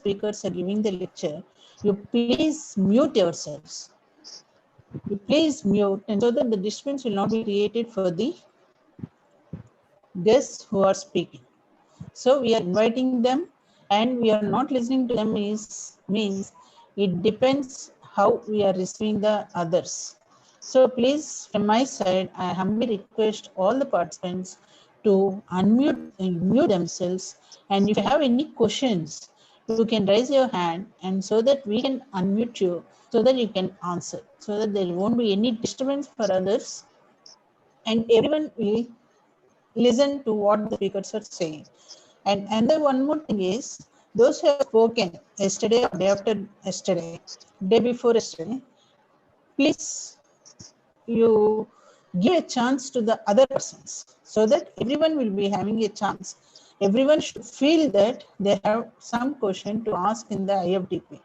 speakers are giving the lecture, you please mute yourselves. You please mute, and so that the disturbance will not be created for the guests who are speaking. So we are inviting them, and we are not listening to them means it depends how we are receiving the others. So please, from my side, I humbly request all the participants to mute themselves. And if you have any questions, you can raise your hand, and so that we can unmute you, so that you can answer, so that there won't be any disturbance for others, and everyone will listen to what the speakers are saying. And another one more thing is, those who have spoken yesterday or day after yesterday, day before yesterday, please you give a chance to the other persons, so that everyone will be having a chance. Everyone should feel that they have some question to ask in the IFTP.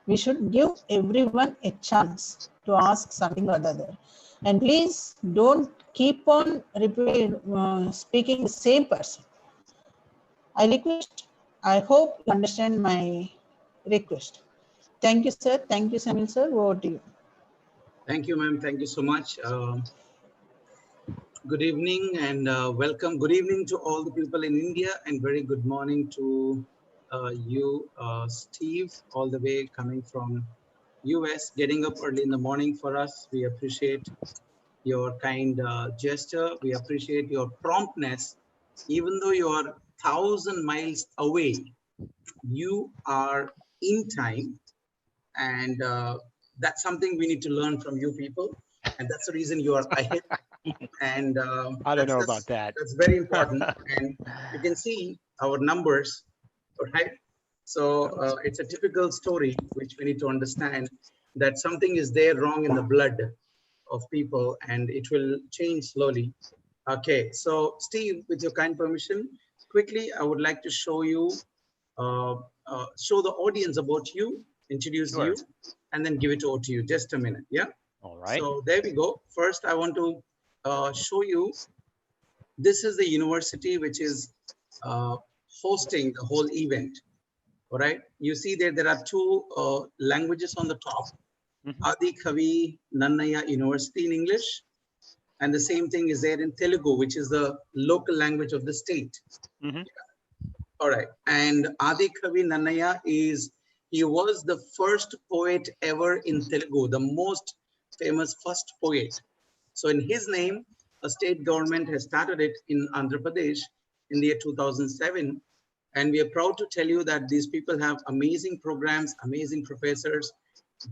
We should give everyone a chance to ask something or the other. And please don't keep on speaking the same person. I request, I hope you understand my request. Thank you, sir. Thank you, Samuel, sir. Over to you. Thank you, ma'am. Thank you so much. Good evening and welcome. Good evening to all the people in India, and very good morning to you, Steve, all the way coming from US, getting up early in the morning for us. We appreciate your kind gesture. We appreciate your promptness. Even though you are 1,000 miles away, you are in time, and that's something we need to learn from you people, and that's the reason you are ahead. And I don't know about that. That's very important. And you can see our numbers, right? So it's a typical story which we need to understand, that something is there wrong in the blood of people, and it will change slowly. Okay, so Steve, with your kind permission, quickly I would like to show you, show the audience about you, introduce you, and then give it over to you. Just a minute, yeah? All right. So there we go. First, I want to show you, this is the university which is hosting the whole event. All right, you see there are two languages on the top. Adi Kavi Nannaya University in English, and the same thing is there in Telugu, which is the local language of the state. Yeah. All right, and Adi Kavi Nannaya he was the first poet ever in Telugu, the most famous first poet. So in his name, a state government has started it in Andhra Pradesh in the year 2007. And we are proud to tell you that these people have amazing programs, amazing professors.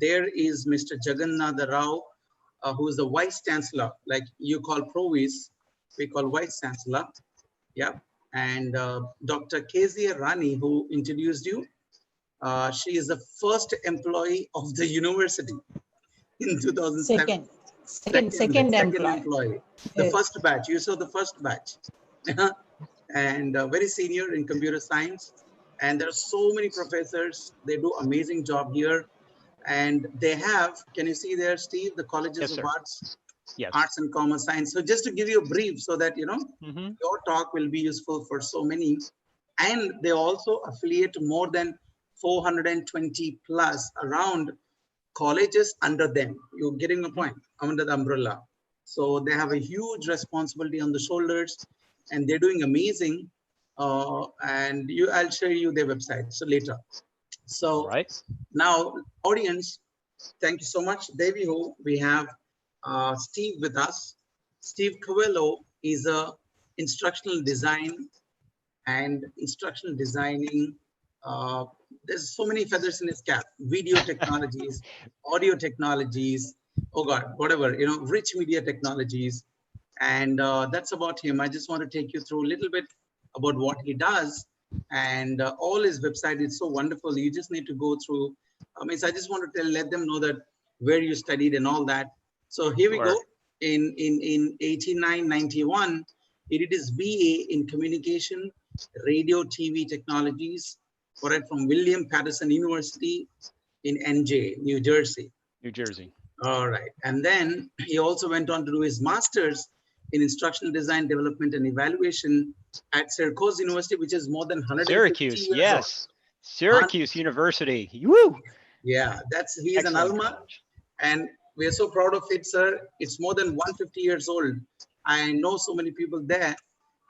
There is Mr. Jagannatha Rao, who is the Vice Chancellor, like you call Provis, we call Vice Chancellor. Yeah. And Dr. Kezia Rani, who introduced you, she is the first employee of the university in 2007. Second employee. The first batch. You saw the first batch. And very senior in computer science. And there are so many professors. They do amazing job here. And they have, can you see there, Steve, the colleges of arts? Yes. Arts and commerce science. So just to give you a brief so that, you know, your talk will be useful for so many. And they also affiliate more than 420 plus around colleges under them. You're getting the point, under the umbrella. So they have a huge responsibility on the shoulders, and they're doing amazing. And I'll show you their website so later. So now, audience, thank you so much. There we have Steve with us. Steve Covello is a instructional design and instructional designing. There's so many feathers in his cap. Video technologies, audio technologies, oh God, whatever, you know, rich media technologies. And that's about him. I just want to take you through a little bit about what he does. And all his website is so wonderful. You just need to go through. So I just want to let them know that where you studied and all that. So here we go. In 89-91, he did his BA in communication, radio, TV technologies, from William Patterson University in NJ, New Jersey. All right. And then he also went on to do his master's in instructional design, development, and evaluation at Syracuse University, which is more than 150 years old. Syracuse University. Woo! Yeah, he's an Excellent alma, college. and we are so proud of it, sir. It's more than 150 years old. I know so many people there,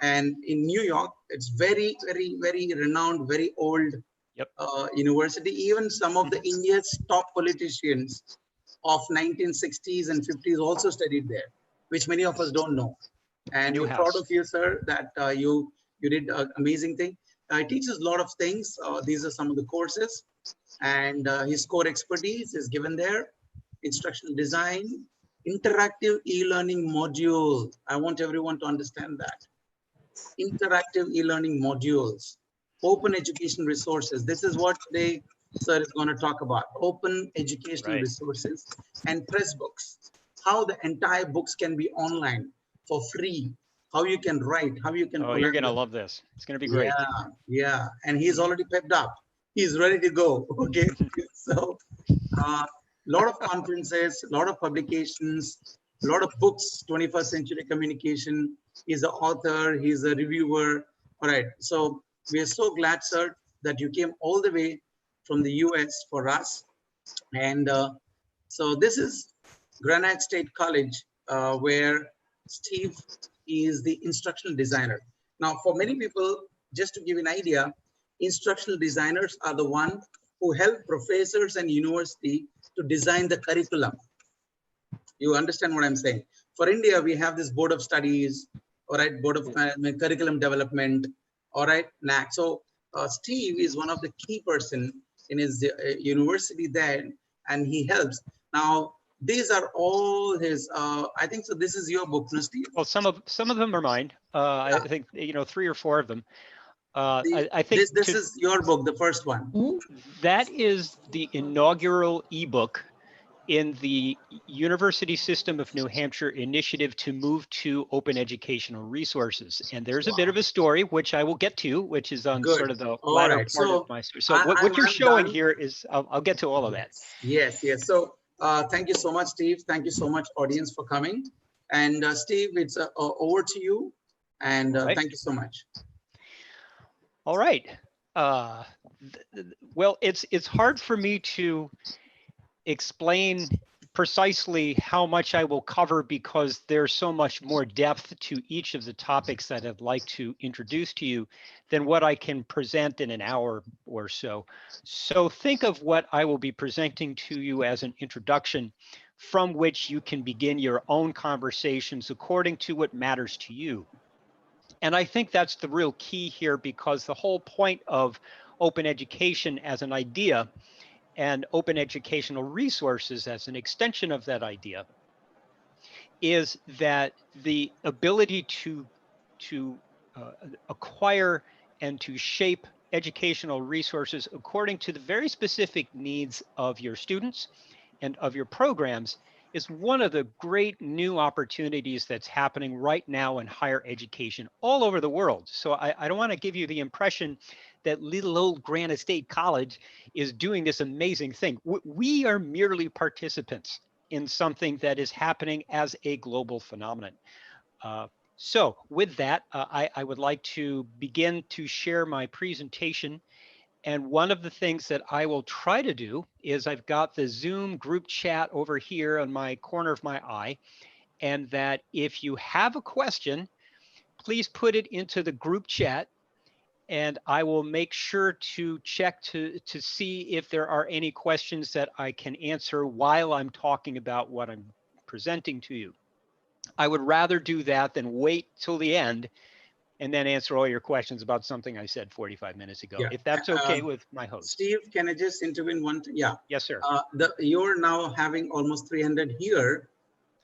and in New York, it's very, very, very renowned, very old Yep. university. Even some of the India's top politicians of 1960s and 50s also studied there, which many of us don't know. And we're proud Newhouse. of you, sir, that you did an amazing thing. It teaches a lot of things. These are some of the courses, and his core expertise is given there. Instructional design, interactive e-learning module. I want everyone to understand that. Interactive e-learning modules, open education resources. This is what today sir is going to talk about. Open educational resources and Pressbooks. How the entire books can be online for free. How you can write, how you can. Oh, you're going to love this. It's going to be great. Yeah, yeah. And he's already pepped up. He's ready to go. Okay. So lot of conferences, a lot of publications, a lot of books, 21st century communication. He's an author, he's a reviewer. All right. So we are so glad, sir, that you came all the way from the US for us. And so this is Granite State College, where Steve is the instructional designer. Now, for many people, just to give an idea, instructional designers are the one who help professors and university to design the curriculum. You understand what I'm saying? For India, we have this Board of Studies, all right, Board of Curriculum Development, all right, NAC. So Steve is one of the key person in his university there, and he helps. Now, these are all his, I think, so this is your book, no, Steve? Well, some of them are mine. I think, 3 or 4 of them. I think this is your book, the first one. That is the inaugural ebook in the University System of New Hampshire initiative to move to open educational resources. And there's a bit of a story, which I will get to, which is on sort of the latter part of my story. So what you're showing here is, I'll get to all of that. Yes, yes. So thank you so much, Steve. Thank you so much, audience, for coming. And Steve, it's over to you. And thank you so much. All right. Well, it's hard for me to explain precisely how much I will cover because there's so much more depth to each of the topics that I'd like to introduce to you than what I can present in an hour or so. So think of what I will be presenting to you as an introduction from which you can begin your own conversations according to what matters to you. And I think that's the real key here, because the whole point of open education as an idea and open educational resources as an extension of that idea is that the ability to acquire and to shape educational resources according to the very specific needs of your students and of your programs is one of the great new opportunities that's happening right now in higher education all over the world. So I don't want to give you the impression that little old Granite State College is doing this amazing thing. We are merely participants in something that is happening as a global phenomenon. So with that, I would like to begin to share my presentation. And one of the things that I will try to do is I've got the Zoom group chat over here on my corner of my eye, and that if you have a question, please put it into the group chat, and I will make sure to check to see if there are any questions that I can answer while I'm talking about what I'm presenting to you. I would rather do that than wait till the end and then answer all your questions about something I said 45 minutes ago, if that's okay with my host. Steve, can I just intervene one? Yeah. Yes, sir. You're now having almost 300 here,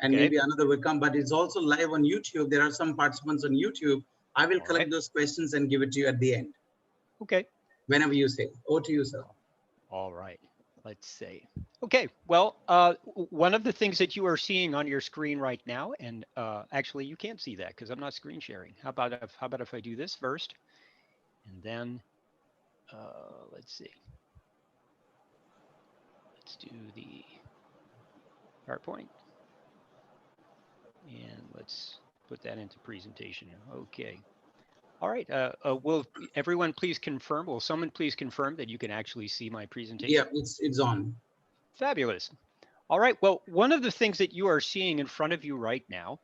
and maybe another will come, but it's also live on YouTube. There are some participants on YouTube. I will collect those questions and give it to you at the end. Okay. Whenever you say. Over to you, sir. All right. Let's see. Okay, well, one of the things that you are seeing on your screen right now, and actually you can't see that because I'm not screen sharing. How about if I do this first, and then let's see. Let's do the PowerPoint, and let's put that into presentation. Okay. All right. Will everyone please confirm? Will someone please confirm that you can actually see my presentation? Yeah, it's on. Fabulous. All right. Well, one of the things that you are seeing in front of you right now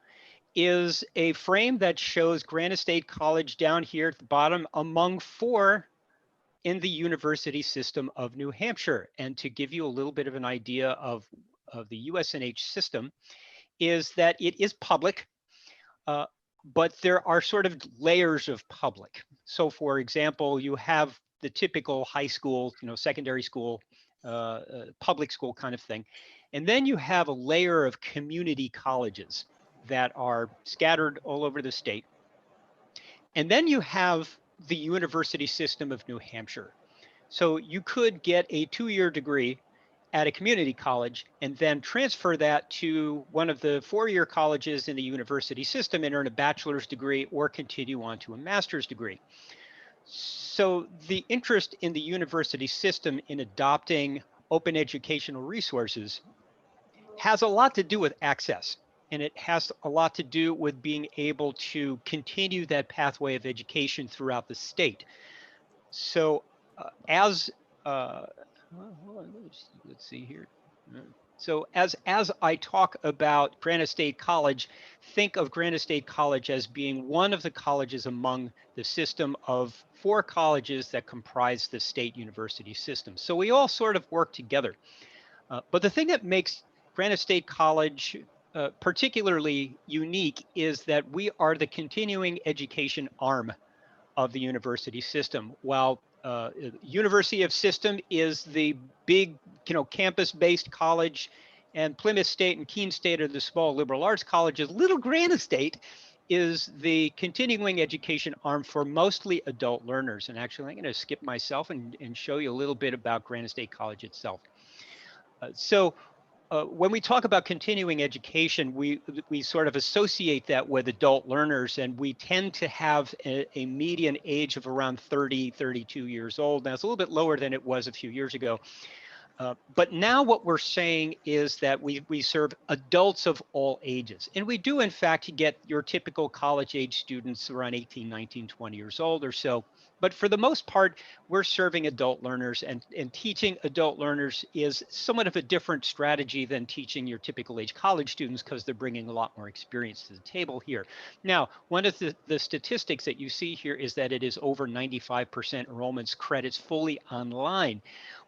is a frame that shows Granite State College down here at the bottom among 4 in the university system of New Hampshire. And to give you a little bit of an idea of the USNH system, is that it is public, but there are sort of layers of public. So for example, you have the typical high school, secondary school, public school kind of thing. And then you have a layer of community colleges that are scattered all over the state. And then you have the university system of New Hampshire. So you could get a 2-year degree at a community college and then transfer that to one of the 4-year colleges in the university system and earn a bachelor's degree or continue on to a master's degree. So the interest in the university system in adopting open educational resources has a lot to do with access. And it has a lot to do with being able to continue that pathway of education throughout the state. So let's see here. So as I talk about Granite State College, think of Granite State College as being one of the colleges among the system of 4 colleges that comprise the state university system. So we all sort of work together. But the thing that makes Granite State College particularly unique is that we are the continuing education arm of the university system. While University of System is the big, campus-based college, and Plymouth State and Keene State are the small liberal arts colleges, little Granite State is the continuing education arm for mostly adult learners. And actually, I'm going to skip myself and show you a little bit about Granite State College itself. When we talk about continuing education, we sort of associate that with adult learners, and we tend to have a median age of around 30, 32 years old. Now, it's a little bit lower than it was a few years ago. But now what we're saying is that we serve adults of all ages. And we do, in fact, get your typical college age students around 18, 19, 20 years old or so. But for the most part, we're serving adult learners, and teaching adult learners is somewhat of a different strategy than teaching your typical age college students, because they're bringing a lot more experience to the table here. Now, one of the statistics that you see here is that it is over 95% enrollments credits fully online.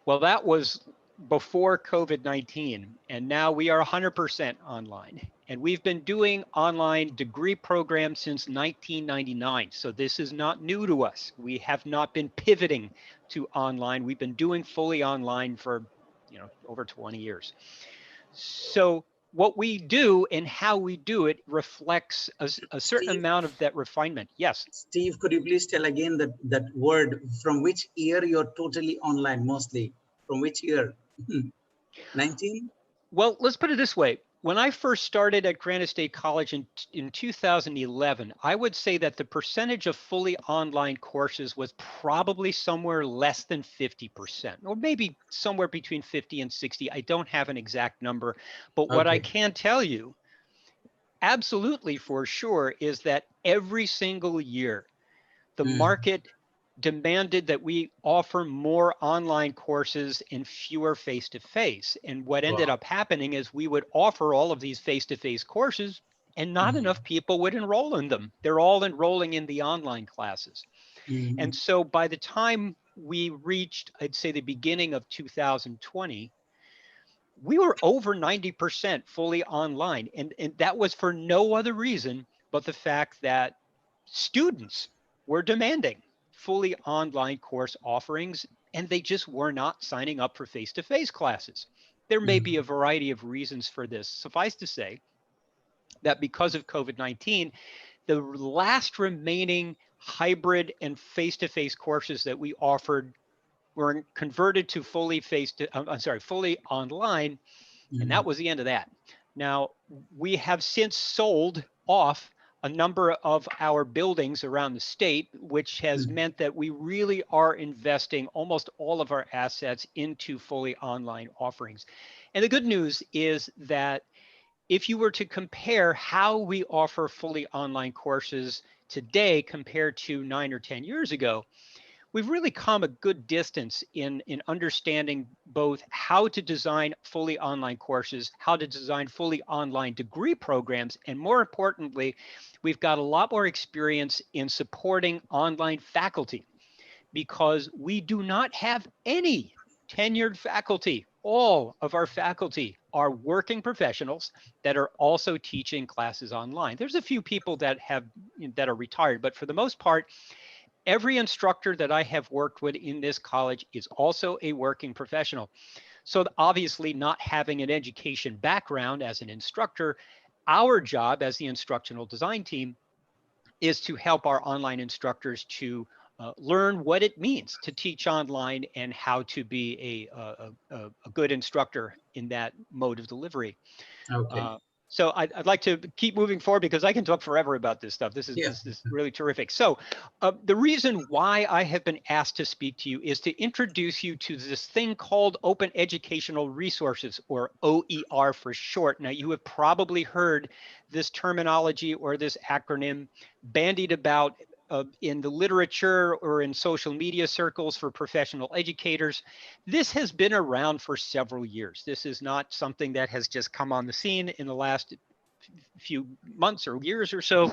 Well, that was before COVID-19, and now we are 100% online. And we've been doing online degree programs since 1999. So this is not new to us. We have not been pivoting to online. We've been doing fully online for, over 20 years. So what we do and how we do it reflects a certain amount of that refinement. Yes. Steve, could you please tell again that word, from which year you're totally online mostly? From which year? 19? Well, let's put it this way. When I first started at Granite State College in 2011, I would say that the percentage of fully online courses was probably somewhere less than 50%, or maybe somewhere between 50 and 60. I don't have an exact number, but what I can tell you absolutely for sure is that every single year, the market demanded that we offer more online courses and fewer face-to-face. And what ended up happening is we would offer all of these face-to-face courses, and not enough people would enroll in them. They're all enrolling in the online classes. And so by the time we reached, I'd say, the beginning of 2020, we were over 90% fully online. And that was for no other reason but the fact that students were demanding fully online course offerings, and they just were not signing up for face-to-face classes. There may be a variety of reasons for this. Suffice to say that because of COVID-19, the last remaining hybrid and face-to-face courses that we offered were converted to fully online, and that was the end of that. Now, we have since sold off a number of our buildings around the state, which has meant that we really are investing almost all of our assets into fully online offerings. And the good news is that if you were to compare how we offer fully online courses today compared to 9 or 10 years ago, we've really come a good distance in understanding both how to design fully online courses, how to design fully online degree programs, and more importantly, we've got a lot more experience in supporting online faculty, because we do not have any tenured faculty. All of our faculty are working professionals that are also teaching classes online. There's a few people that are retired, but for the most part, every instructor that I have worked with in this college is also a working professional. So obviously, not having an education background as an instructor, our job as the instructional design team is to help our online instructors to learn what it means to teach online and how to be a good instructor in that mode of delivery. Okay. So I'd like to keep moving forward because I can talk forever about this stuff. This is really terrific. So the reason why I have been asked to speak to you is to introduce you to this thing called Open Educational Resources, or OER for short. Now, you have probably heard this terminology or this acronym bandied about in the literature or in social media circles for professional educators. This has been around for several years. This is not something that has just come on the scene in the last few months or years or so.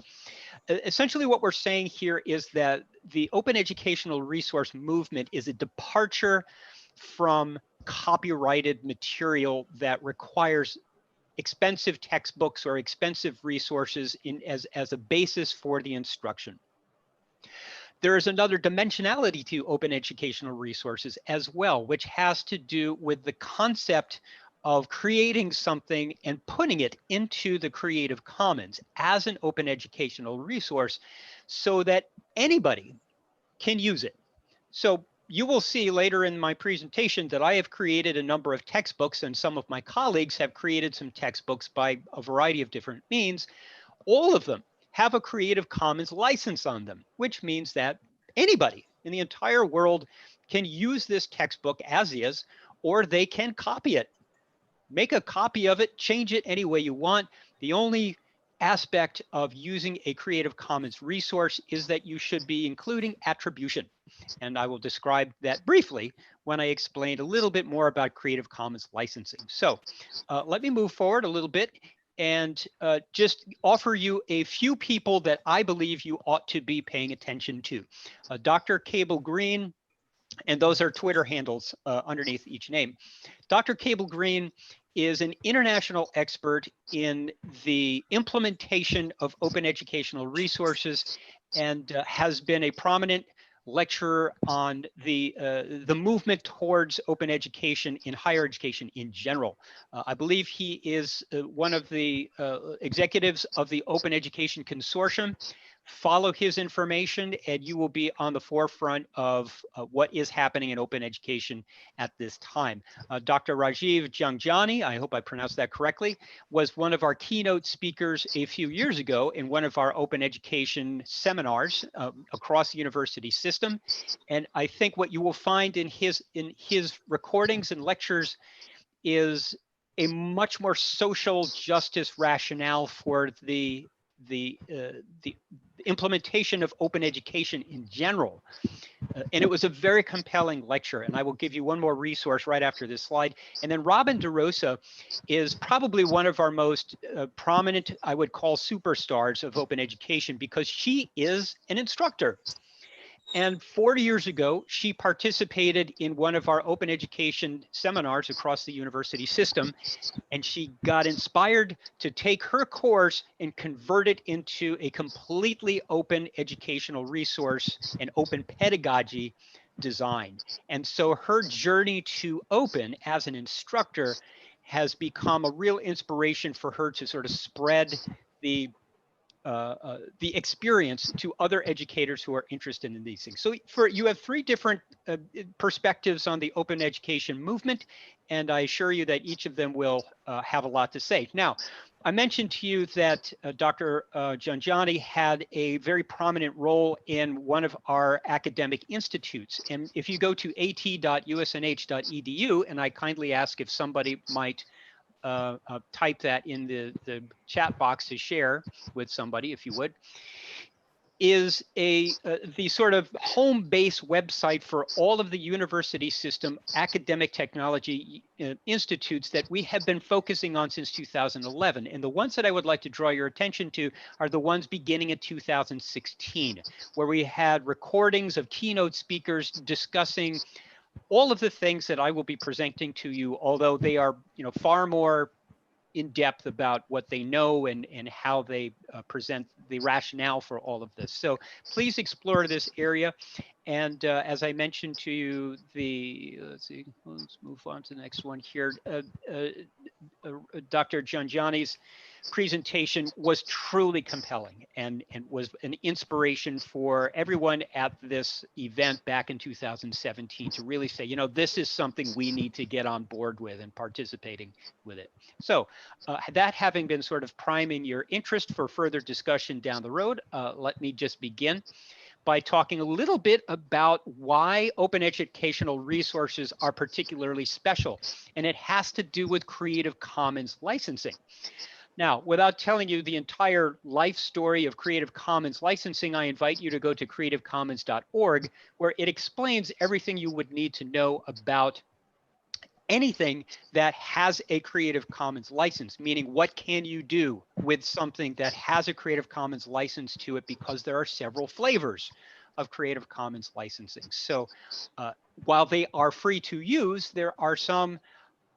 Essentially, what we're saying here is that the open educational resource movement is a departure from copyrighted material that requires expensive textbooks or expensive resources as a basis for the instruction. There is another dimensionality to open educational resources as well, which has to do with the concept of creating something and putting it into the Creative Commons as an open educational resource so that anybody can use it. So you will see later in my presentation that I have created a number of textbooks, and some of my colleagues have created some textbooks by a variety of different means. All of them have a Creative Commons license on them, which means that anybody in the entire world can use this textbook as is, or they can copy it. Make a copy of it, change it any way you want. The only aspect of using a Creative Commons resource is that you should be including attribution. And I will describe that briefly when I explain a little bit more about Creative Commons licensing. So let me move forward a little bit and just offer you a few people that I believe you ought to be paying attention to. Dr. Cable Green, and those are Twitter handles underneath each name. Dr. Cable Green is an international expert in the implementation of open educational resources and has been a prominent lecturer on the movement towards open education in higher education in general. I believe he is one of the executives of the Open Education Consortium. Follow his information and you will be on the forefront of what is happening in open education at this time. Dr. Rajiv Jangjani, I hope I pronounced that correctly, was one of our keynote speakers a few years ago in one of our open education seminars across the university system. And I think what you will find in his recordings and lectures is a much more social justice rationale for the implementation of open education in general. And it was a very compelling lecture. And I will give you one more resource right after this slide. And then Robin DeRosa is probably one of our most prominent, I would call, superstars of open education, because she is an instructor. And 40 years ago, she participated in one of our open education seminars across the university system, and she got inspired to take her course and convert it into a completely open educational resource and open pedagogy design. And so her journey to open as an instructor has become a real inspiration for her to sort of spread the experience to other educators who are interested in these things. So you have three different perspectives on the open education movement, and I assure you that each of them will have a lot to say. Now, I mentioned to you that Dr. Jangjani had a very prominent role in one of our academic institutes. And if you go to at.usnh.edu, and I kindly ask if somebody might type that in the chat box to share with somebody, if you would. is the sort of home base website for all of the university system academic technology institutes that we have been focusing on since 2011. And the ones that I would like to draw your attention to are the ones beginning in 2016, where we had recordings of keynote speakers discussing all of the things that I will be presenting to you, although they are, far more in depth about what they know and how they present the rationale for all of this. So please explore this area. And as I mentioned to you, let's move on to the next one here. Dr. Janjani's presentation was truly compelling and was an inspiration for everyone at this event back in 2017 to really say, this is something we need to get on board with and participating with it. So that having been sort of priming your interest for further discussion down the road, let me just begin by talking a little bit about why open educational resources are particularly special. And it has to do with Creative Commons licensing. Now, without telling you the entire life story of Creative Commons licensing, I invite you to go to creativecommons.org, where it explains everything you would need to know about anything that has a Creative Commons license, meaning what can you do with something that has a Creative Commons license to it, because there are several flavors of Creative Commons licensing. So while they are free to use, there are some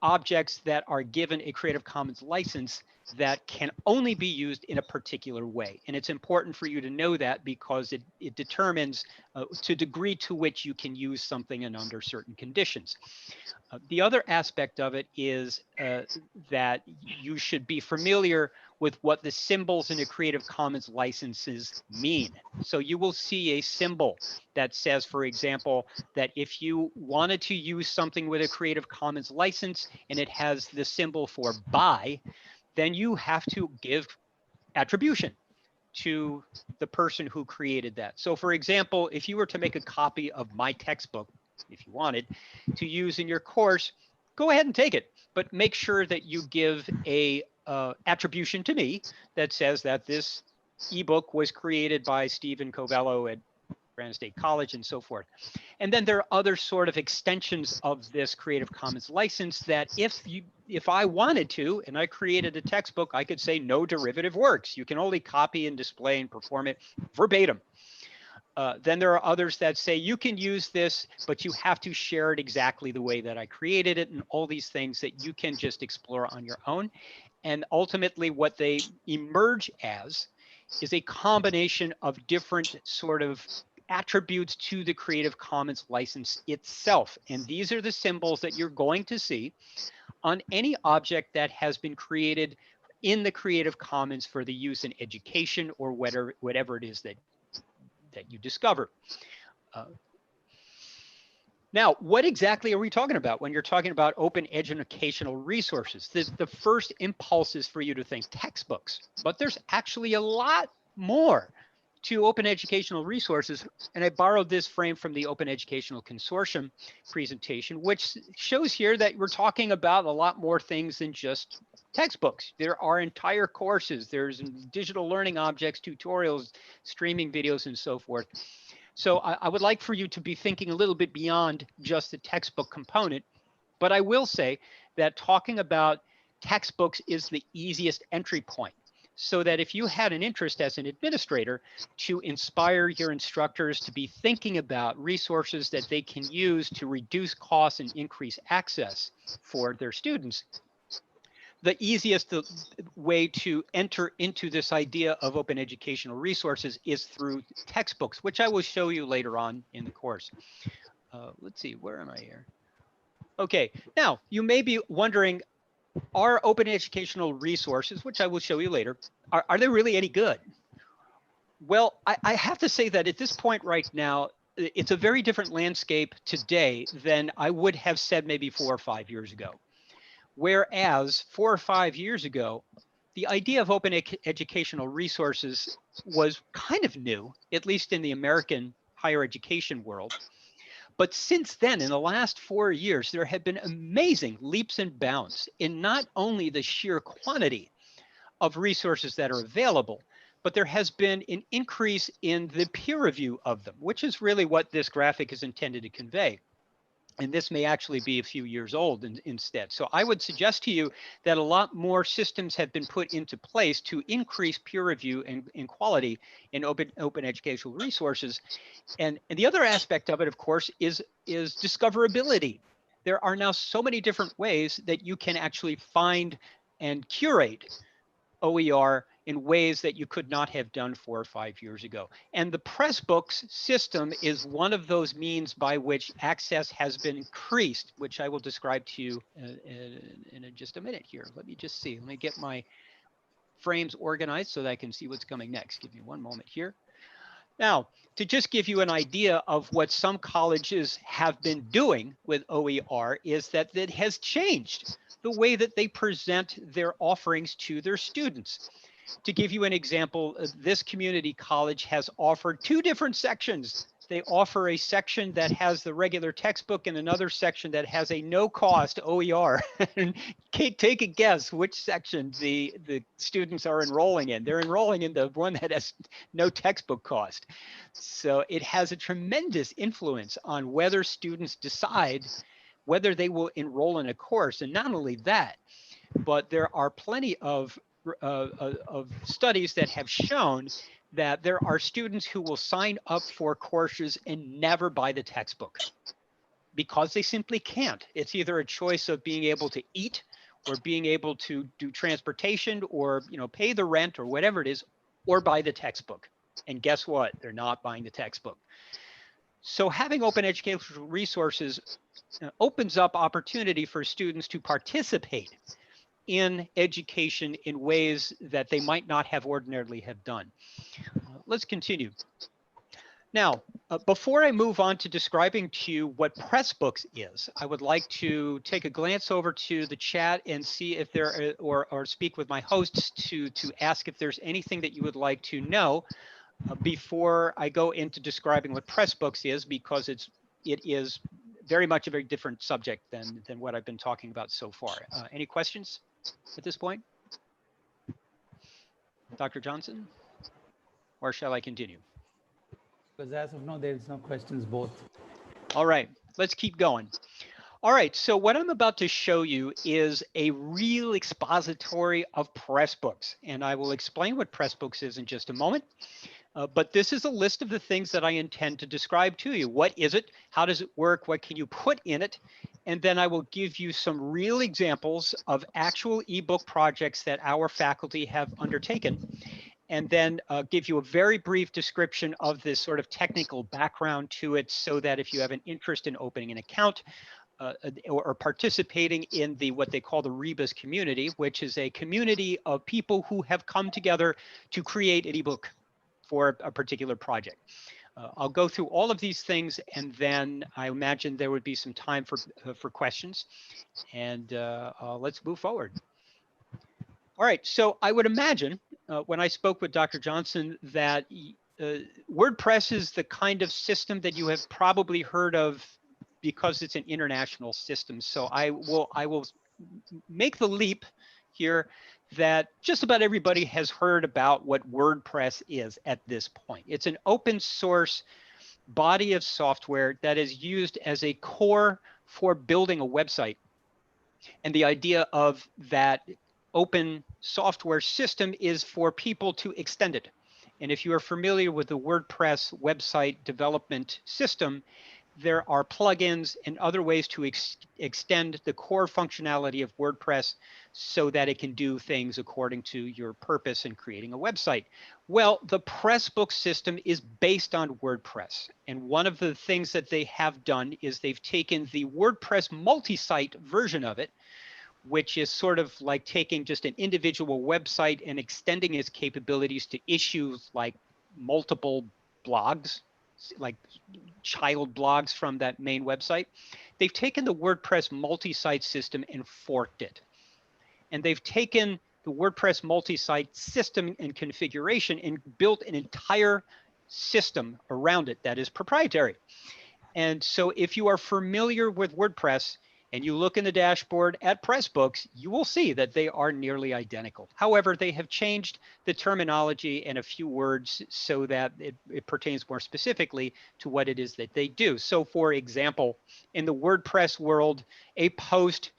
objects that are given a Creative Commons license that can only be used in a particular way. And it's important for you to know that, because it determines to degree to which you can use something and under certain conditions. The other aspect of it is that you should be familiar with what the symbols in a Creative Commons licenses mean. So you will see a symbol that says, for example, that if you wanted to use something with a Creative Commons license and it has the symbol for by, then you have to give attribution to the person who created that. So for example, if you were to make a copy of my textbook, if you wanted to use in your course, go ahead and take it, but make sure that you give a attribution to me that says that this ebook was created by Stephen Covello at Granite State College and so forth. And then there are other sort of extensions of this Creative Commons license that if I wanted to, and I created a textbook, I could say no derivative works. You can only copy and display and perform it verbatim. Then there are others that say you can use this, but you have to share it exactly the way that I created it, and all these things that you can just explore on your own. And ultimately what they emerge as is a combination of different sort of attributes to the Creative Commons license itself. And these are the symbols that you're going to see on any object that has been created in the Creative Commons for the use in education or whatever it is that you discover. Now, what exactly are we talking about when you're talking about open educational resources? The first impulse is for you to think textbooks, but there's actually a lot more to open educational resources. And I borrowed this frame from the Open Educational Consortium presentation, which shows here that we're talking about a lot more things than just textbooks. There are entire courses, there's digital learning objects, tutorials, streaming videos, and so forth. So I would like for you to be thinking a little bit beyond just the textbook component, but I will say that talking about textbooks is the easiest entry point, so that if you had an interest as an administrator to inspire your instructors to be thinking about resources that they can use to reduce costs and increase access for their students, the easiest way to enter into this idea of open educational resources is through textbooks, which I will show you later on in the course. Let's see, where am I here? Okay, now you may be wondering, are open educational resources, which I will show you later, are they really any good? Well, I have to say that at this point right now, it's a very different landscape today than I would have said maybe 4 or 5 years ago. Whereas 4 or 5 years ago, the idea of open educational resources was kind of new, at least in the American higher education world. But since then, in the last 4 years, there have been amazing leaps and bounds in not only the sheer quantity of resources that are available, but there has been an increase in the peer review of them, which is really what this graphic is intended to convey. And this may actually be a few years old instead. So I would suggest to you that a lot more systems have been put into place to increase peer review and quality in open educational resources. And the other aspect of it, of course, is discoverability. There are now so many different ways that you can actually find and curate OER in ways that you could not have done 4 or 5 years ago. And the Pressbooks system is one of those means by which access has been increased, which I will describe to you in just a minute here. Let me just see. Let me get my frames organized so that I can see what's coming next. Give me one moment here. Now, to just give you an idea of what some colleges have been doing with OER is that it has changed the way that they present their offerings to their students. To give you an example, this community college has offered 2 different sections. They offer a section that has the regular textbook and another section that has a no-cost OER. Kate, take a guess which section the students are enrolling in. They're enrolling in the one that has no textbook cost. So it has a tremendous influence on whether students decide whether they will enroll in a course. And not only that, but there are plenty of studies that have shown that there are students who will sign up for courses and never buy the textbook because they simply can't. It's either a choice of being able to eat or being able to do transportation or pay the rent or whatever it is, or buy the textbook. And guess what? They're not buying the textbook. So having open educational resources opens up opportunity for students to participate in education in ways that they might not have ordinarily have done. Let's continue. Now, before I move on to describing to you what Pressbooks is, I would like to take a glance over to the chat and see if there or speak with my hosts to ask if there's anything that you would like to know before I go into describing what Pressbooks is, because it is very much a very different subject than what I've been talking about so far. Any questions at this point? Dr. Johnson? Or shall I continue? Because as of now, there is no questions both. All right, let's keep going. All right, so what I'm about to show you is a real expository of Pressbooks, and I will explain what Pressbooks is in just a moment. But this is a list of the things that I intend to describe to you. What is it? How does it work? What can you put in it? And then I will give you some real examples of actual ebook projects that our faculty have undertaken, and then give you a very brief description of this sort of technical background to it, so that if you have an interest in opening an account or participating in what they call the Rebus community, which is a community of people who have come together to create an ebook for a particular project. I'll go through all of these things, and then I imagine there would be some time for questions, and let's move forward. All right, so I would imagine when I spoke with Dr. Johnson that WordPress is the kind of system that you have probably heard of because it's an international system. So I will make the leap here that just about everybody has heard about what WordPress is at this point. It's an open source body of software that is used as a core for building a website. And the idea of that open software system is for people to extend it. And if you are familiar with the WordPress website development system, there are plugins and other ways to extend the core functionality of WordPress so that it can do things according to your purpose in creating a website. Well, the Pressbook system is based on WordPress. And one of the things that they have done is they've taken the WordPress multi-site version of it, which is sort of like taking just an individual website and extending its capabilities to issues like multiple blogs, like child blogs from that main website. They've taken the WordPress multi-site system and forked it. And they've taken the WordPress multi-site system and configuration and built an entire system around it that is proprietary. And so if you are familiar with WordPress, and you look in the dashboard at Pressbooks, you will see that they are nearly identical. However, they have changed the terminology and a few words so that it pertains more specifically to what it is that they do. So for example, in the WordPress world, a post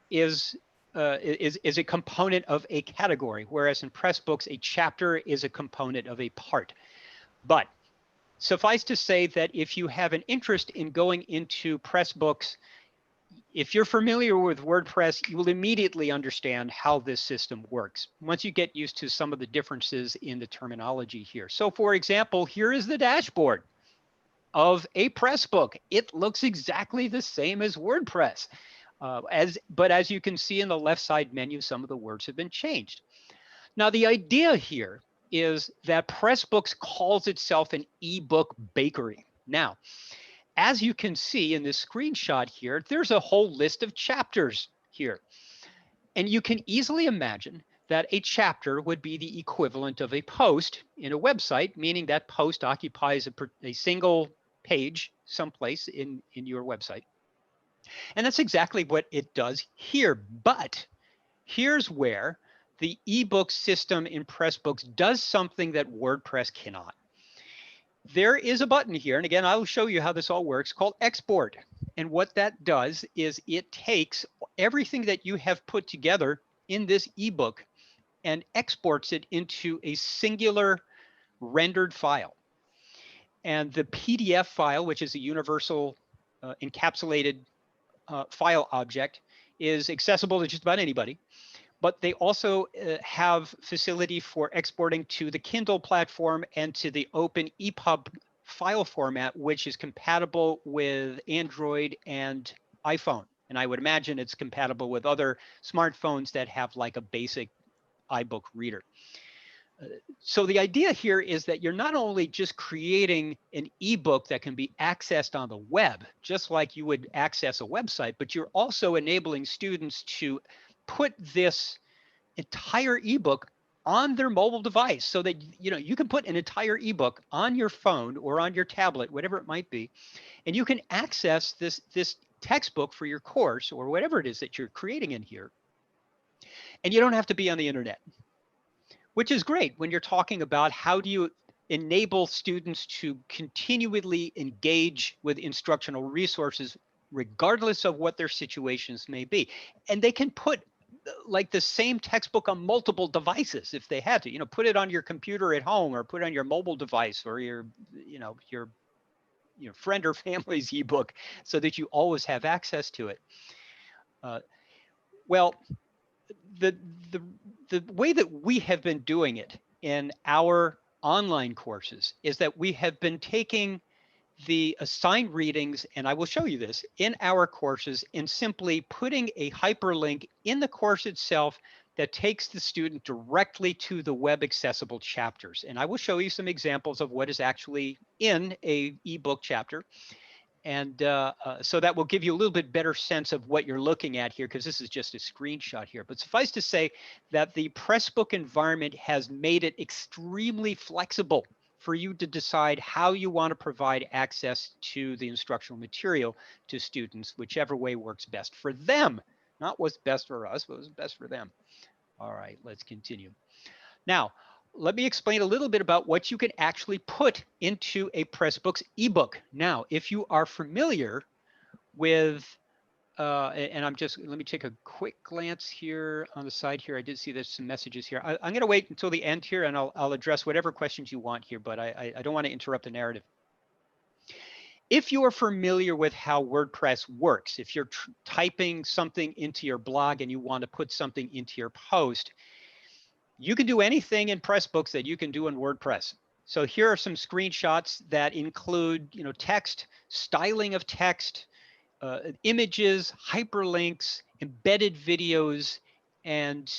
is a component of a category, whereas in Pressbooks, a chapter is a component of a part. But suffice to say that if you have an interest in going into Pressbooks, if you're familiar with WordPress, you will immediately understand how this system works once you get used to some of the differences in the terminology here. So for example, here is the dashboard of a Pressbook. It looks exactly the same as WordPress. But as you can see in the left side menu, some of the words have been changed. Now, the idea here is that Pressbooks calls itself an ebook bakery. Now, as you can see in this screenshot here, there's a whole list of chapters here. And you can easily imagine that a chapter would be the equivalent of a post in a website, meaning that post occupies a single page someplace in your website. And that's exactly what it does here. But here's where the ebook system in Pressbooks does something that WordPress cannot. There is a button here, and again, I'll show you how this all works, called Export. And what that does is it takes everything that you have put together in this ebook and exports it into a singular rendered file. And the PDF file, which is a universal encapsulated file object, is accessible to just about anybody. But they also have facility for exporting to the Kindle platform and to the open EPUB file format, which is compatible with Android and iPhone. And I would imagine it's compatible with other smartphones that have like a basic iBook reader. So the idea here is that you're not only just creating an ebook that can be accessed on the web, just like you would access a website, but you're also enabling students to put this entire ebook on their mobile device so that you can put an entire ebook on your phone or on your tablet, whatever it might be, and you can access this textbook for your course or whatever it is that you're creating in here. And you don't have to be on the internet, which is great when you're talking about how do you enable students to continually engage with instructional resources regardless of what their situations may be. And they can put like the same textbook on multiple devices if they had to, put it on your computer at home or put it on your mobile device or your friend or family's ebook so that you always have access to it. Well, the way that we have been doing it in our online courses is that we have been taking the assigned readings, and I will show you this in our courses, and simply putting a hyperlink in the course itself that takes the student directly to the web accessible chapters. And I will show you some examples of what is actually in a ebook chapter. And so that will give you a little bit better sense of what you're looking at here, because this is just a screenshot here. But suffice to say that the Pressbook environment has made it extremely flexible for you to decide how you want to provide access to the instructional material to students, whichever way works best for them. Not what's best for us, but what's best for them. All right, let's continue. Now, let me explain a little bit about what you can actually put into a Pressbooks ebook. Now, if you are familiar with, and let me take a quick glance here on the side here. I did see there's some messages here. I'm going to wait until the end here and I'll address whatever questions you want here, but I don't want to interrupt the narrative. If you are familiar with how WordPress works, if you're typing something into your blog and you want to put something into your post, you can do anything in Pressbooks that you can do in WordPress. So here are some screenshots that include, text, styling of text, images, hyperlinks, embedded videos, and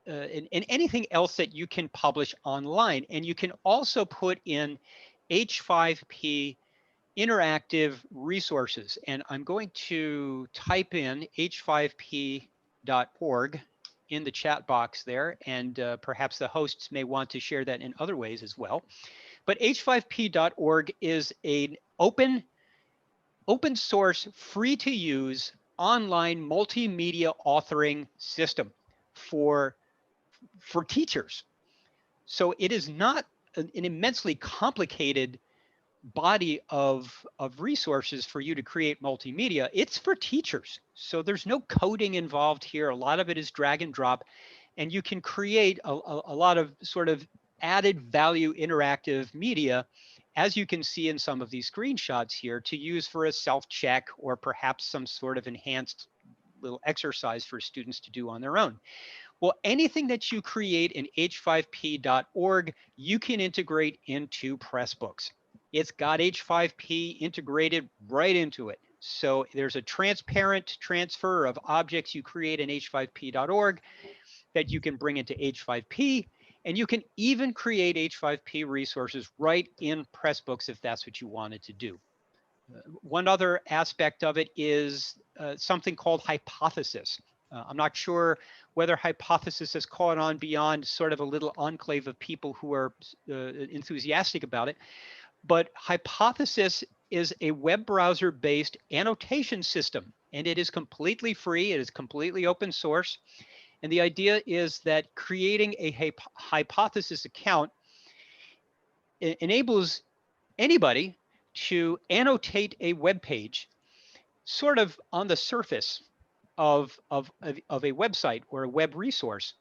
anything else that you can publish online. And you can also put in H5P interactive resources. And I'm going to type in h5p.org in the chat box there, and perhaps the hosts may want to share that in other ways as well. But h5p.org is an open source, free to use online multimedia authoring system for teachers. So it is not an immensely complicated body of resources for you to create multimedia. It's for teachers. So there's no coding involved here. A lot of it is drag and drop, and you can create a lot of sort of added value interactive media, as you can see in some of these screenshots here, to use for a self-check or perhaps some sort of enhanced little exercise for students to do on their own. Well, anything that you create in h5p.org, you can integrate into Pressbooks. It's got H5P integrated right into it. So there's a transparent transfer of objects you create in h5p.org that you can bring into H5P, and you can even create H5P resources right in Pressbooks if that's what you wanted to do. One other aspect of it is something called Hypothesis. I'm not sure whether Hypothesis has caught on beyond sort of a little enclave of people who are enthusiastic about it, but Hypothesis is a web browser-based annotation system, and it is completely free. It is completely open source. And the idea is that creating a Hypothesis account enables anybody to annotate a web page sort of on the surface of a website or a web resource,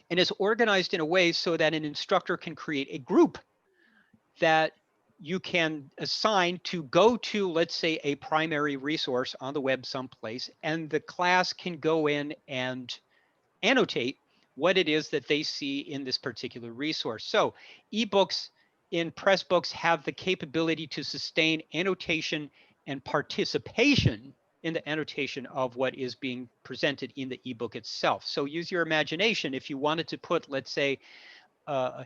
and is organized in a way so that an instructor can create a group that you can assign to go to, let's say, a primary resource on the web someplace, and the class can go in and annotate what it is that they see in this particular resource. So ebooks in Pressbooks have the capability to sustain annotation and participation in the annotation of what is being presented in the ebook itself. So use your imagination. If you wanted to put, let's say,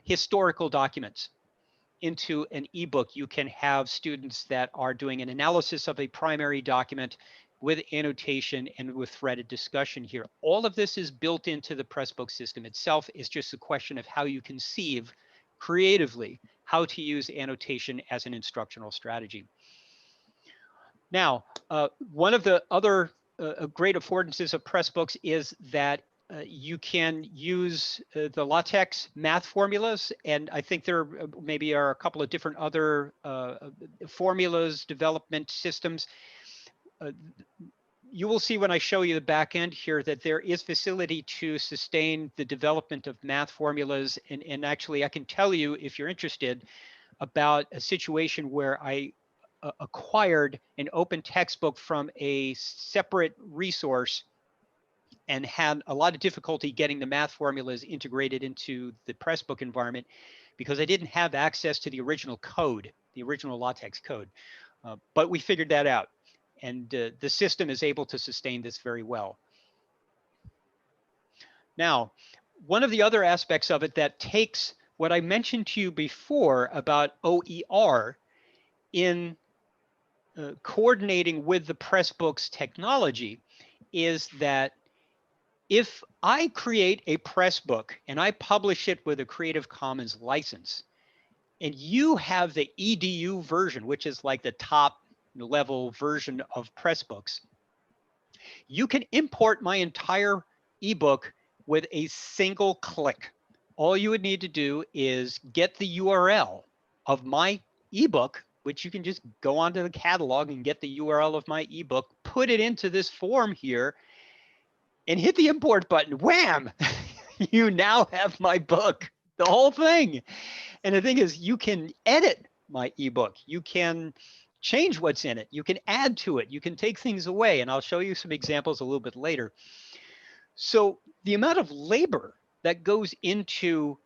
historical documents into an ebook, you can have students that are doing an analysis of a primary document with annotation and with threaded discussion here. All of this is built into the Pressbook system itself. It's just a question of how you conceive creatively how to use annotation as an instructional strategy. Now, one of the other great affordances of Pressbooks is that you can use the LaTeX math formulas, and I think there maybe are a couple of different other formulas, development systems. You will see when I show you the back end here that there is facility to sustain the development of math formulas. And actually, I can tell you, if you're interested, about a situation where I acquired an open textbook from a separate resource and had a lot of difficulty getting the math formulas integrated into the Pressbook environment because I didn't have access to the original code, the original LaTeX code. But we figured that out. And the system is able to sustain this very well. Now, one of the other aspects of it that takes what I mentioned to you before about OER in coordinating with the Pressbooks technology is that if I create a Pressbook and I publish it with a Creative Commons license, and you have the EDU version, which is like the top level version of Pressbooks, you can import my entire ebook with a single click. All you would need to do is get the URL of my ebook, which you can just go onto the catalog and get the URL of my ebook, put it into this form here, and hit the import button. Wham! You now have my book, the whole thing. And the thing is, you can edit my ebook. You can change what's in it. You can add to it. You can take things away. And I'll show you some examples a little bit later. So the amount of labor that goes into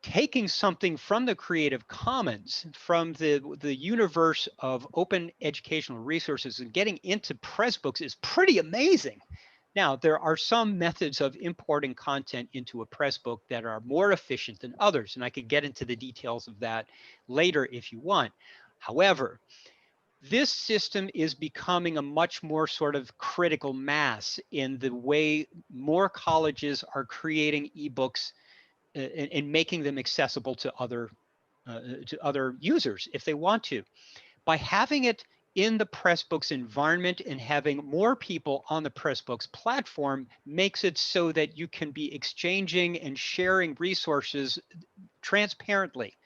taking something from the Creative Commons, from the universe of open educational resources and getting into Pressbooks is pretty amazing. Now, there are some methods of importing content into a Pressbook that are more efficient than others, and I could get into the details of that later if you want. However, this system is becoming a much more sort of critical mass in the way more colleges are creating ebooks and making them accessible to other users if they want to. By having it in the Pressbooks environment, and having more people on the Pressbooks platform makes it so that you can be exchanging and sharing resources transparently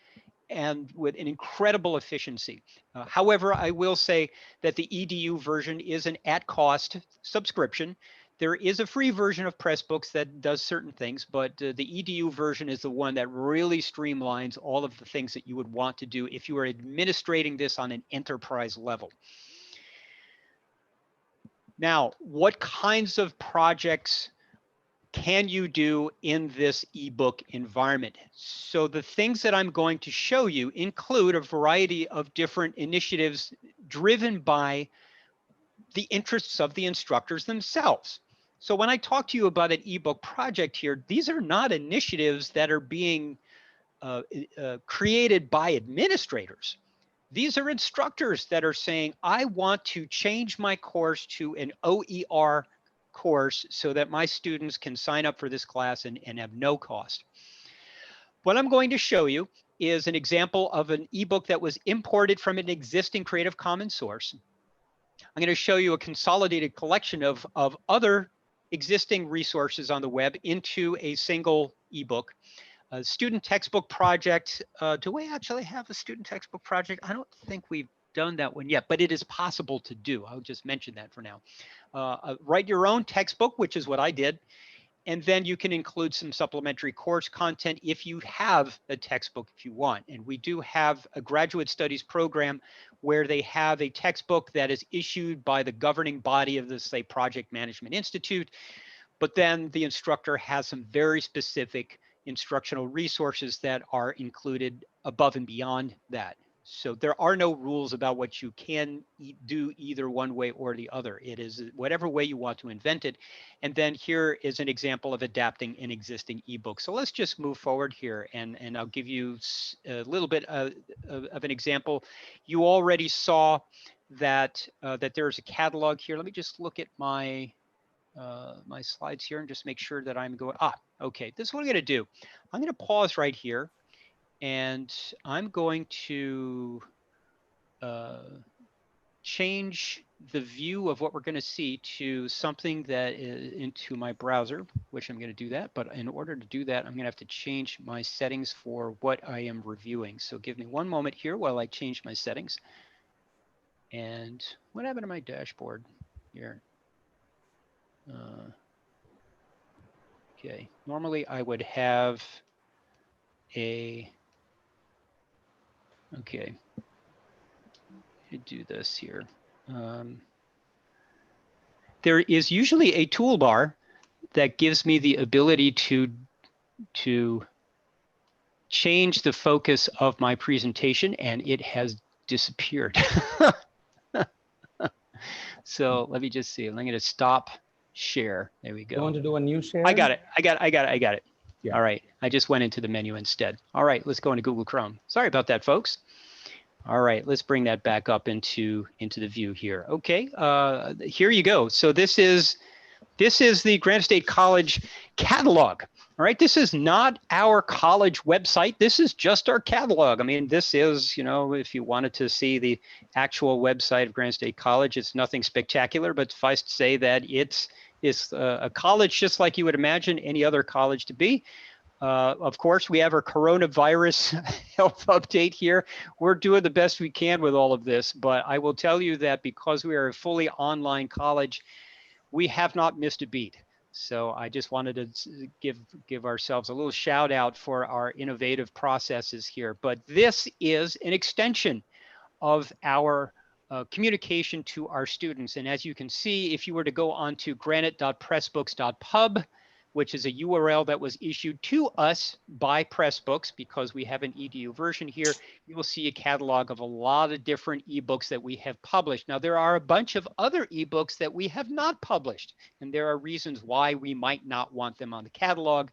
and with an incredible efficiency. However, I will say that the EDU version is an at-cost subscription. There is a free version of Pressbooks that does certain things, but the EDU version is the one that really streamlines all of the things that you would want to do if you are administrating this on an enterprise level. Now, what kinds of projects can you do in this ebook environment? So the things that I'm going to show you include a variety of different initiatives driven by the interests of the instructors themselves. So when I talk to you about an ebook project here, these are not initiatives that are being created by administrators. These are instructors that are saying, I want to change my course to an OER course so that my students can sign up for this class and have no cost. What I'm going to show you is an example of an ebook that was imported from an existing Creative Commons source. I'm going to show you a consolidated collection of other existing resources on the web into a single ebook. A student textbook project. Do we actually have a student textbook project? I don't think we've done that one yet, but it is possible to do. I'll just mention that for now. Write your own textbook, which is what I did. And then you can include some supplementary course content if you have a textbook if you want. And we do have a graduate studies program where they have a textbook that is issued by the governing body of the, say, Project Management Institute. But then the instructor has some very specific instructional resources that are included above and beyond that. So there are no rules about what you can do either one way or the other. It is whatever way you want to invent it. And then here is an example of adapting an existing ebook. So let's just move forward here, and I'll give you a little bit of an example. You already saw that that there's a catalog here. Let me just look at my my slides here and just make sure that I'm going, okay, this is what I'm gonna do. I'm gonna pause right here, and I'm going to change the view of what we're gonna see to something that is into my browser, which I'm gonna do that. But in order to do that, I'm gonna have to change my settings for what I am reviewing. So give me one moment here while I change my settings. And what happened to my dashboard here? Okay, normally I would have a, okay, let me do this here. There is usually a toolbar that gives me the ability to change the focus of my presentation, and it has disappeared. So let me just see. I'm going to stop share. There we go. You want to do a new share? I got it. I got it. Yeah. All right. I just went into the menu instead. All right. Let's go into Google Chrome. Sorry about that, folks. All right. Let's bring that back up into the view here. Okay. Here you go. So this is the Granite State College catalog. All right. This is not our college website. This is just our catalog. I mean, this is, you know, if you wanted to see the actual website of Granite State College, it's nothing spectacular, but suffice to say that it's a college just like you would imagine any other college to be. Of course, we have our coronavirus health update here. We're doing the best we can with all of this, but I will tell you that because we are a fully online college, we have not missed a beat. So I just wanted to give ourselves a little shout out for our innovative processes here. But this is an extension of our communication to our students. And as you can see, if you were to go onto granite.pressbooks.pub, which is a URL that was issued to us by Pressbooks because we have an EDU version here, you will see a catalog of a lot of different ebooks that we have published. Now, there are a bunch of other ebooks that we have not published, and there are reasons why we might not want them on the catalog,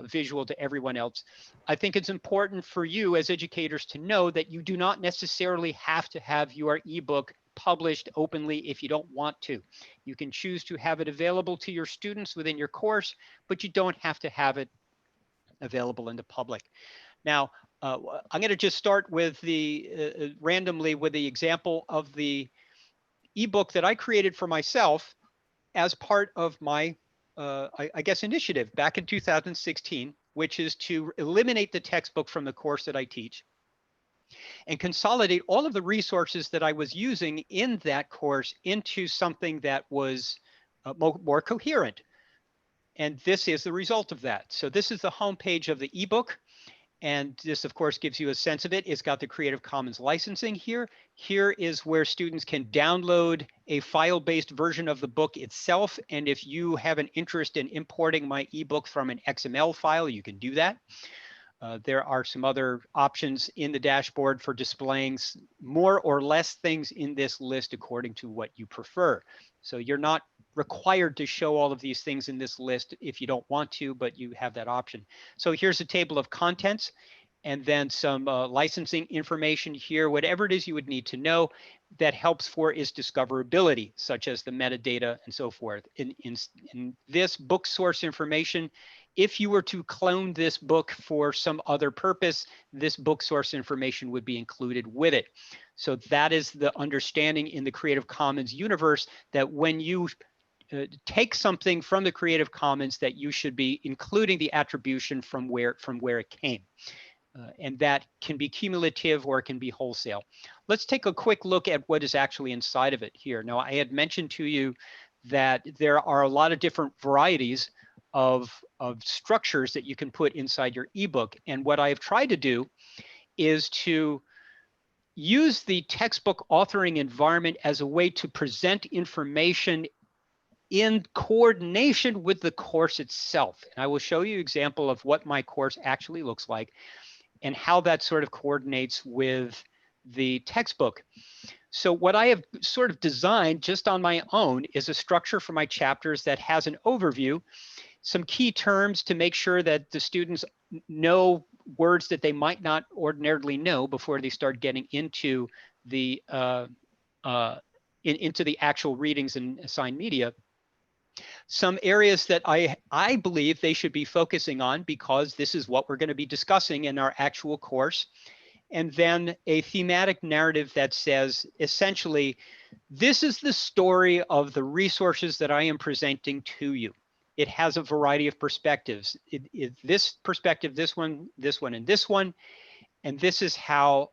visual to everyone else. I think it's important for you as educators to know that you do not necessarily have to have your ebook published openly if you don't want to. You can choose to have it available to your students within your course, but you don't have to have it available in the public. Now, I'm going to just start with the randomly with the example of the ebook that I created for myself as part of my, I guess, initiative back in 2016, which is to eliminate the textbook from the course that I teach and consolidate all of the resources that I was using in that course into something that was more coherent. And this is the result of that. So this is the homepage of the ebook. And this, of course, gives you a sense of it. It's got the Creative Commons licensing here. Here is where students can download a file-based version of the book itself. And if you have an interest in importing my ebook from an XML file, you can do that. There are some other options in the dashboard for displaying more or less things in this list according to what you prefer. So you're not required to show all of these things in this list if you don't want to, but you have that option. So here's a table of contents and then some licensing information here, whatever it is you would need to know that helps for is discoverability, such as the metadata and so forth. In this book source information, if you were to clone this book for some other purpose, this book source information would be included with it. So that is the understanding in the Creative Commons universe, that when you take something from the Creative Commons, that you should be including the attribution from where it came. And that can be cumulative or it can be wholesale. Let's take a quick look at what is actually inside of it here. Now, I had mentioned to you that there are a lot of different varieties of structures that you can put inside your ebook. And what I've tried to do is to use the textbook authoring environment as a way to present information in coordination with the course itself. And I will show you an example of what my course actually looks like and how that sort of coordinates with the textbook. So what I have sort of designed just on my own is a structure for my chapters that has an overview, some key terms to make sure that the students know words that they might not ordinarily know before they start getting into the into the actual readings and assigned media. Some areas that I believe they should be focusing on because this is what we're going to be discussing in our actual course. And then a thematic narrative that says, essentially, this is the story of the resources that I am presenting to you. It has a variety of perspectives. This perspective, this one, and this one. And this is how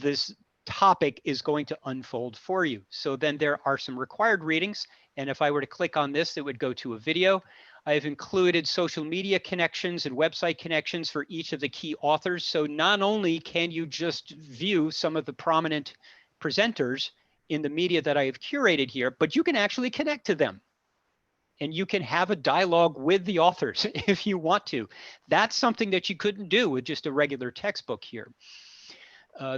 this topic is going to unfold for you. So then there are some required readings. And if I were to click on this, it would go to a video. I've included social media connections and website connections for each of the key authors. So not only can you just view some of the prominent presenters in the media that I have curated here, but you can actually connect to them. And you can have a dialogue with the authors if you want to. That's something that you couldn't do with just a regular textbook here.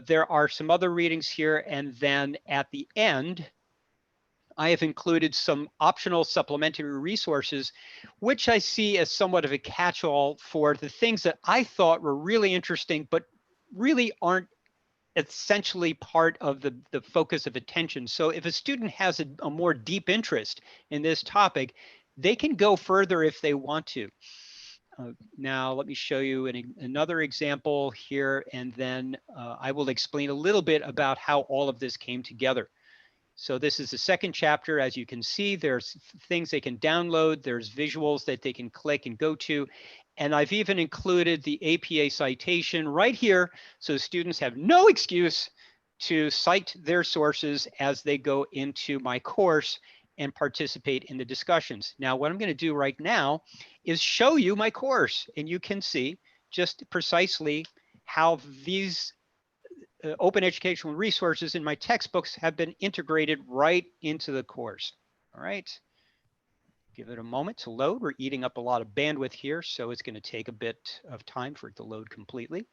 There are some other readings here. And then at the end, I have included some optional supplementary resources, which I see as somewhat of a catch-all for the things that I thought were really interesting, but really aren't essentially part of the focus of attention. So if a student has a more deep interest in this topic, they can go further if they want to. Now, let me show you another example here, and then I will explain a little bit about how all of this came together. So this is the second chapter. As you can see, there's things they can download. There's visuals that they can click and go to. And I've even included the APA citation right here, so students have no excuse to cite their sources as they go into my course and participate in the discussions. Now, what I'm going to do right now is show you my course, and you can see just precisely how these open educational resources in my textbooks have been integrated right into the course. All right. Give it a moment to load. We're eating up a lot of bandwidth here, so it's going to take a bit of time for it to load completely.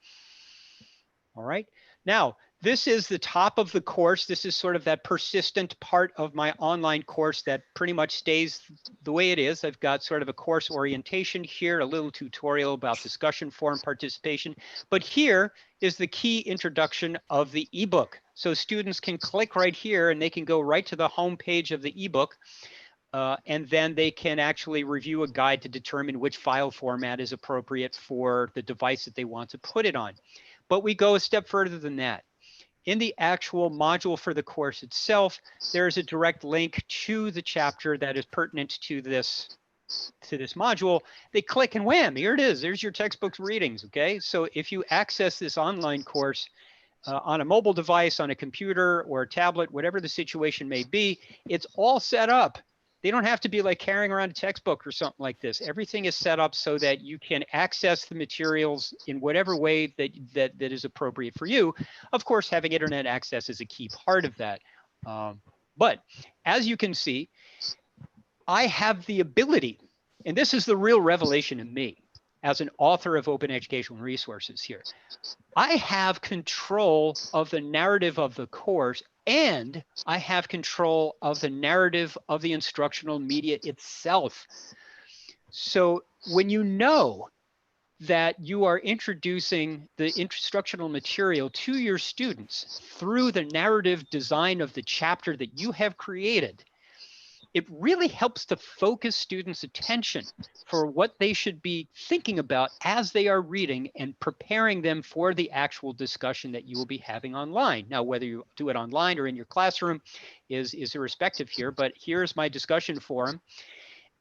All right. Now, this is the top of the course. This is sort of that persistent part of my online course that pretty much stays the way it is. I've got sort of a course orientation here, a little tutorial about discussion forum participation. But here is the key introduction of the ebook. So students can click right here and they can go right to the home page of the ebook. and then they can actually review a guide to determine which file format is appropriate for the device that they want to put it on. But we go a step further than that. In the actual module for the course itself, there is a direct link to the chapter that is pertinent to this module. They click and wham, here it is. There's your textbook readings, okay? So if you access this online course on a mobile device, on a computer or a tablet, whatever the situation may be, it's all set up. They don't have to be like carrying around a textbook or something like this. Everything is set up so that you can access the materials in whatever way that is appropriate for you. Of course, having internet access is a key part of that. But as you can see, I have the ability, and this is the real revelation in me as an author of open educational resources here. I have control of the narrative of the course, and I have control of the narrative of the instructional media itself. So when you know that you are introducing the instructional material to your students through the narrative design of the chapter that you have created, it really helps to focus students' attention for what they should be thinking about as they are reading and preparing them for the actual discussion that you will be having online. Now, whether you do it online or in your classroom is irrespective here, but here's my discussion forum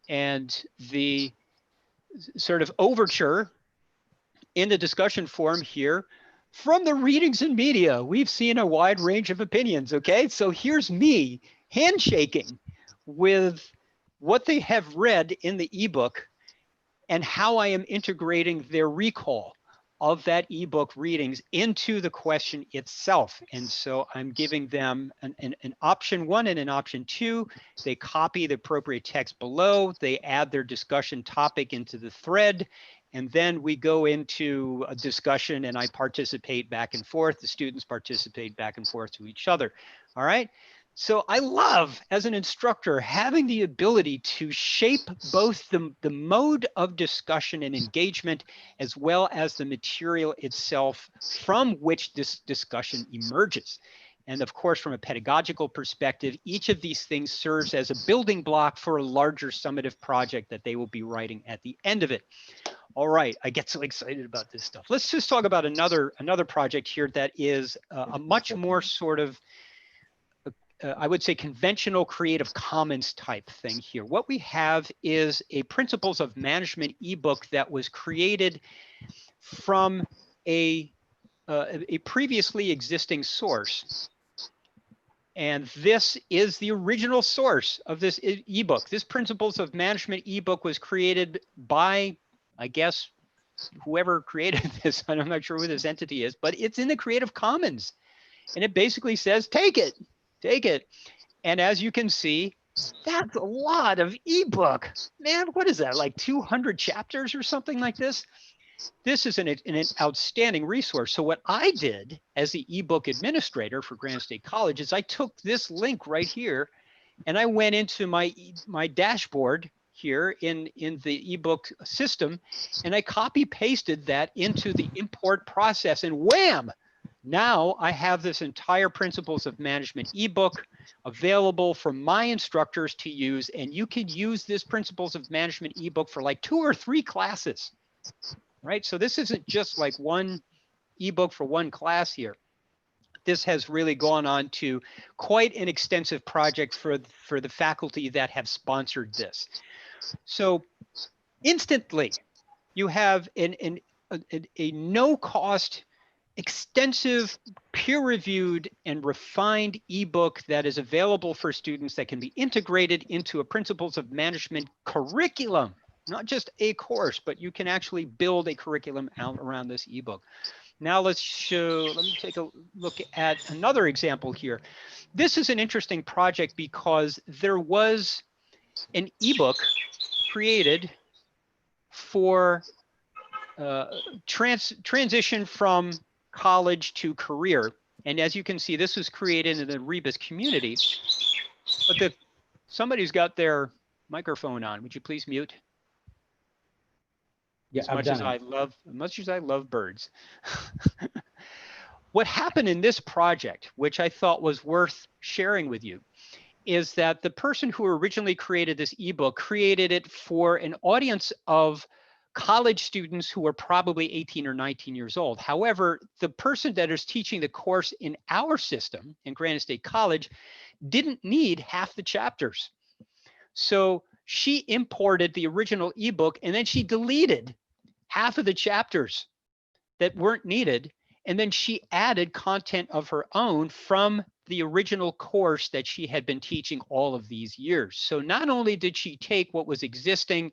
and the sort of overture in the discussion forum here. From the readings and media, we've seen a wide range of opinions, okay? So here's me handshaking with what they have read in the ebook and how I am integrating their recall of that ebook readings into the question itself. And so I'm giving them an option 1 and an option 2. They copy the appropriate text below, they add their discussion topic into the thread, and then we go into a discussion and I participate back and forth. The students participate back and forth to each other. All right. So I love, as an instructor, having the ability to shape both the mode of discussion and engagement, as well as the material itself from which this discussion emerges. And of course, from a pedagogical perspective, each of these things serves as a building block for a larger summative project that they will be writing at the end of it. All right, I get so excited about this stuff. Let's just talk about another project here that is a much more sort of I would say conventional Creative Commons type thing here. What we have is a Principles of Management ebook that was created from a previously existing source. And this is the original source of this ebook. This Principles of Management ebook was created by, I guess, whoever created this. I'm not sure who this entity is, but it's in the Creative Commons. And it basically says, take it. Take it. And as you can see, that's a lot of ebook. Man, what is that, like 200 chapters or something like this? This is an outstanding resource. So what I did as the ebook administrator for Granite State College is I took this link right here and I went into my dashboard here in the ebook system and I copy pasted that into the import process and wham! Now I have this entire Principles of Management ebook available for my instructors to use, and you can use this Principles of Management ebook for like 2 or 3 classes, right? So this isn't just like one ebook for one class here. This has really gone on to quite an extensive project for the faculty that have sponsored this. So instantly, you have a no-cost, extensive, peer-reviewed, and refined ebook that is available for students that can be integrated into a Principles of Management curriculum, not just a course, but you can actually build a curriculum out around this ebook. Now let me take a look at another example here. This is an interesting project because there was an ebook created for transition from college to career. And as you can see, this was created in the Rebus community. But somebody's got their microphone on. Would you please mute? Yeah, as much as I love birds. What happened in this project, which I thought was worth sharing with you, is that the person who originally created this ebook created it for an audience of college students who are probably 18 or 19 years old. However, the person that is teaching the course in our system in Granite State College didn't need half the chapters. So she imported the original ebook and then she deleted half of the chapters that weren't needed. And then she added content of her own from the original course that she had been teaching all of these years. So not only did she take what was existing,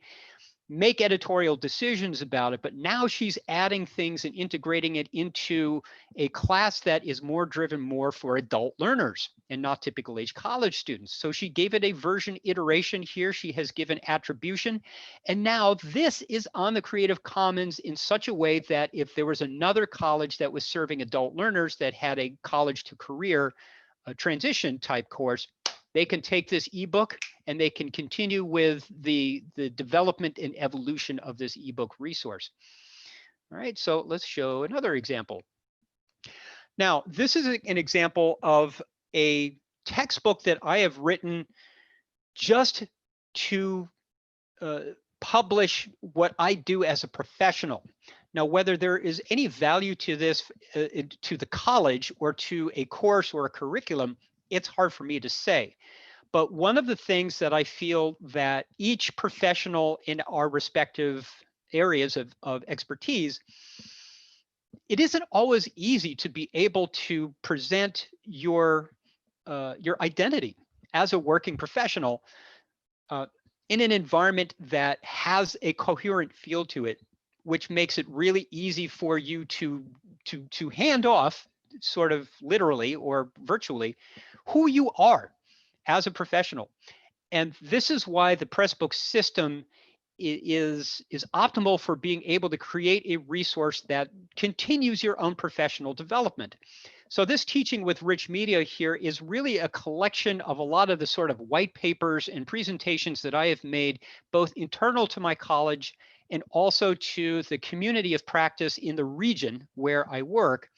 make editorial decisions about it, but now she's adding things and integrating it into a class that is more driven more for adult learners and not typical age college students. So she gave it a version iteration here. She has given attribution. And now this is on the Creative Commons in such a way that if there was another college that was serving adult learners that had a college to career transition type course, they can take this ebook and they can continue with the development and evolution of this ebook resource. All right, so let's show another example. Now, this is an example of a textbook that I have written just to publish what I do as a professional. Now, whether there is any value to this, to the college or to a course or a curriculum, it's hard for me to say. But one of the things that I feel that each professional in our respective areas of expertise, it isn't always easy to be able to present your identity as a working professional in an environment that has a coherent feel to it, which makes it really easy for you to hand off, sort of literally or virtually, who you are as a professional. And this is why the Pressbooks system is optimal for being able to create a resource that continues your own professional development. So this teaching with rich media here is really a collection of a lot of the sort of white papers and presentations that I have made, both internal to my college and also to the community of practice in the region where I work,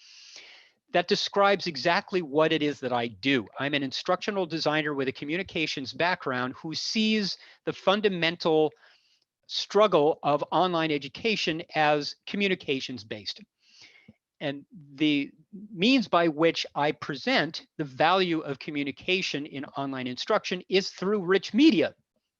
that describes exactly what it is that I do. I'm an instructional designer with a communications background who sees the fundamental struggle of online education as communications based. And the means by which I present the value of communication in online instruction is through rich media.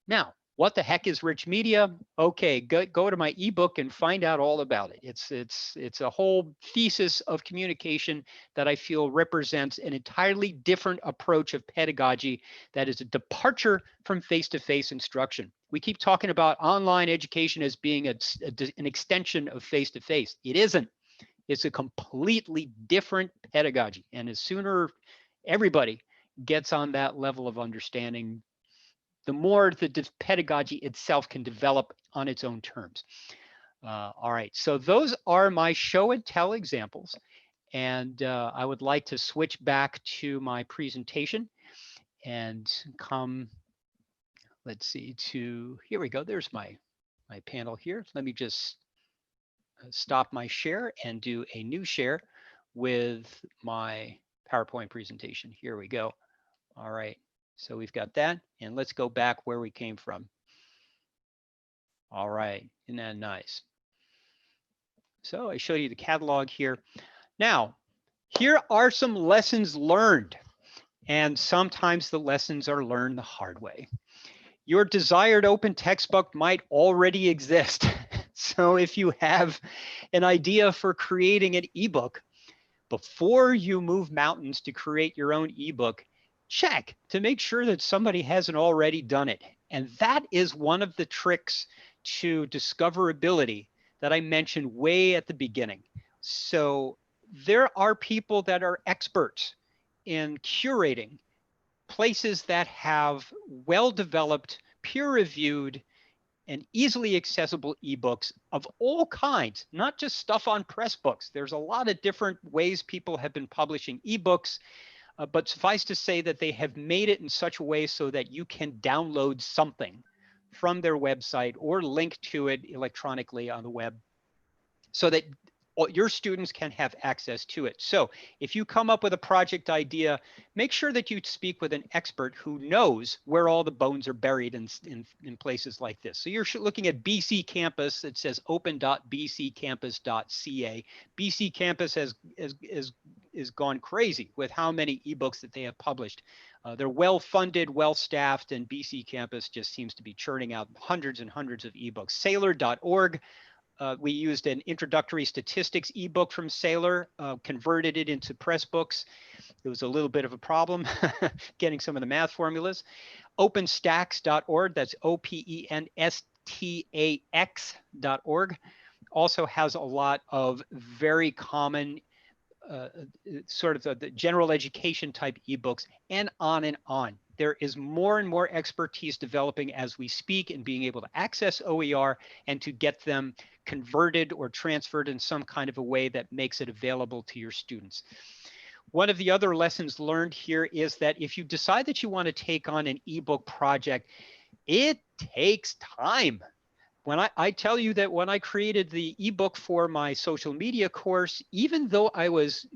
Now, what the heck is rich media? Okay, go to my ebook and find out all about it. It's a whole thesis of communication that I feel represents an entirely different approach of pedagogy that is a departure from face-to-face instruction. We keep talking about online education as being an extension of face-to-face. It isn't. It's a completely different pedagogy. And as sooner everybody gets on that level of understanding, the more the pedagogy itself can develop on its own terms. All right, so those are my show and tell examples. And I would like to switch back to my presentation and come, let's see, to, here we go. There's my panel here. Let me just stop my share and do a new share with my PowerPoint presentation. Here we go. All right. So we've got that, and let's go back where we came from. All right, isn't that nice? So I showed you the catalog here. Now, here are some lessons learned, and sometimes the lessons are learned the hard way. Your desired open textbook might already exist. So if you have an idea for creating an ebook, before you move mountains to create your own ebook, check to make sure that somebody hasn't already done it. And that is one of the tricks to discoverability that I mentioned way at the beginning. So there are people that are experts in curating places that have well-developed, peer-reviewed, and easily accessible ebooks of all kinds, not just stuff on Pressbooks. There's a lot of different ways people have been publishing ebooks. But suffice to say that they have made it in such a way so that you can download something from their website or link to it electronically on the web, so that your students can have access to it. So if you come up with a project idea, make sure that you speak with an expert who knows where all the bones are buried in places like this. So you're looking at BC Campus. It says open.bccampus.ca. BC Campus has gone crazy with how many ebooks that they have published. They're well-funded, well-staffed, and BC Campus just seems to be churning out hundreds and hundreds of ebooks. Sailor.org. We used an introductory statistics ebook from Sailor, converted it into Pressbooks. It was a little bit of a problem getting some of the math formulas. OpenStax.org, that's OPENSTAX.org, also has a lot of very common sort of the general education type ebooks, and on and on. There is more and more expertise developing as we speak in being able to access OER and to get them converted or transferred in some kind of a way that makes it available to your students. One of the other lessons learned here is that if you decide that you want to take on an ebook project, it takes time. When I tell you that when I created the ebook for my social media course, even though I was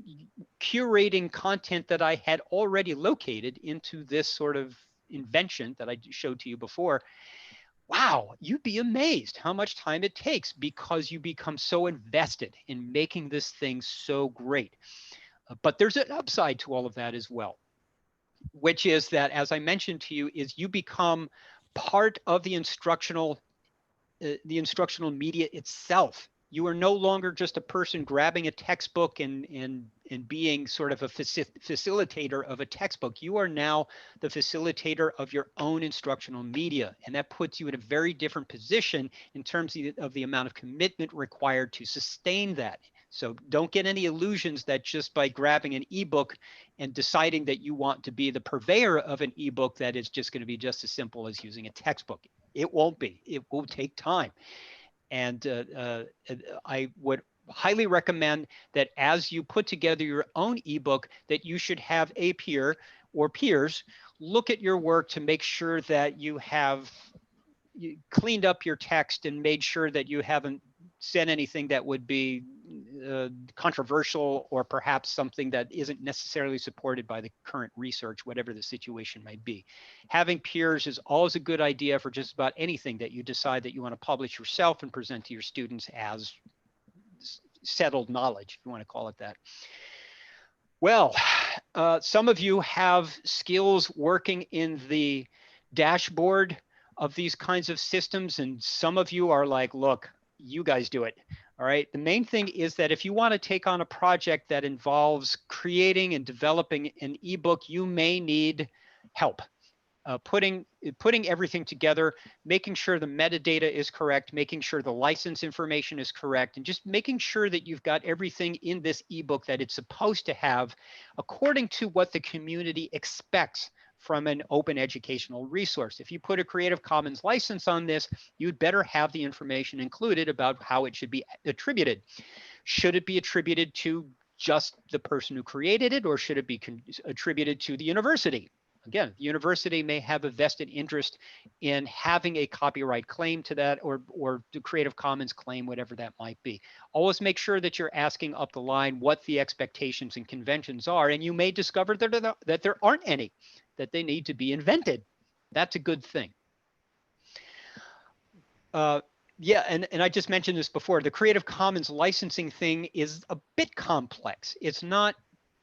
curating content that I had already located into this sort of invention that I showed to you before, wow, you'd be amazed how much time it takes because you become so invested in making this thing so great. But there's an upside to all of that as well, which is that, as I mentioned to you, is you become part of the instructional media itself. You are no longer just a person grabbing a textbook and being sort of a facilitator of a textbook. You are now the facilitator of your own instructional media. And that puts you in a very different position in terms of the amount of commitment required to sustain that. So don't get any illusions that just by grabbing an ebook and deciding that you want to be the purveyor of an ebook, that it's just going to be just as simple as using a textbook. It won't be. It will take time. And I would highly recommend that as you put together your own ebook, that you should have a peer or peers look at your work to make sure that you have cleaned up your text and made sure that you haven't said anything that would be controversial or perhaps something that isn't necessarily supported by the current research, whatever the situation might be. Having peers is always a good idea for just about anything that you decide that you want to publish yourself and present to your students as settled knowledge, if you want to call it that. Well, some of you have skills working in the dashboard of these kinds of systems, and some of you are like, look, you guys do it. All right. The main thing is that if you want to take on a project that involves creating and developing an ebook, you may need help. Putting everything together, making sure the metadata is correct, making sure the license information is correct, and just making sure that you've got everything in this ebook that it's supposed to have according to what the community expects from an open educational resource. If you put a Creative Commons license on this, you'd better have the information included about how it should be attributed. Should it be attributed to just the person who created it, or should it be attributed to the university? Again, the university may have a vested interest in having a copyright claim to that, or the Creative Commons claim, whatever that might be. Always make sure that you're asking up the line what the expectations and conventions are, and you may discover that there aren't any, that they need to be invented. That's a good thing. Yeah, and I just mentioned this before. The Creative Commons licensing thing is a bit complex. It's not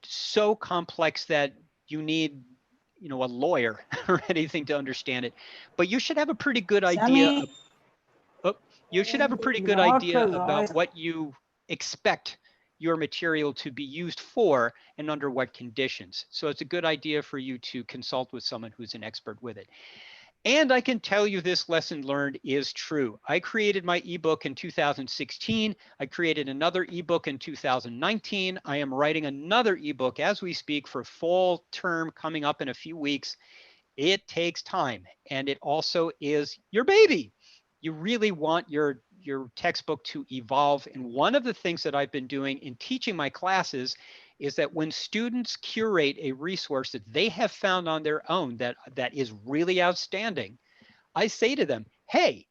so complex that you need, you know, a lawyer or anything to understand it, but you should have a pretty good idea. You should have a pretty good idea about what you expect your material to be used for and under what conditions. So it's a good idea for you to consult with someone who's an expert with it. And I can tell you this lesson learned is true. I created my ebook in 2016. I created another ebook in 2019. I am writing another ebook as we speak for fall term coming up in a few weeks. It takes time, and it also is your baby. You really want your textbook to evolve. And one of the things that I've been doing in teaching my classes is that when students curate a resource that they have found on their own that is really outstanding, I say to them, hey,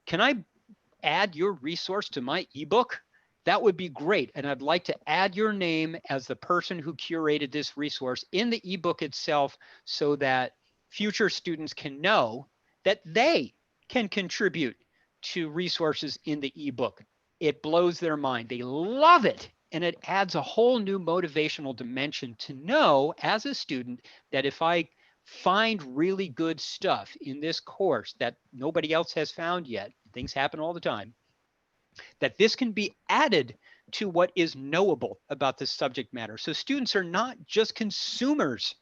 can I add your resource to my ebook? that would be great. And I'd like to add your name as the person who curated this resource in the ebook itself so that future students can know that they can contribute to resources in the ebook. It blows their mind. They love it. And it adds a whole new motivational dimension to know as a student that if I find really good stuff in this course that nobody else has found yet, things happen all the time, that this can be added to what is knowable about this subject matter. So students are not just consumers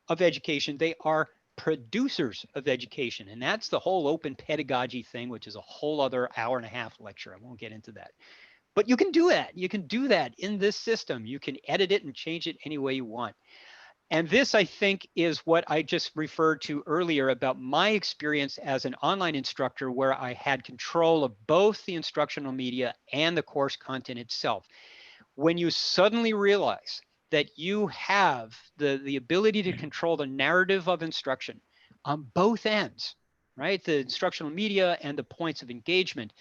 of education, they are producers of education. And that's the whole open pedagogy thing, which is a whole other hour-and-a-half lecture. I won't get into that. But you can do that. You can do that in this system. You can edit it and change it any way you want. And this, I think, is what I just referred to earlier about my experience as an online instructor, where I had control of both the instructional media and the course content itself. When you suddenly realize that you have the ability to control the narrative of instruction on both ends, right? The instructional media and the points of engagement,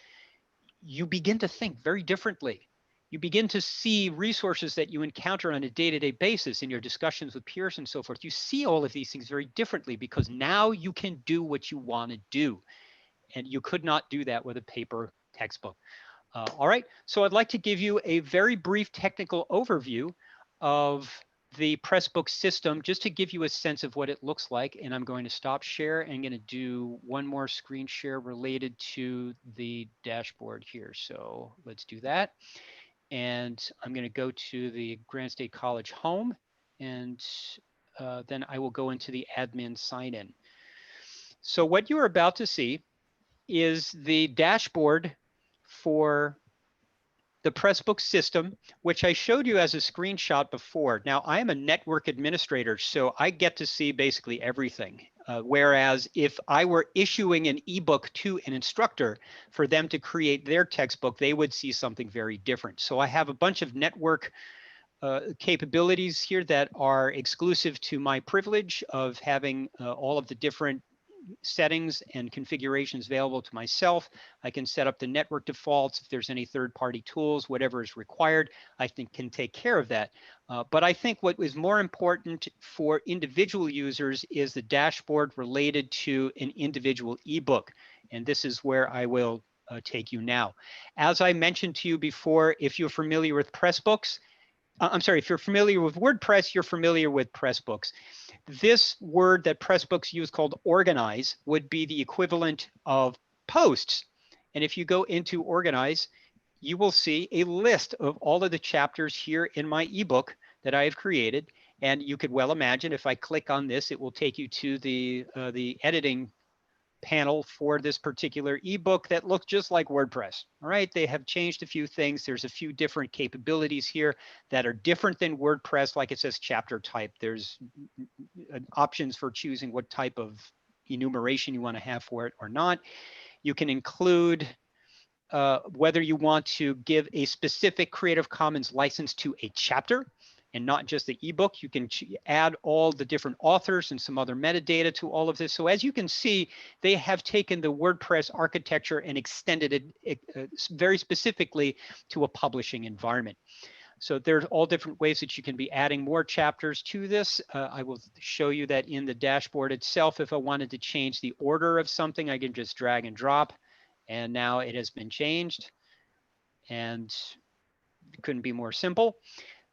you begin to think very differently. You begin to see resources that you encounter on a day-to-day basis in your discussions with peers and so forth. You see all of these things very differently because now you can do what you want to do. And you could not do that with a paper textbook. All right, so I'd like to give you a very brief technical overview of the Pressbook system, just to give you a sense of what it looks like. And I'm going to stop share and I'm going to do one more screen share related to the dashboard here. So let's do that. And I'm going to go to the Granite State College home, and then I will go into the admin sign-in. So what you're about to see is the dashboard for the Pressbook system, which I showed you as a screenshot before. Now, I am a network administrator, so I get to see basically everything. Whereas if I were issuing an ebook to an instructor for them to create their textbook, they would see something very different. So I have a bunch of network capabilities here that are exclusive to my privilege of having all of the different settings and configurations available to myself. I can set up the network defaults. If there's any third-party tools, whatever is required, I think can take care of that. But I think what is more important for individual users is the dashboard related to an individual ebook. And this is where I will take you now. As I mentioned to you before, if you're familiar with Pressbooks, I'm sorry, if you're familiar with WordPress, you're familiar with Pressbooks. This word that Pressbooks use called organize would be the equivalent of posts. And if you go into organize, you will see a list of all of the chapters here in my ebook that I have created. And you could well imagine if I click on this, it will take you to the editing panel for this particular ebook that looks just like WordPress. All right, they have changed a few things. There's a few different capabilities here that are different than WordPress, like it says chapter type. There's options for choosing what type of enumeration you want to have for it or not. You can include whether you want to give a specific Creative Commons license to a chapter and not just the ebook. You can add all the different authors and some other metadata to all of this. So as you can see, they have taken the WordPress architecture and extended it very specifically to a publishing environment. So there's all different ways that you can be adding more chapters to this. I will show you that in the dashboard itself. If I wanted to change the order of something, I can just drag and drop. And now it has been changed. And it couldn't be more simple.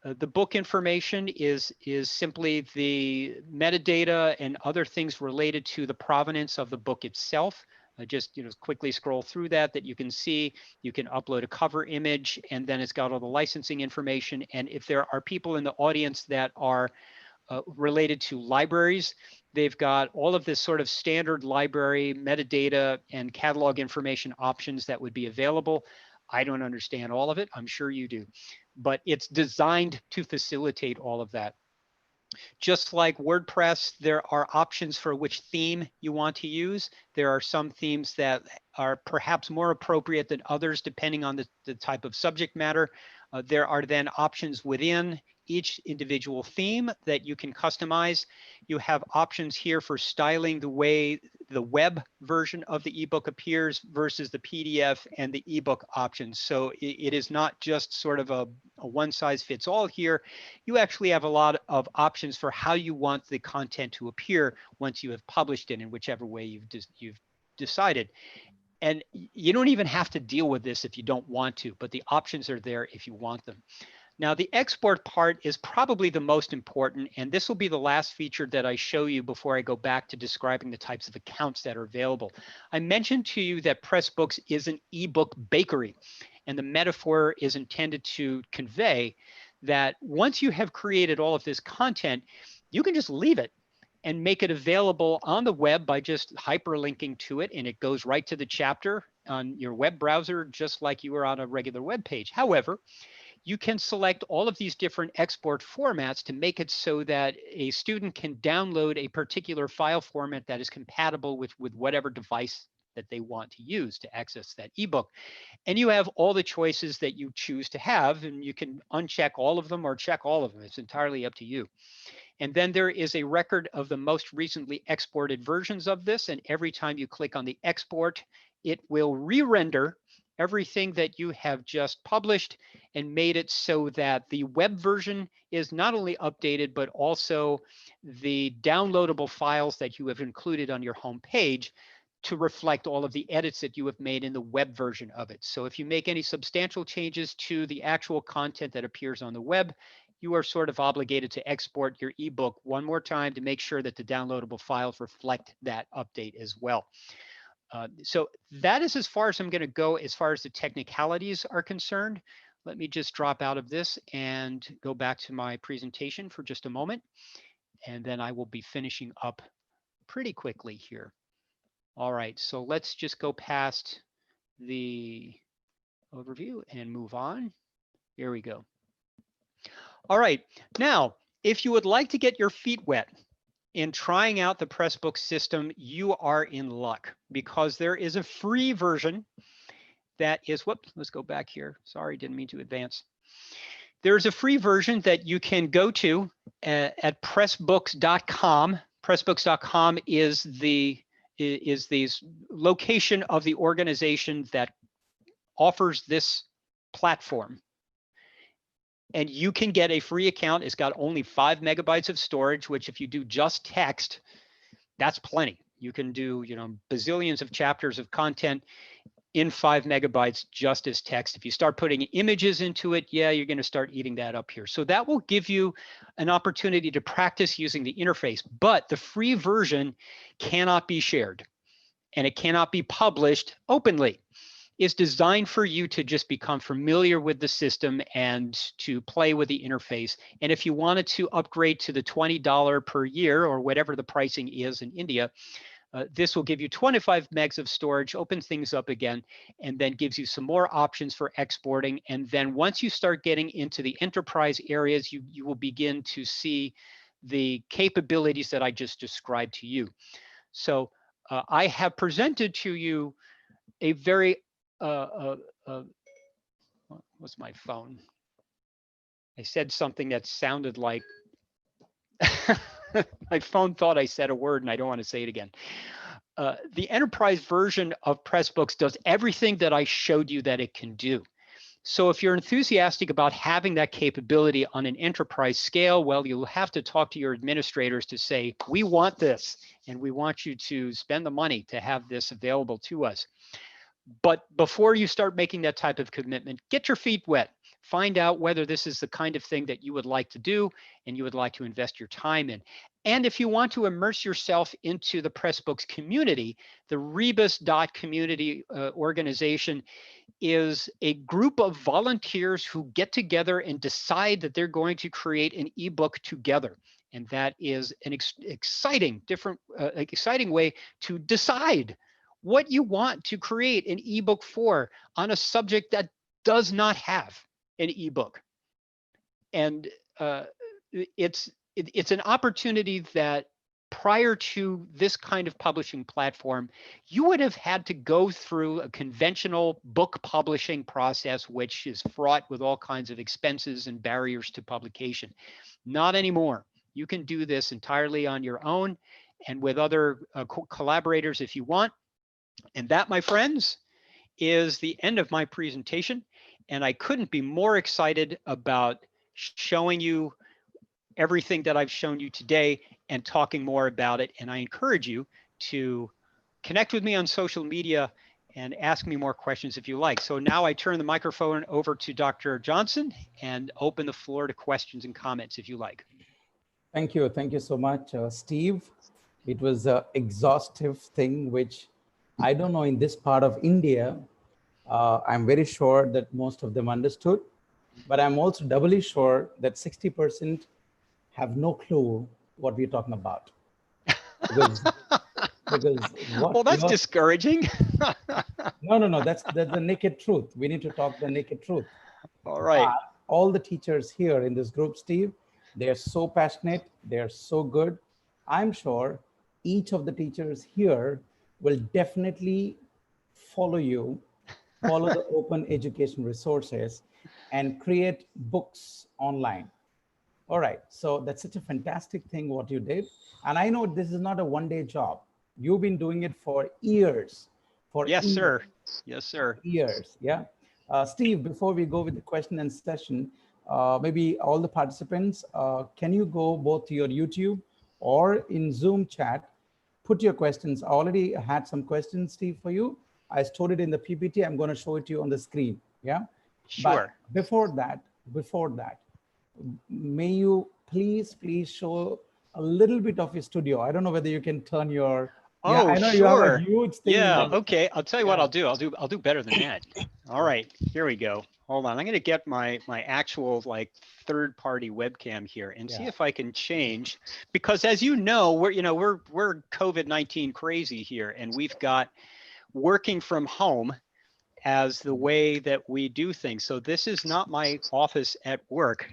The book information is simply the metadata and other things related to the provenance of the book itself. Just quickly scroll through that you can see. You can upload a cover image, and then it's got all the licensing information. And if there are people in the audience that are related to libraries, they've got all of this sort of standard library metadata and catalog information options that would be available. I don't understand all of it. I'm sure you do. But it's designed to facilitate all of that. Just like WordPress, there are options for which theme you want to use. There are some themes that are perhaps more appropriate than others, depending on the type of subject matter. There are then options within each individual theme that you can customize. You have options here for styling the way the web version of the ebook appears versus the PDF and the ebook options. So it is not just sort of a one size fits all here. You actually have a lot of options for how you want the content to appear once you have published it in whichever way you've decided. And you don't even have to deal with this if you don't want to, but the options are there if you want them. Now, the export part is probably the most important, and this will be the last feature that I show you before I go back to describing the types of accounts that are available. I mentioned to you that Pressbooks is an ebook bakery, and the metaphor is intended to convey that once you have created all of this content, you can just leave it and make it available on the web by just hyperlinking to it, and it goes right to the chapter on your web browser, just like you were on a regular web page. However, you can select all of these different export formats to make it so that a student can download a particular file format that is compatible with whatever device that they want to use to access that ebook. And you have all the choices that you choose to have, and you can uncheck all of them or check all of them. It's entirely up to you. And then there is a record of the most recently exported versions of this. And every time you click on the export, it will re-render everything that you have just published and made it so that the web version is not only updated, but also the downloadable files that you have included on your home page to reflect all of the edits that you have made in the web version of it. So if you make any substantial changes to the actual content that appears on the web, you are sort of obligated to export your ebook one more time to make sure that the downloadable files reflect that update as well. So that is as far as I'm going to go as far as the technicalities are concerned. Let me just drop out of this and go back to my presentation for just a moment, and then I will be finishing up pretty quickly here. All right, so let's just go past the overview and move on. Here we go. All right, now, if you would like to get your feet wet in trying out the Pressbooks system, you are in luck because there is a free version that is, whoops, let's go back here. Sorry, didn't mean to advance. There's a free version that you can go to at pressbooks.com. Pressbooks.com is the location of the organization that offers this platform. And you can get a free account. It's got only 5 megabytes of storage, which if you do just text, that's plenty. You can do, bazillions of chapters of content in 5 megabytes just as text. If you start putting images into it, yeah, you're going to start eating that up here. So that will give you an opportunity to practice using the interface, but the free version cannot be shared and it cannot be published openly. Is designed for you to just become familiar with the system and to play with the interface. And if you wanted to upgrade to the $20 per year or whatever the pricing is in India, this will give you 25 megs of storage, open things up again, and then gives you some more options for exporting. And then once you start getting into the enterprise areas, you will begin to see the capabilities that I just described to you. So I have presented to you a very what's my phone? I said something that sounded like my phone thought I said a word and I don't want to say it again. The enterprise version of Pressbooks does everything that I showed you that it can do. So if you're enthusiastic about having that capability on an enterprise scale, well, you'll have to talk to your administrators to say, we want this, and we want you to spend the money to have this available to us. But before you start making that type of commitment, get your feet wet. Find out whether this is the kind of thing that you would like to do and you would like to invest your time in. And if you want to immerse yourself into the Pressbooks community, the Rebus.community organization is a group of volunteers who get together and decide that they're going to create an ebook together. And that is an exciting way to decide what you want to create an ebook for on a subject that does not have an ebook. And it's an opportunity that prior to this kind of publishing platform, you would have had to go through a conventional book publishing process, which is fraught with all kinds of expenses and barriers to publication. Not anymore. You can do this entirely on your own. and with other collaborators if you want. And that, my friends, is the end of my presentation. And I couldn't be more excited about showing you everything that I've shown you today and talking more about it. And I encourage you to connect with me on social media and ask me more questions if you like. So now I turn the microphone over to Dr. Johnson and open the floor to questions and comments if you like. Thank you. Thank you so much, Steve. It was an exhaustive thing, which I don't know in this part of India. I'm very sure that most of them understood, but I'm also doubly sure that 60% have no clue what we're talking about. Because what well, that's discouraging. No, that's the naked truth. We need to talk the naked truth. All right. All the teachers here in this group, Steve, they're so passionate, they're so good. I'm sure each of the teachers here will definitely follow you, follow the open education resources, and create books online. All right, so that's such a fantastic thing what you did. And I know this is not a one-day job. You've been doing it for years. Yes, sir. Yes, sir. Years, yeah. Steve, before we go with the question and session, maybe all the participants, can you go both to your YouTube or in Zoom chat, put your questions. I already had some questions, Steve, for you. I stored it in the PPT. I'm going to show it to you on the screen, yeah? Sure. But before that, may you please show a little bit of your studio. I don't know whether you can turn your, I know sure. You have a huge thing. Yeah, okay. I'll tell you what I'll do. I'll do better than that. All right, here we go. Hold on. I'm going to get my actual like third-party webcam here and see if I can change, because as you know, we're COVID-19 crazy here, and we've got working from home as the way that we do things. So this is not my office at work,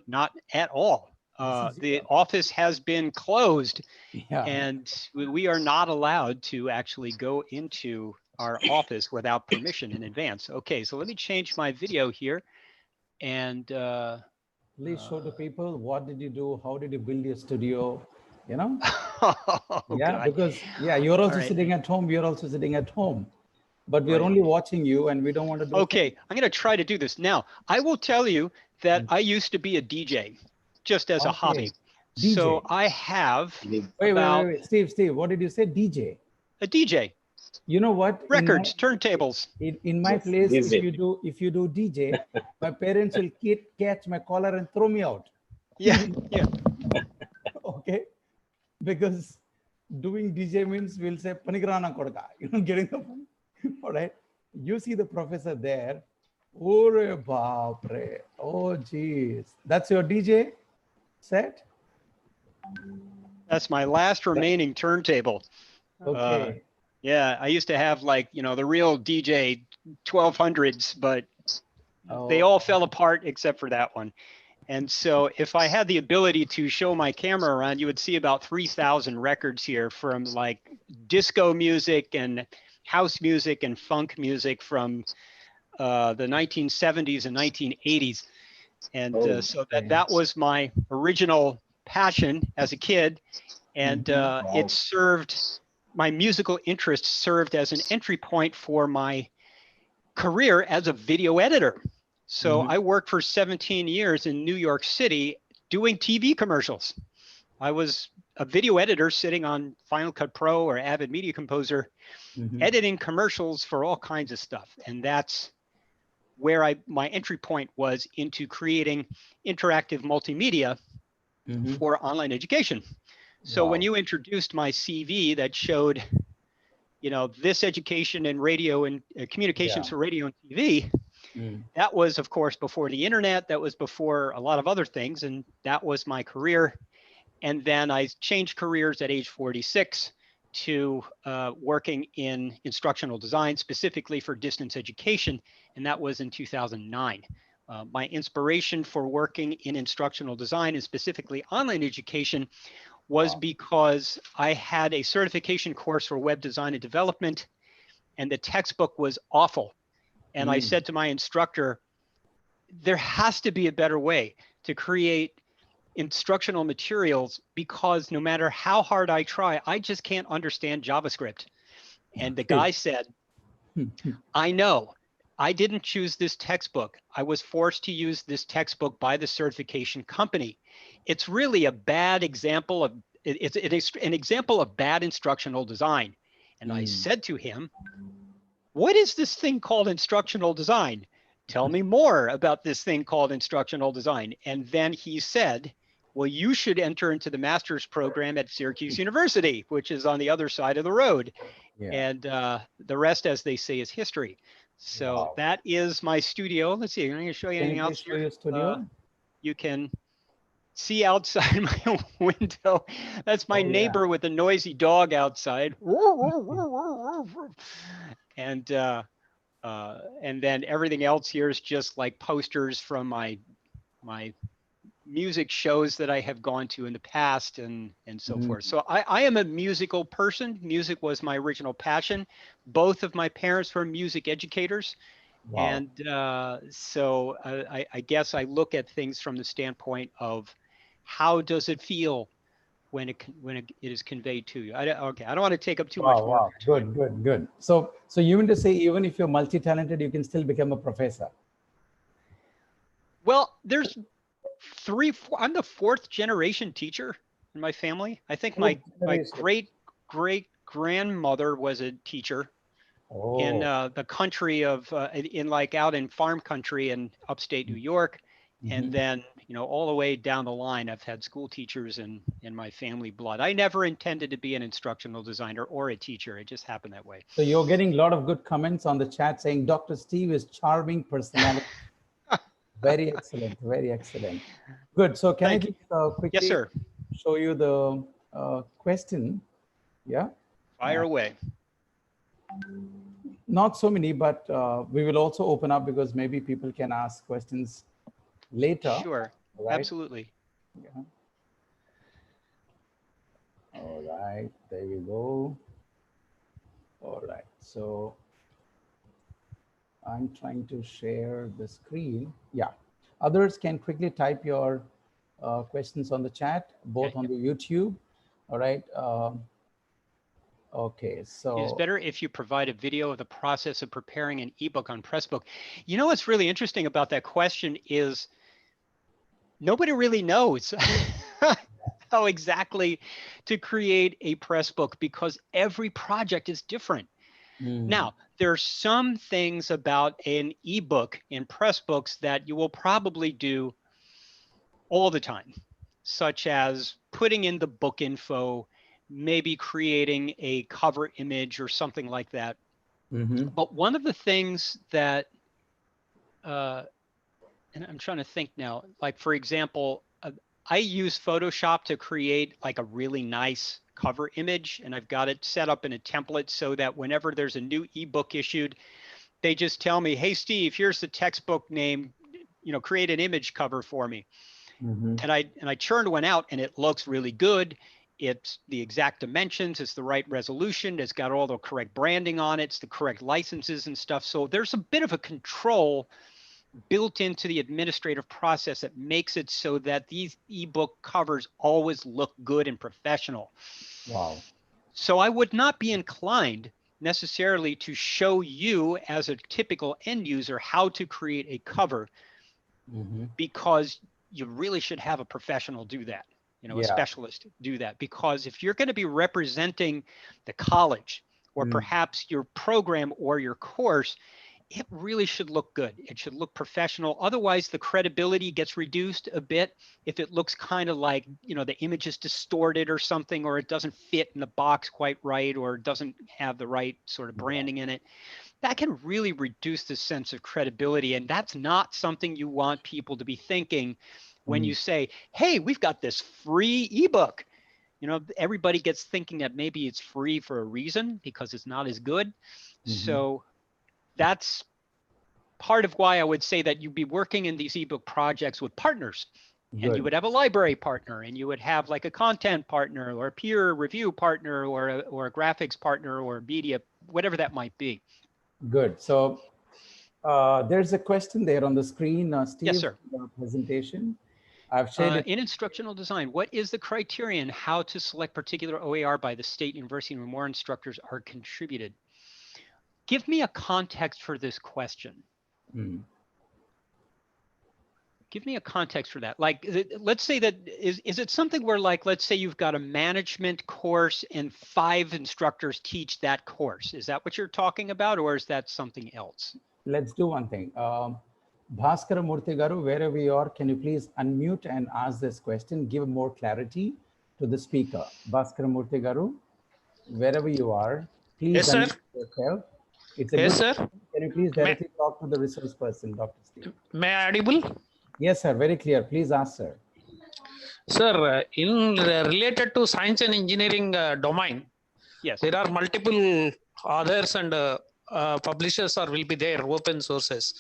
not at all. The office has been closed, and we are not allowed to actually go into our office without permission in advance. Okay, so let me change my video here. And please show the people, what did you do? How did you build your studio? You know? God. Because you're also sitting at home. We're also sitting at home. But we're only watching you, and we don't want to do Okay, I'm going to try to do this. Now, I will tell you that I used to be a DJ, just as a hobby. DJ. So I have wait, Steve, what did you say? DJ? A DJ. You know what? Records, turntables. In my place, if you do DJ, my parents will catch my collar and throw me out. Yeah. Okay, because doing DJ means we'll say panigrana kodka. Getting the point. All right. You see the professor there. Oh, geez. That's your DJ set? That's my last remaining turntable. Okay. Yeah, I used to have like, the real DJ 1200s, but they all fell apart except for that one. And so if I had the ability to show my camera around, you would see about 3,000 records here, from like disco music and house music and funk music from the 1970s and 1980s. And so that was my original passion as a kid. And it served, my musical interest served as an entry point for my career as a video editor. So I worked for 17 years in New York City doing TV commercials. I was a video editor sitting on Final Cut Pro or Avid Media Composer, editing commercials for all kinds of stuff. And that's where my entry point was into creating interactive multimedia for online education. So when you introduced my CV that showed, this education in radio and communications for radio and TV, that was, of course, before the internet. That was before a lot of other things. And that was my career. And then I changed careers at age 46 to working in instructional design, specifically for distance education. And that was in 2009. My inspiration for working in instructional design, and specifically online education, was because I had a certification course for web design and development, and the textbook was awful. And I said to my instructor, there has to be a better way to create instructional materials because no matter how hard I try, I just can't understand JavaScript. And the guy said, I know, I didn't choose this textbook. I was forced to use this textbook by the certification company. It's really a bad example of, it's an example of bad instructional design. And I said to him, what is this thing called instructional design? Tell me more about this thing called instructional design. And then he said, well, you should enter into the master's program at Syracuse University, which is on the other side of the road. Yeah. And the rest, as they say, is history. So that is my studio. Let's see, I'm going to show you anything else. Show your studio? You can see outside my window. That's my neighbor with a noisy dog outside. And then everything else here is just like posters from my music shows that I have gone to in the past and so forth. So I am a musical person. Music was my original passion. Both of my parents were music educators. Wow. And so I guess I look at things from the standpoint of how does it feel when it is conveyed to you. Okay, I don't want to take up too much more. Wow, good. So you mean to say even if you're multi-talented, you can still become a professor? Well, there's I'm the 4th generation teacher in my family. I think my great grandmother was a teacher in the country of out in farm country in upstate New York. And then, all the way down the line, I've had school teachers in my family blood. I never intended to be an instructional designer or a teacher. It just happened that way. So you're getting a lot of good comments on the chat saying Dr. Steve is charming personality. Very excellent. Very excellent. Good. So can I just quickly show you the question? Yeah. Fire away. Not so many, but we will also open up because maybe people can ask questions later. Sure. Right? Absolutely. Yeah. All right. There we go. All right. So I'm trying to share the screen. Yeah. Others can quickly type your questions on the chat, both on the YouTube. All right. Okay. So it's better if you provide a video of the process of preparing an ebook on Pressbook. You know, what's really interesting about that question is nobody really knows how exactly to create a Pressbook because every project is different. Now, there are some things about an ebook in Pressbooks that you will probably do all the time, such as putting in the book info, maybe creating a cover image or something like that. But one of the things that, and I'm trying to think now, like, for example, I use Photoshop to create like a really nice cover image, and I've got it set up in a template so that whenever there's a new ebook issued, they just tell me, hey, Steve, here's the textbook name, create an image cover for me. And I churned one out and it looks really good. It's the exact dimensions, it's the right resolution, it's got all the correct branding on it, it's the correct licenses and stuff. So there's a bit of a control built into the administrative process that makes it so that these ebook covers always look good and professional. Wow. So I would not be inclined necessarily to show you as a typical end user how to create a cover because you really should have a professional do that, a specialist do that. Because if you're going to be representing the college or perhaps your program or your course, it really should look good. It should look professional. Otherwise, the credibility gets reduced a bit if it looks kind of like, the image is distorted or something, or it doesn't fit in the box quite right, or doesn't have the right sort of branding in it. That can really reduce the sense of credibility. And that's not something you want people to be thinking when you say, hey, we've got this free ebook. Everybody gets thinking that maybe it's free for a reason because it's not as good. So that's part of why I would say that you'd be working in these ebook projects with partners. And you would have a library partner, and you would have like a content partner or a peer review partner or a graphics partner or media, whatever that might be. Good. So there's a question there on the screen, Steve, yes, sir. Presentation. I've shared it. In instructional design, what is the criterion how to select particular OER by the state university where more instructors are contributed? Give me a context for this question. Give me a context for that. Like, let's say that, is it something where, like, let's say you've got a management course and 5 instructors teach that course. Is that what you're talking about, or is that something else? Let's do one thing. Bhaskara Murthy Garu, wherever you are, can you please unmute and ask this question? Give more clarity to the speaker. Bhaskara Murthy Garu, wherever you are, please Yes, sir. unmute yourself. It's a Yes, good. sir. Can you please directly talk to the resource person, Dr. Steve? May I audible? Yes, sir. Very clear. Please ask, sir. Sir, in related to science and engineering domain, Yes. there are multiple authors and publishers will be there, open sources.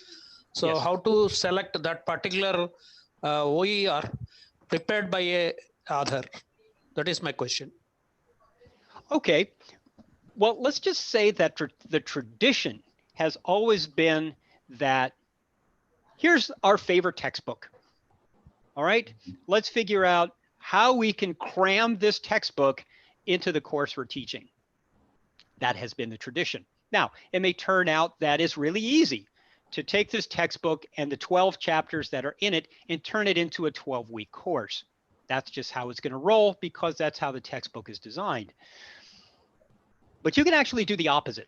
So Yes. how to select that particular OER prepared by a author? That is my question. Okay. Well, let's just say that the tradition has always been that here's our favorite textbook. All right, let's figure out how we can cram this textbook into the course we're teaching. That has been the tradition. Now, it may turn out that it's really easy to take this textbook and the 12 chapters that are in it and turn it into a 12-week course. That's just how it's going to roll because that's how the textbook is designed. But you can actually do the opposite.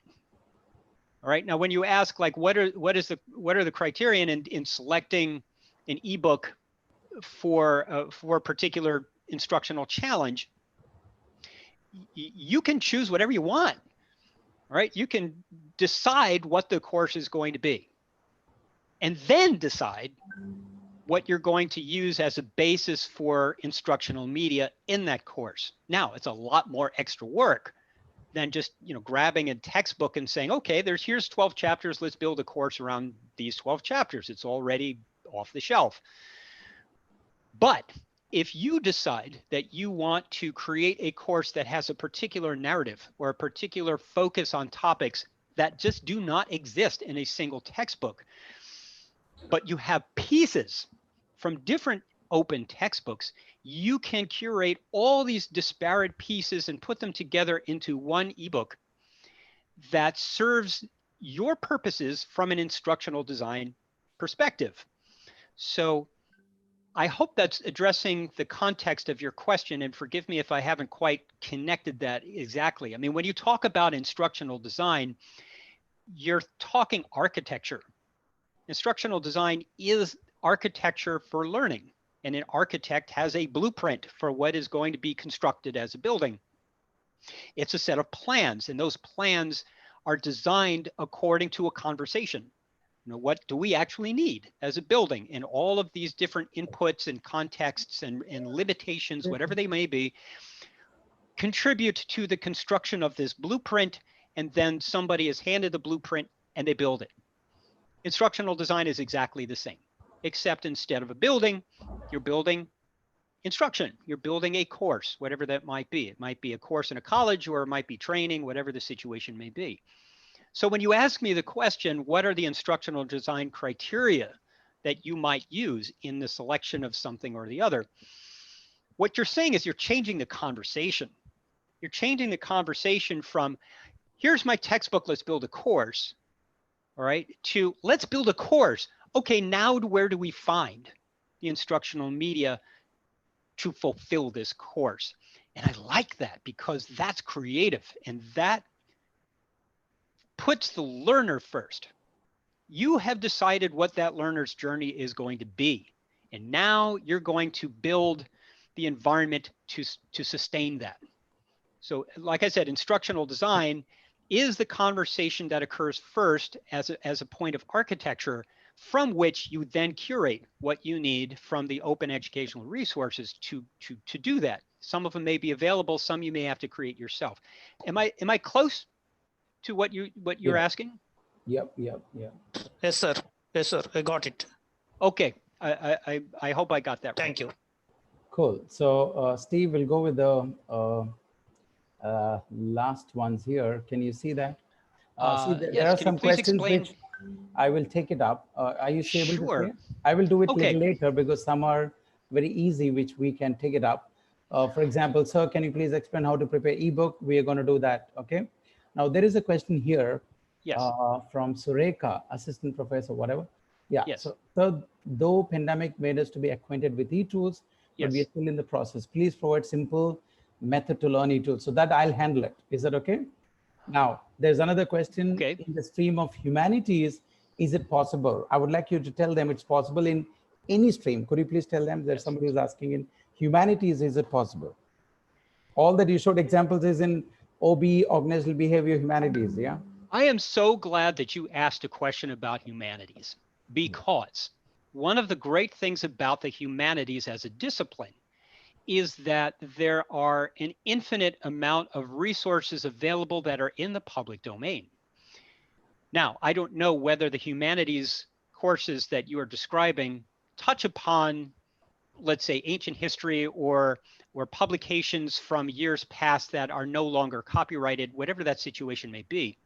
All right. Now, when you ask, like, what are the criterion in selecting an ebook for a particular instructional challenge, you can choose whatever you want. All right. You can decide what the course is going to be, and then decide what you're going to use as a basis for instructional media in that course. Now, it's a lot more extra work than just, grabbing a textbook and saying, okay, here's 12 chapters. Let's build a course around these 12 chapters. It's already off the shelf. But if you decide that you want to create a course that has a particular narrative or a particular focus on topics that just do not exist in a single textbook, but you have pieces from different open textbooks, you can curate all these disparate pieces and put them together into one ebook that serves your purposes from an instructional design perspective. So I hope that's addressing the context of your question, and forgive me if I haven't quite connected that exactly. I mean, when you talk about instructional design, you're talking architecture. Instructional design is architecture for learning. And an architect has a blueprint for what is going to be constructed as a building. It's a set of plans, and those plans are designed according to a conversation. What do we actually need as a building? And all of these different inputs and contexts and limitations, whatever they may be, contribute to the construction of this blueprint, and then somebody is handed the blueprint and they build it. Instructional design is exactly the same, except instead of a building, you're building instruction. You're building a course, whatever that might be. It might be a course in a college, or it might be training, whatever the situation may be. So when you ask me the question, what are the instructional design criteria that you might use in the selection of something or the other? What you're saying is you're changing the conversation. You're changing the conversation from, here's my textbook, let's build a course, all right, to let's build a course. Okay, now where do we find the instructional media to fulfill this course? And I like that because that's creative, and that puts the learner first. You have decided what that learner's journey is going to be, and now you're going to build the environment to sustain that. So like I said, instructional design is the conversation that occurs first as a point of architecture, from which you then curate what you need from the open educational resources to do that. Some of them may be available, some you may have to create yourself. Am I close to what you're asking? Yep. Yes, sir. Yes, sir. I got it. Okay, I hope I got that right. Thank you. Cool. So Steve, we'll go with the last ones here. Can you see that? See, there yes, are can some you please questions explain? which I will take it up. Are you able Sure. to say? I will do it a Okay. little later because some are very easy, which we can take it up. For example, sir, can you please explain how to prepare ebook? We are going to do that. Okay. Now there is a question here Yes. from Sureka, assistant professor, whatever. Yeah. Yes. So though pandemic made us to be acquainted with e-tools, but we are Yes. still in the process. Please provide simple method to learn e-tools. So that I'll handle it. Is that okay? Now, there's another question. Okay. In the stream of humanities, is it possible? I would like you to tell them it's possible in any stream. Could you please tell them? There's Yes. somebody who's asking in humanities, is it possible? All that you showed examples is in OB, organizational behavior, humanities, yeah? I am so glad that you asked a question about humanities, because one of the great things about the humanities as a discipline is that there are an infinite amount of resources available that are in the public domain. Now, I don't know whether the humanities courses that you are describing touch upon, let's say, ancient history or publications from years past that are no longer copyrighted, whatever that situation may be.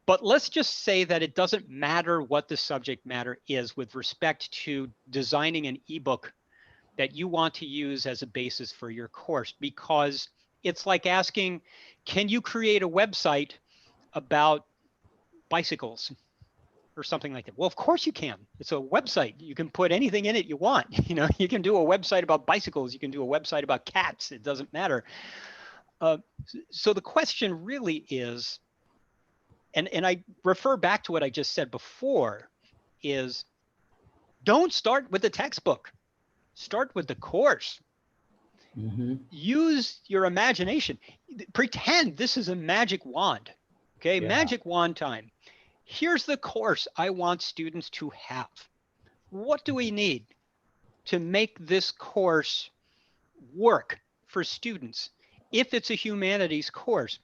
But let's just say that it doesn't matter what the subject matter is with respect to designing an ebook that you want to use as a basis for your course, because it's like asking, can you create a website about bicycles or something like that? Well, of course you can. It's a website. You can put anything in it you want. You know, you can do a website about bicycles. You can do a website about cats. It doesn't matter. So the question really is, and I refer back to what I just said before, is don't start with the textbook. Start with the course. Use your imagination. Pretend this is a magic wand. Okay, magic wand time. Here's the course I want students to have. What do we need to make this course work for students? If it's a humanities course,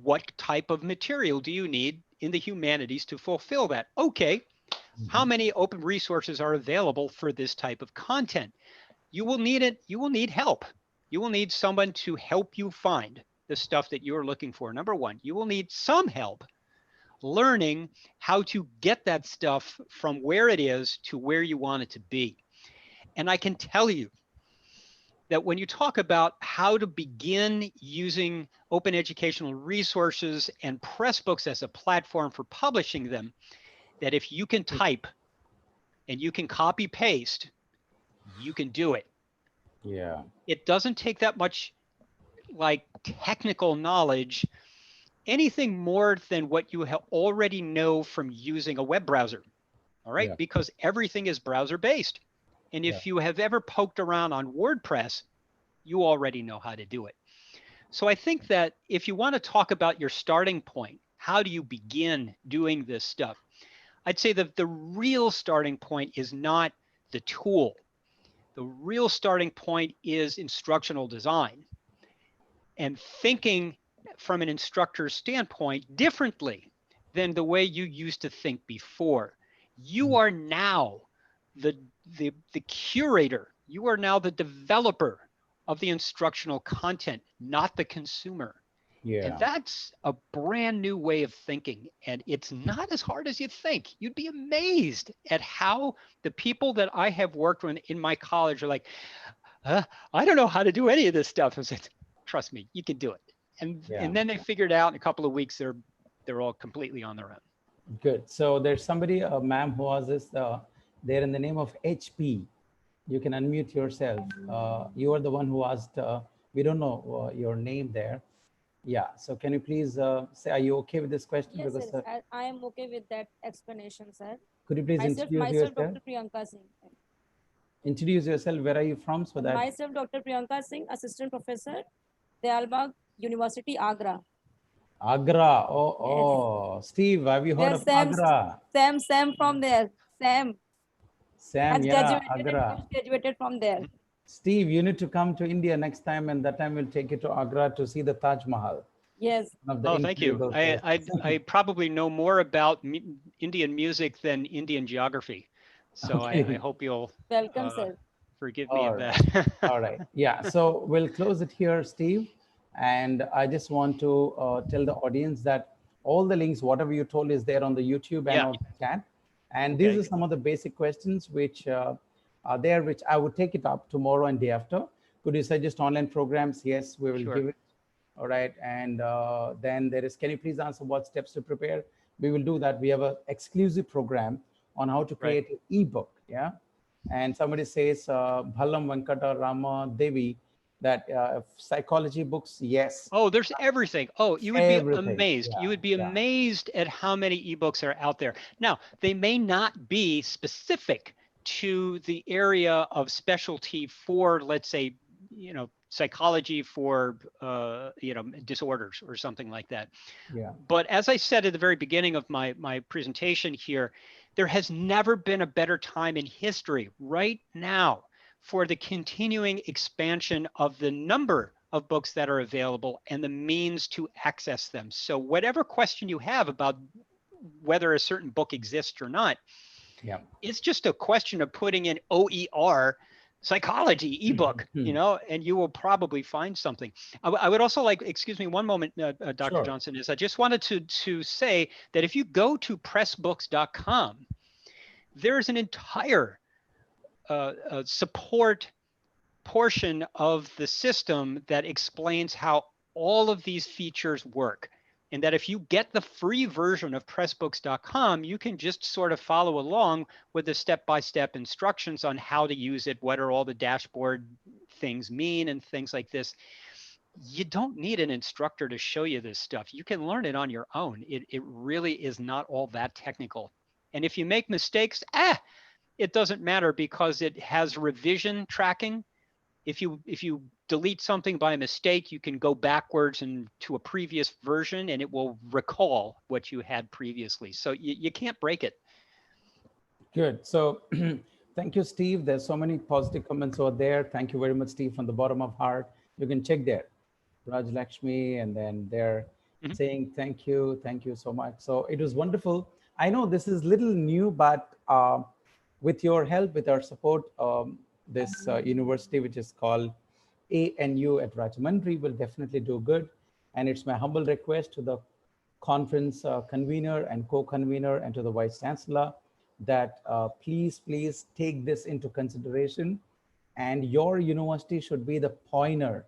what type of material do you need in the humanities to fulfill that? Okay, how many open resources are available for this type of content? You will need it. You will need help. You will need someone to help you find the stuff that you're looking for. Number one, you will need some help learning how to get that stuff from where it is to where you want it to be. And I can tell you that when you talk about how to begin using open educational resources and Pressbooks as a platform for publishing them, that if you can type and you can copy paste, you can do it. Yeah. It doesn't take that much like technical knowledge, anything more than what you already know from using a web browser. All right, because everything is browser based. And if you have ever poked around on WordPress, you already know how to do it. So I think that if you want to talk about your starting point, how do you begin doing this stuff? I'd say that the real starting point is not the tool. The real starting point is instructional design and thinking from an instructor's standpoint differently than the way you used to think before. You are now the curator. You are now the developer of the instructional content, not the consumer. And that's a brand new way of thinking. And it's not as hard as you think. You'd be amazed at how the people that I have worked with in my college are like, I don't know how to do any of this stuff. I said, trust me, you can do it. And then they figured out in a couple of weeks, they're all completely on their own. Good. So there's somebody, a ma'am who was this, there in the name of HP. You can unmute yourself. You are the one who asked, we don't know your name there. Yeah. So can you please say, are you okay with this question? Yes, because, sir. I am okay with that explanation, sir. Could you please introduce myself, yourself? Dr. Priyanka Singh. Introduce yourself. Where are you from? So that myself, Dr. Priyanka Singh, assistant professor, Dayalbagh University, Agra. Agra. Oh, Steve, have you heard of Agra? Sam from there. Sam, Agra. graduated from there. Steve, you need to come to India next time, and that time we'll take you to Agra to see the Taj Mahal. Yes. Oh, thank you. I probably know more about Indian music than Indian geography. So I hope you'll welcome, sir. Forgive me of that. All right. Yeah. So we'll close it here, Steve. And I just want to tell the audience that all the links, whatever you told, is there on the YouTube and on the chat. And these are some of the basic questions which there, which I would take it up tomorrow and day after. Could you suggest online programs? Yes, we will Sure. give it. All right. And then there is, can you please answer what steps to prepare? We will do that. We have an exclusive program on how to create an ebook. Yeah. And somebody says, Bhallam Venkata Rama Devi, that psychology books, yes. Oh, there's everything. Oh, you would be Everything. amazed. Yeah, You would be yeah. amazed at how many ebooks are out there. Now, they may not be specific to the area of specialty for, let's say, psychology for, disorders or something like that. Yeah. But as I said at the very beginning of my presentation here, there has never been a better time in history right now for the continuing expansion of the number of books that are available and the means to access them. So whatever question you have about whether a certain book exists or not, Yeah. it's just a question of putting in OER psychology ebook, and you will probably find something. I would also like, excuse me, one moment, Dr. Sure. Johnson, is I just wanted to say that if you go to pressbooks.com, there's an entire support portion of the system that explains how all of these features work. And that if you get the free version of pressbooks.com, you can just sort of follow along with the step-by-step instructions on how to use it, what are all the dashboard things mean and things like this. You don't need an instructor to show you this stuff. You can learn it on your own. It really is not all that technical. And if you make mistakes, it doesn't matter because it has revision tracking. If you delete something by mistake, you can go backwards and to a previous version and it will recall what you had previously. So you can't break it. Good. So thank you, Steve. There's so many positive comments over there. Thank you very much, Steve, from the bottom of heart. You can check there. Raj Lakshmi, and then they're saying thank you so much. So it was wonderful. I know this is little new, but with your help, with our support, this university, which is called ANU at Rajahmundry, will definitely do good. And it's my humble request to the conference convener and co-convener and to the Vice Chancellor that please take this into consideration. And your university should be the pointer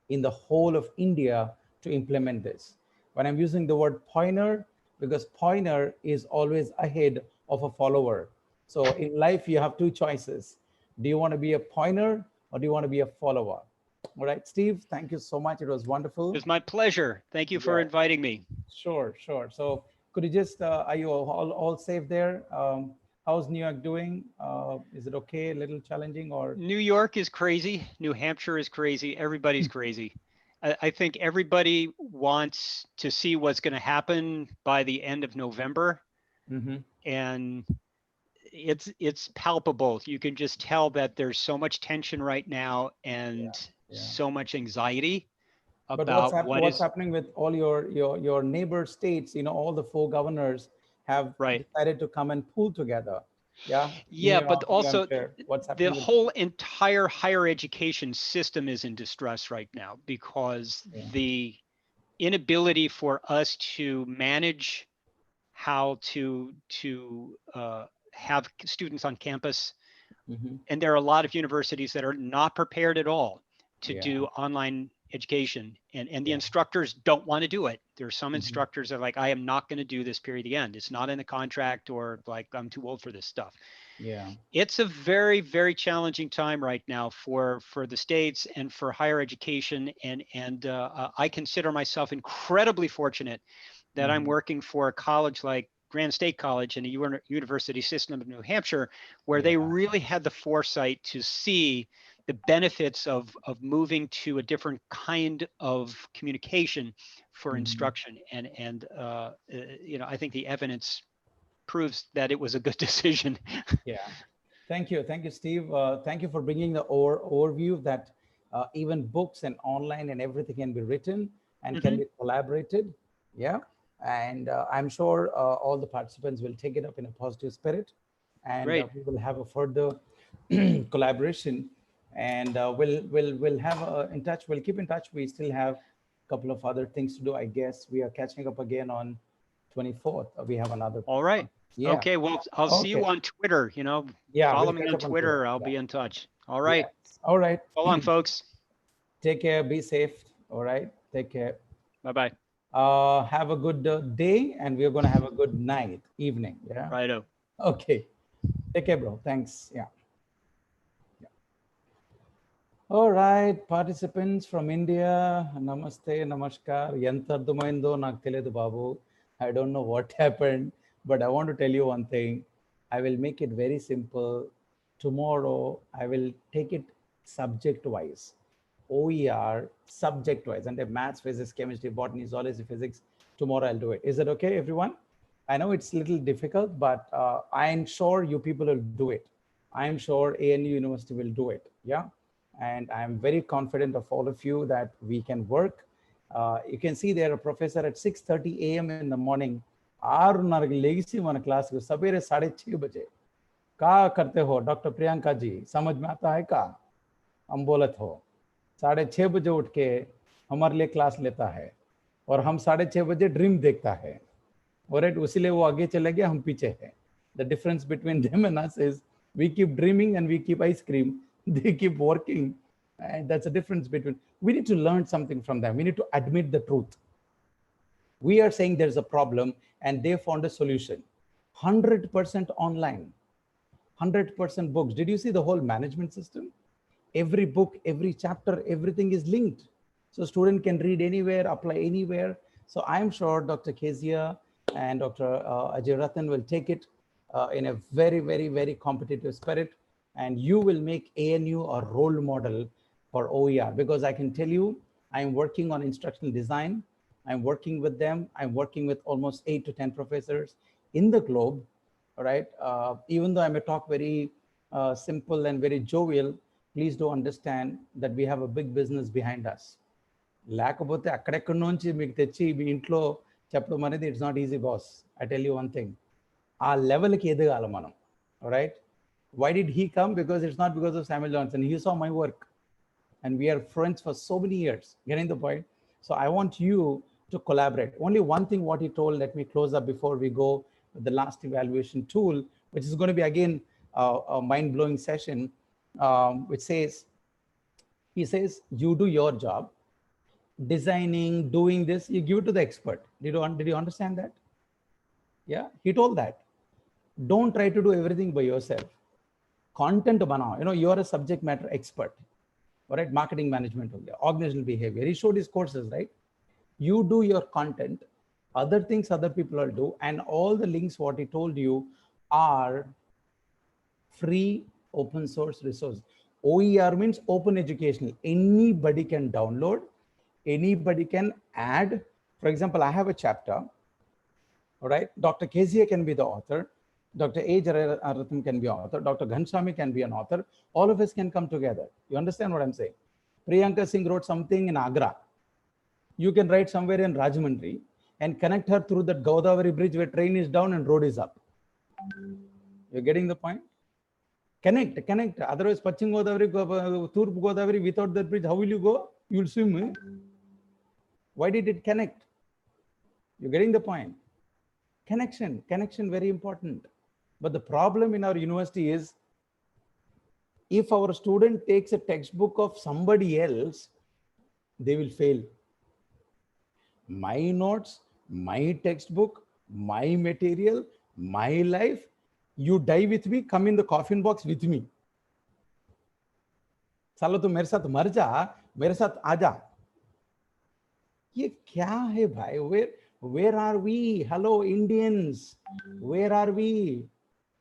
in the whole of India to implement this. When I'm using the word pointer, because pointer is always ahead of a follower. So in life, you have two choices. Do you want to be a pointer or do you want to be a follower? All right, Steve, thank you so much. It was wonderful. It was my pleasure. Thank you for inviting me. Sure. So could you just, are you all safe there? How's New York doing? Is it okay, a little challenging or? New York is crazy. New Hampshire is crazy. Everybody's crazy. I think everybody wants to see what's going to happen by the end of November. And it's palpable. You can just tell that there's so much tension right now and so much anxiety about what's happening with all your neighbor states. All the 4 governors have decided to come and pool together. But also what's happening, the whole entire higher education system is in distress right now because the inability for us to manage how to have students on campus. And there are a lot of universities that are not prepared at all to do online education, and the instructors don't want to do it. There are some instructors that are like, I am not going to do this period again. It's not in the contract, or like, I'm too old for this stuff. It's a very, very challenging time right now for the states and for higher education. And I consider myself incredibly fortunate that I'm working for a college like Granite State College in the university system of New Hampshire, where they really had the foresight to see the benefits of moving to a different kind of communication for instruction. And I think the evidence proves that it was a good decision. Thank you, Steve. Thank you for bringing the overview that even books and online and everything can be written and can be collaborated. And I'm sure all the participants will take it up in a positive spirit, and we will have a further collaboration, and we'll have in touch. We'll keep in touch. We still have a couple of other things to do. I guess we are catching up again on 24th. We have another. All right. Yeah. Okay, well, I'll see you Okay. on Twitter. Yeah, Follow we'll me catch on up on Twitter. Twitter. I'll Yeah. be in touch. All right. Yes. All right. So long, folks. Take care. Be safe. All right. Take care. Bye-bye. Have a good day, and we're going to have a good night, evening. Yeah. Righto. Okay. Take care, bro. Thanks. Yeah. All right, participants from India, namaste, namaskar. ఎంత అర్థమైందో నాకు తెలియదు బాబు. I don't know what happened, but I want to tell you one thing. I will make it very simple. Tomorrow, I will take it subject-wise. OER subject-wise. And maths, physics, chemistry, botany, zoology, physics. Tomorrow, I'll do it. Is that okay, everyone? I know it's a little difficult, but I'm sure you people will do it. I'm sure ANU University will do it. Yeah. And I'm very confident of all of you that we can work. You can see there a professor at 6:30 a.m. in the morning. 6:30 लेगी मन class को सवेरे 6:30 बजे का करते हो doctor Priyanka ji समझ में आता है का हम बोलत हो 6:30 बजे उठ के हमारे लिए क्लास लेता है और हम 6:30 बजे ड्रीम देखता है और उसीलिए वो आगे चले गए हम पीछे हैं. The difference between them and us is we keep dreaming and we keep ice cream. They keep working, and that's a difference between. We need to learn something from them. We need to admit the truth. We are saying there's a problem and they found a solution. 100% online, 100% books. Did you see the whole management system? Every book, every chapter, everything is linked, so student can read anywhere, apply anywhere. So I'm sure Dr. Kezia and Dr. Ajay Ratan will take it in a very, very, very competitive spirit, and you will make ANU a role model for OER, because I can tell you, I'm working on instructional design. I'm working with them. I'm working with almost 8 to 10 professors in the globe. All right. Even though I may talk very simple and very jovial, please do understand that we have a big business behind us. లేకపోతే అక్కడెక్కడి నుంచి మీకు తెచ్చి మీ ఇంట్లో చెప్పడం అనేది it's not easy boss. I tell you one thing, ఆ లెవెల్కి ఎదగాలి మనం. Right? Why did he come? Because it's not because of Samuel Johnson. He saw my work and we are friends for so many years. Getting the point? So I want you to collaborate. Only one thing what he told, let me close up before we go with the last evaluation tool, which is going to be again a mind-blowing session, which says, he says, you do your job, designing, doing this, you give it to the expert. Did you understand that? Yeah, he told that. Don't try to do everything by yourself. Content banao, you are a subject matter expert. All right, marketing management, organizational behavior. He showed his courses, right? You do your content, other things other people will do, and all the links what he told you are free open source resource. OER means open educational. Anybody can download, anybody can add. For example, I have a chapter. All right, Dr. Kezia can be the author. Dr. A. Jaratham can be an author. Dr. Ghanswami can be an author. All of us can come together. You understand what I'm saying? Priyanka Singh wrote something in Agra. You can write somewhere in Rajahmundry and connect her through that Godavari bridge where train is down and road is up. You're getting the point? Connect. Otherwise, Pachim Godavari, Turp Godavari, without that bridge, how will you go? You'll swim. Eh? Why did it connect? You're getting the point? Connection, very important. But the problem in our university is, if our student takes a textbook of somebody else, they will fail. My notes, my textbook, my material, my life, you die with me, come in the coffin box with me. सालो तो मेरे साथ मर जा, मेरे साथ आ जा. ये क्या है भाई? Where are we? Hello, Indians. Where are we?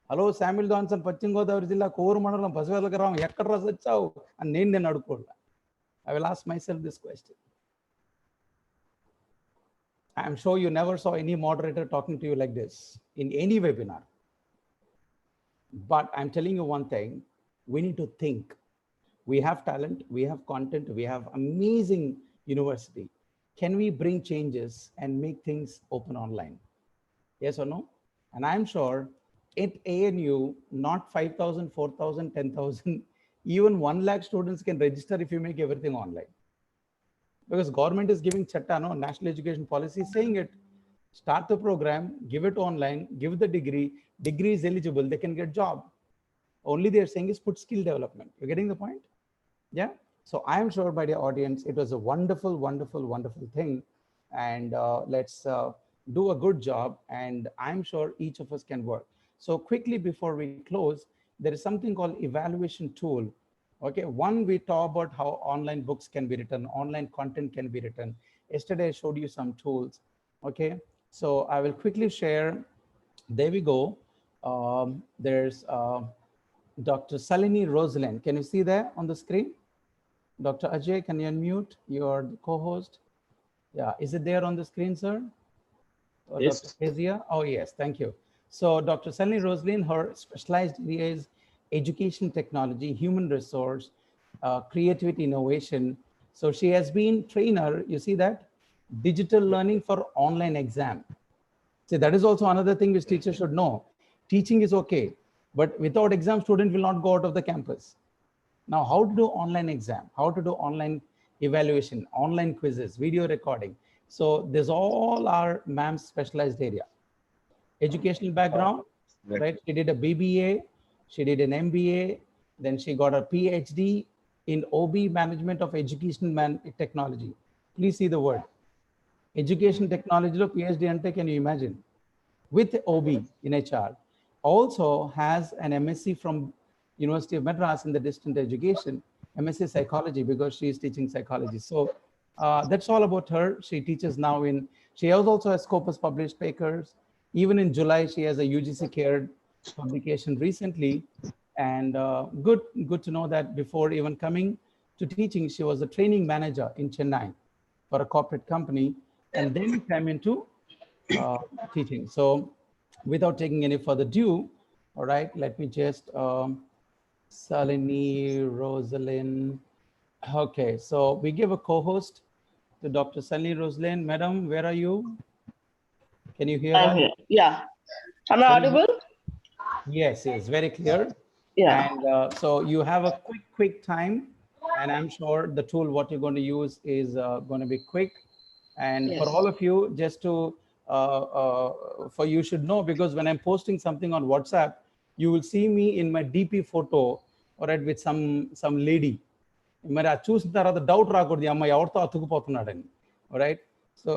Hello, Samuel Johnson, Pachim Godavari Jilla, Koru Mandalam, Pasavellagaram, Ekkada Sachavu, and nenu adukolla. I will ask myself this question. I am sure you never saw any moderator talking to you like this in any webinar. But I'm telling you one thing, we need to think. We have talent, we have content, we have amazing university. Can we bring changes and make things open online? Yes or no? And I'm sure at ANU, not 5,000, 4,000, 10,000, even 1 lakh students can register if you make everything online. Because government is giving chatta, no, national education policy is saying it. Start the program, give it online, give the degree is eligible, they can get job. Only they're saying is put skill development. You're getting the point? Yeah. So I am sure by the audience, it was a wonderful, wonderful, wonderful thing. And let's do a good job. And I'm sure each of us can work. So quickly before we close, there is something called evaluation tool. Okay, one, we talk about how online books can be written, online content can be written. Yesterday I showed you some tools. Okay, so I will quickly share. There we go. There's Dr. Salini Rosalind. Can you see that on the screen? Dr. Ajay, can you unmute? You're the co-host. Yeah, is it there on the screen, sir? Or Yes. Dr. Kezia? Oh, yes, thank you. So Dr. Salini Rosalind, her specialized area is education technology, human resource, creativity, innovation. So she has been trainer, you see that? Digital learning for online exam. See, that is also another thing which teachers should know. Teaching is okay, but without exam, student will not go out of the campus. Now, how to do online exam, how to do online evaluation, online quizzes, video recording. So this all our ma'am's specialized area. Educational background, right? She did a BBA, she did an MBA, then she got a PhD in OB, Management of Education Technology. Please see the word. Education technology, PhD ante, can you imagine? With OB in HR. Also has an MSc from University of Madras in the distant education, MSc psychology, because she is teaching psychology. So that's all about her. She teaches now she has also has Scopus published papers. Even in July, she has a UGC cared publication recently. And good to know that before even coming to teaching, she was a training manager in Chennai for a corporate company, and then came into teaching. So without taking any further ado, all right, let me just, Salini, Rosalind. Okay, so we give a co-host to Dr. Salini Rosalind. Madam, where are you? Can you hear I'm us? here. Yeah. Am I audible? Yes, yes, very clear. Yeah. And so you have a quick time, and I'm sure the tool what you're going to use is going to be quick. And for Yes. all of you, just to for you should know, because when I'm posting something on WhatsApp, you will see me in my DP photo, all right, with some lady. మరి అది చూసిన తర్వాత doubt రాకూడదు, ఈ అమ్మాయి ఎవరితో అతుకుపోతున్నాడని. All right, so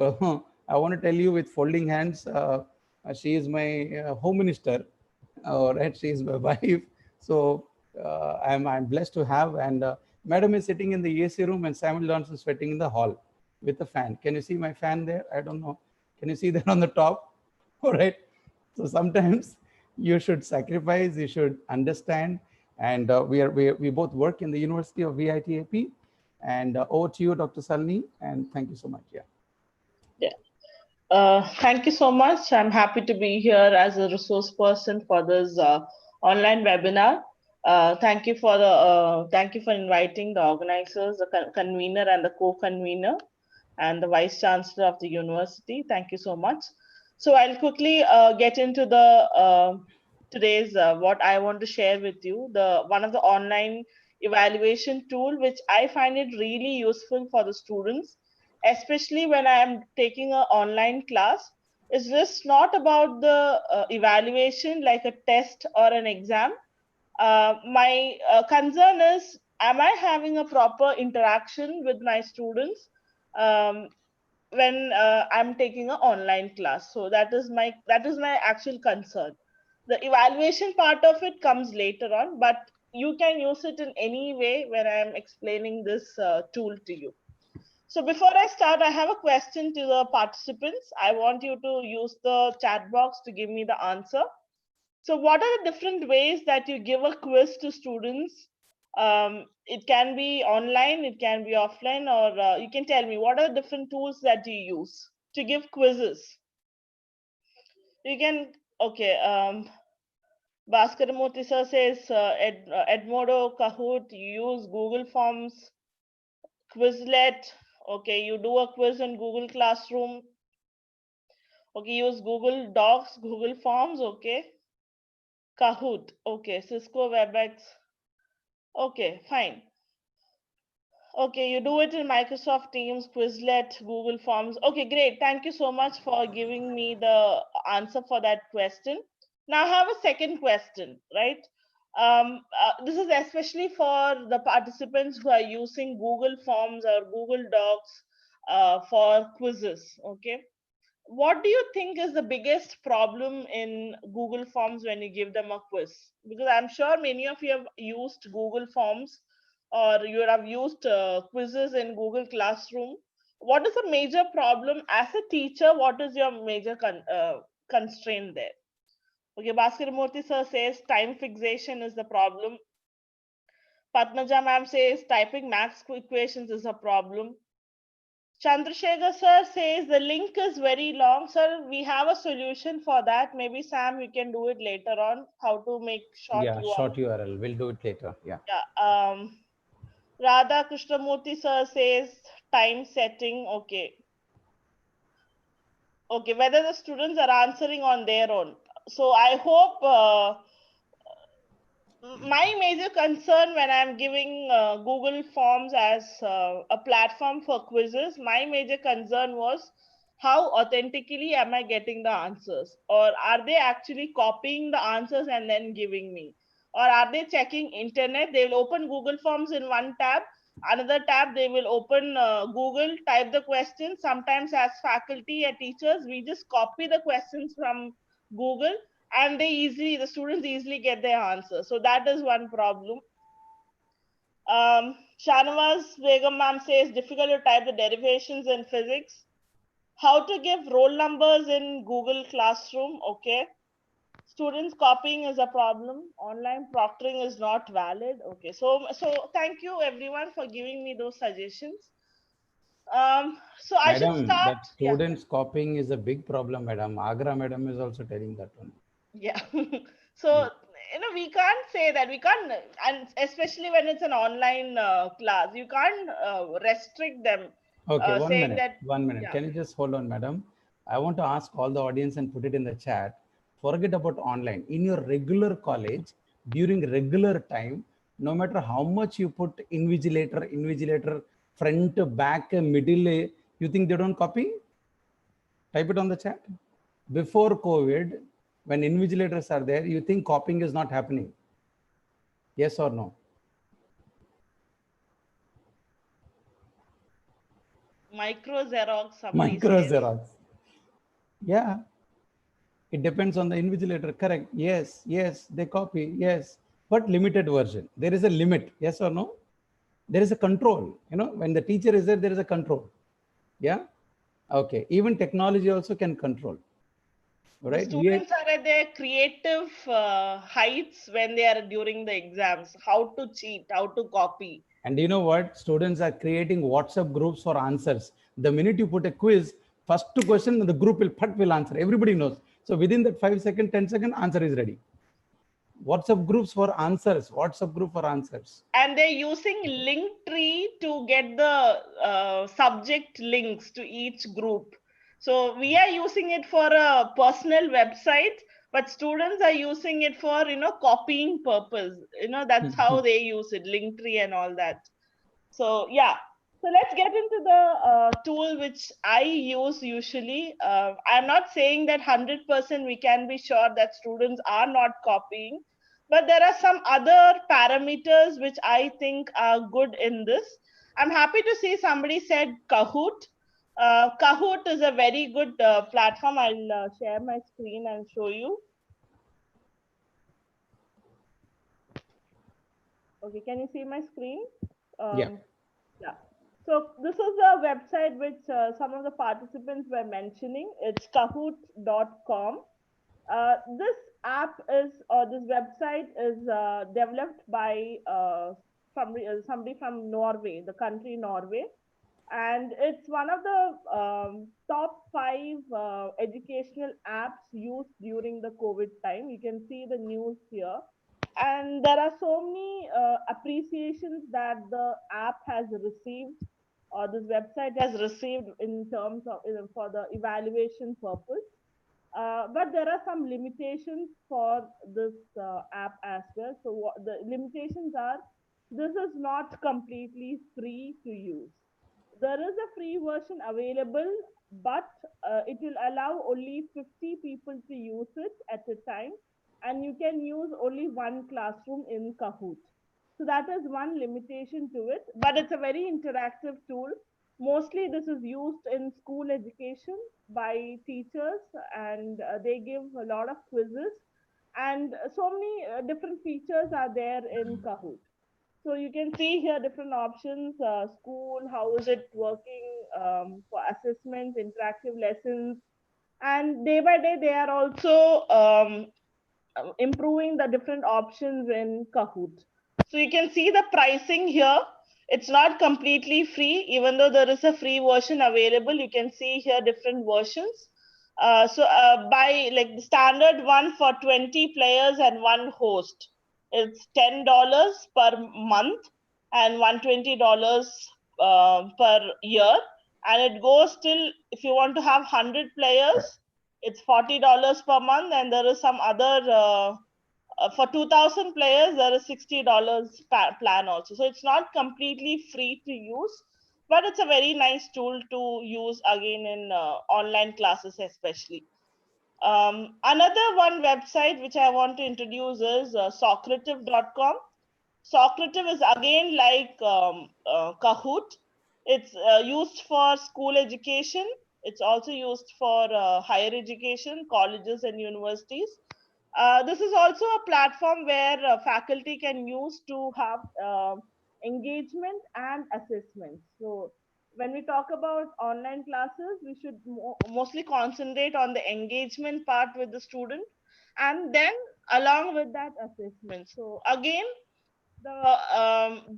I want to tell you with folding hands, she is my home minister. All right, she is my wife. So I'm blessed to have, and madam is sitting in the AC room and Samuel Johnson is sitting in the hall with the fan. Can you see my fan there? I don't know. Can you see that on the top? All right. So sometimes you should sacrifice, you should understand. And we both work in the University of VITAP. And over to you, Dr. Salini, and thank you so much. Yeah. Thank you so much. I'm happy to be here as a resource person for this online webinar. Thank you for inviting the organizers, the convener and the co-convener, and the vice chancellor of the university. Thank you so much. So I'll quickly get into the today's what I want to share with you. One of the online evaluation tool which I find it really useful for the students, especially when I am taking an online class. Is just not about the evaluation like a test or an exam. My concern is, am I having a proper interaction with my students when I'm taking an online class? So that is my actual concern. The evaluation part of it comes later on, but you can use it in any way when I'm explaining this tool to you. So before I start, I have a question to the participants. I want you to use the chat box to give me the answer. So what are the different ways that you give a quiz to students? It can be online, it can be offline, or you can tell me what are the different tools that you use to give quizzes. You can, okay. Bhaskaramurthy sir says Edmodo, Kahoot, you use Google Forms, Quizlet. Okay, you do a quiz in Google Classroom. Okay, use Google Docs, Google Forms. Okay, Kahoot. Okay, Cisco WebEx. Okay, fine. Okay, you do it in Microsoft Teams, Quizlet, Google Forms. Okay, great. Thank you so much for giving me the answer for that question. Now I have a second question, right? This is especially for the participants who are using Google Forms or Google Docs for quizzes. Okay, what do you think is the biggest problem in Google Forms when you give them a quiz? Because I'm sure many of you have used Google Forms or you have used quizzes in Google Classroom. What is the major problem as a teacher? What is your major constraint there? Okay, Bhaskar Murthy sir says time fixation is the problem. Padmaja ma'am says typing maths equations is a problem. Chandrasekhar sir says the link is very long. Sir, we have a solution for that. Maybe Sam, you can do it later on. How to make short Yeah, URL. short URL. We'll do it later. Yeah. Yeah. Radha Krishnamurthy sir says time setting. Okay. Okay. Whether the students are answering on their own. So I hope. My major concern when I'm giving Google Forms as a platform for quizzes, my major concern was how authentically am I getting the answers? Or are they actually copying the answers and then giving me? Or are they checking internet? They will open Google Forms in one tab, another tab they will open Google, type the questions. Sometimes as faculty or teachers, we just copy the questions from Google and the students easily get their answer. So that is one problem. Shanawaz Begum ma'am says difficult to type the derivations in physics. How to give roll numbers in Google Classroom? Okay. Students copying is a problem. Online proctoring is not valid. Okay. So thank you everyone for giving me those suggestions. So I should Madam, start. that students copying is a big problem, madam. Agra madam is also telling that one. Yeah. So we can't say that. We can't, and especially when it's an online class, you can't restrict them. Okay, one Saying minute. that. One minute. Yeah. Can you just hold on, madam? I want to ask all the audience and put it in the chat. Forget about online. In your regular college, during regular time, no matter how much you put invigilator, front, back, middle, you think they don't copy? Type it on the chat. Before COVID, when invigilators are there, you think copying is not happening? Yes or no? Micro Xerox, somebody Micro says. Xerox. Yeah. It depends on the invigilator. Correct. Yes, they copy. Yes, but limited version. There is a limit. Yes or no? There is a control. When the teacher is there, there is a control. Yeah. Okay. Even technology also can control. Right. The students are at their creative heights when they are during the exams. How to cheat, how to copy. And you know what? Students are creating WhatsApp groups for answers. The minute you put a quiz, first question, the group will answer. Everybody knows. So within that 5 second, 10 second, answer is ready. WhatsApp groups for answers. WhatsApp group for answers. And they're using Linktree to get the subject links to each group. So we are using it for a personal website, but students are using it for copying purpose. That's how they use it, Linktree and all that. So yeah. So let's get into the tool which I use usually. I'm not saying that 100% we can be sure that students are not copying, but there are some other parameters which I think are good in this. I'm happy to see somebody said Kahoot. Kahoot is a very good platform. I'll share my screen and show you. Okay, can you see my screen? Yeah. Yeah. So this is a website which some of the participants were mentioning. It's kahoot.com. This app is, or this website is developed by somebody from Norway, the country Norway. And it's one of the top 5 educational apps used during the COVID time. You can see the news here. And there are so many appreciations that the app has received, or this website has received in terms of for the evaluation purpose. But there are some limitations for this app as well. So what the limitations are, this is not completely free to use. There is a free version available, but it will allow only 50 people to use it at a time, and you can use only one classroom in Kahoot. So that is one limitation to it, but it's a very interactive tool. Mostly this is used in school education by teachers, and they give a lot of quizzes, and so many different features are there in Kahoot. So you can see here different options, school, how is it working, for assessments, interactive lessons, and day by day they are also improving the different options in Kahoot. So you can see the pricing here. It's not completely free, even though there is a free version available. You can see here different versions. By like the standard one for 20 players and one host, it's $10 per month and $120 per year. And it goes till, if you want to have 100 players, it's $40 per month, and there is some other for 2000 players there is $60 plan also. So it's not completely free to use, but it's a very nice tool to use again in online classes especially. Another one website which I want to introduce is Socrative.com. Socrative is again like Kahoot. It's used for school education. It's also used for higher education, colleges and universities. This is also a platform where faculty can use to have engagement and assessment. So when we talk about online classes, we should mostly concentrate on the engagement part with the student, and then along with that assessment. So again, the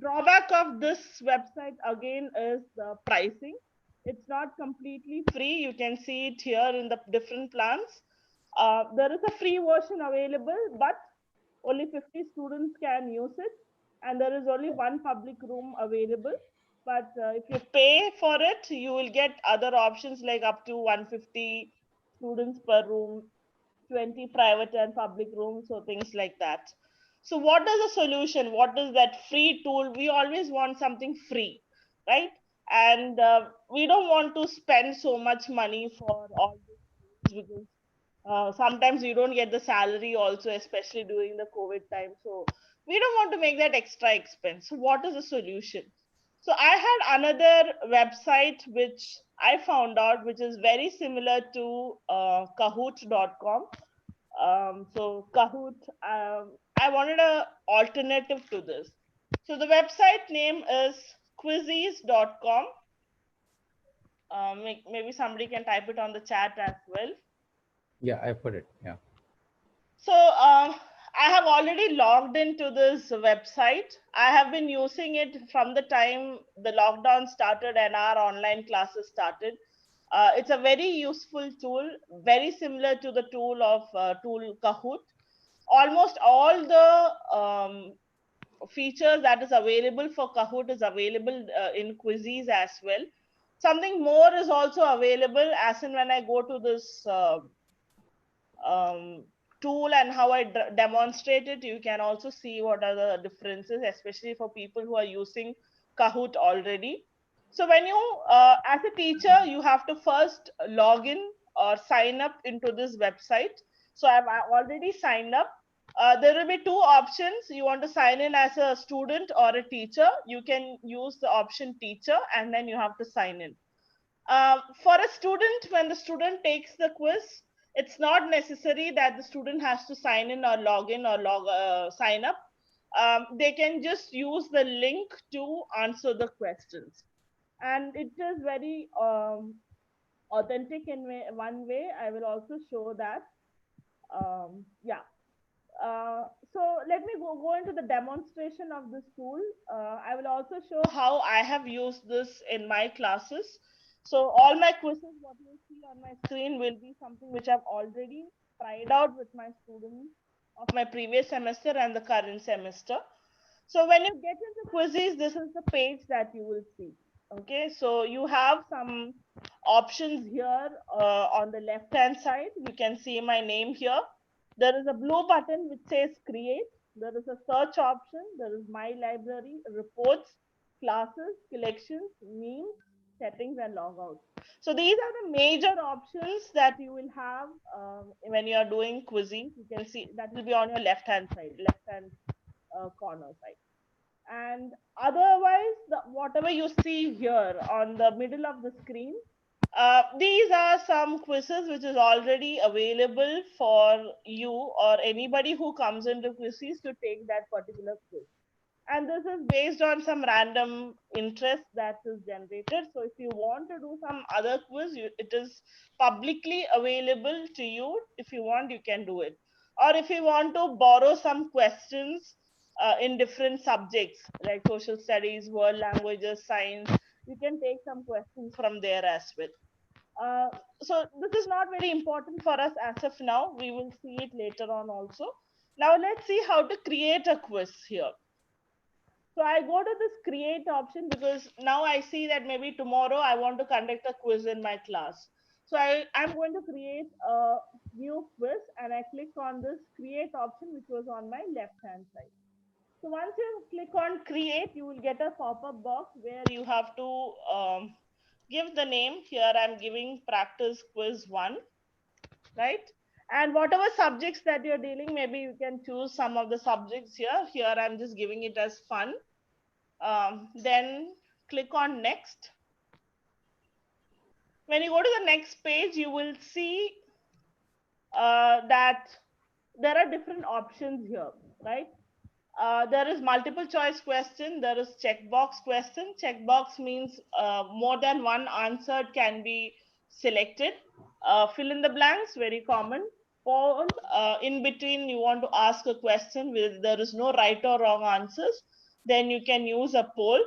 drawback of this website again is the pricing. It's not completely free. You can see it here in the different plans. There is a free version available, but only 50 students can use it, and there is only one public room available. But if you pay for it, you will get other options like up to 150 students per room, 20 private and public rooms, so things like that. So what is the solution? What is that free tool? We always want something free, right? And we don't want to spend so much money for all this, because sometimes you don't get the salary also, especially during the COVID time. So we don't want to make that extra expense. So what is the solution? So I had another website which I found out, which is very similar to Kahoot.com. So Kahoot, I wanted a alternative to this. So the website name is quizzes.com. Maybe somebody can type it on the chat as well. Yeah, I put it. Yeah. So I have already logged into this website. I have been using it from the time the lockdown started and our online classes started. It's a very useful tool, very similar to the tool of tool Kahoot. Almost all the features that is available for Kahoot is available in Quizzes as well. Something more is also available, as in when I go to this tool and how I demonstrate it, you can also see what are the differences, especially for people who are using Kahoot already. So when you, as a teacher, you have to first log in or sign up into this website. So I've already signed up. There will be two options. You want to sign in as a student or a teacher, you can use the option teacher, and then you have to sign in. For a student, when the student takes the quiz, it's not necessary that the student has to sign in or log in or sign up. They can just use the link to answer the questions. And it is very authentic in one way. I will also show that. Yeah. So let me go into the demonstration of this tool. I will also show how I have used this in my classes. So all my quizzes, what you see on my screen, will be something which I've already tried out with my students of my previous semester and the current semester. So when you get into quizzes, this is the page that you will see. Okay, so you have some options here on the left hand side. You can see my name here. There is a blue button which says create. There is a search option. There is my library, reports, classes, collections, memes, settings, and logout. So these are the major options that you will have when you are doing quizzing. You can see that will be on your left hand side, left hand corner side. And otherwise, whatever you see here on the middle of the screen, these are some quizzes which is already available for you or anybody who comes into quizzes to take that particular quiz. And this is based on some random interest that is generated. So if you want to do some other quiz, it is publicly available to you. If you want, you can do it. Or if you want to borrow some questions in different subjects like social studies, world languages, science, you can take some questions from there as well. So this is not very important for us as of now. We will see it later on also. Now let's see how to create a quiz here. So I go to this create option because now I see that maybe tomorrow I want to conduct a quiz in my class. So I'm going to create a new quiz and I click on this create option which was on my left hand side. So once you click on create, you will get a pop-up box where you have to give the name. Here I'm giving practice quiz 1, right? And whatever subjects that you're dealing, maybe you can choose some of the subjects here. Here I'm just giving it as fun. Then click on next. When you go to the next page, you will see that there are different options here, right? There is multiple choice question. There is checkbox question. Checkbox means more than one answer can be selected. Fill in the blanks, very common. Poll, in between you want to ask a question where there is no right or wrong answers, then you can use a poll.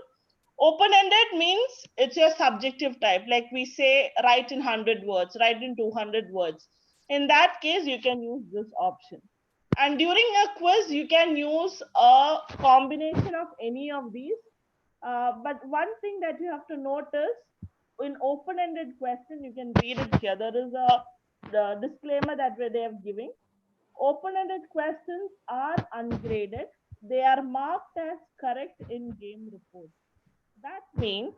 Open-ended means it's your subjective type. Like we say, write in 100 words, write in 200 words. In that case, you can use this option. And during a quiz, you can use a combination of any of these. But one thing that you have to notice in open-ended question, you can read it here. There is the disclaimer that they are giving. Open-ended questions are ungraded. They are marked as correct in game report. That means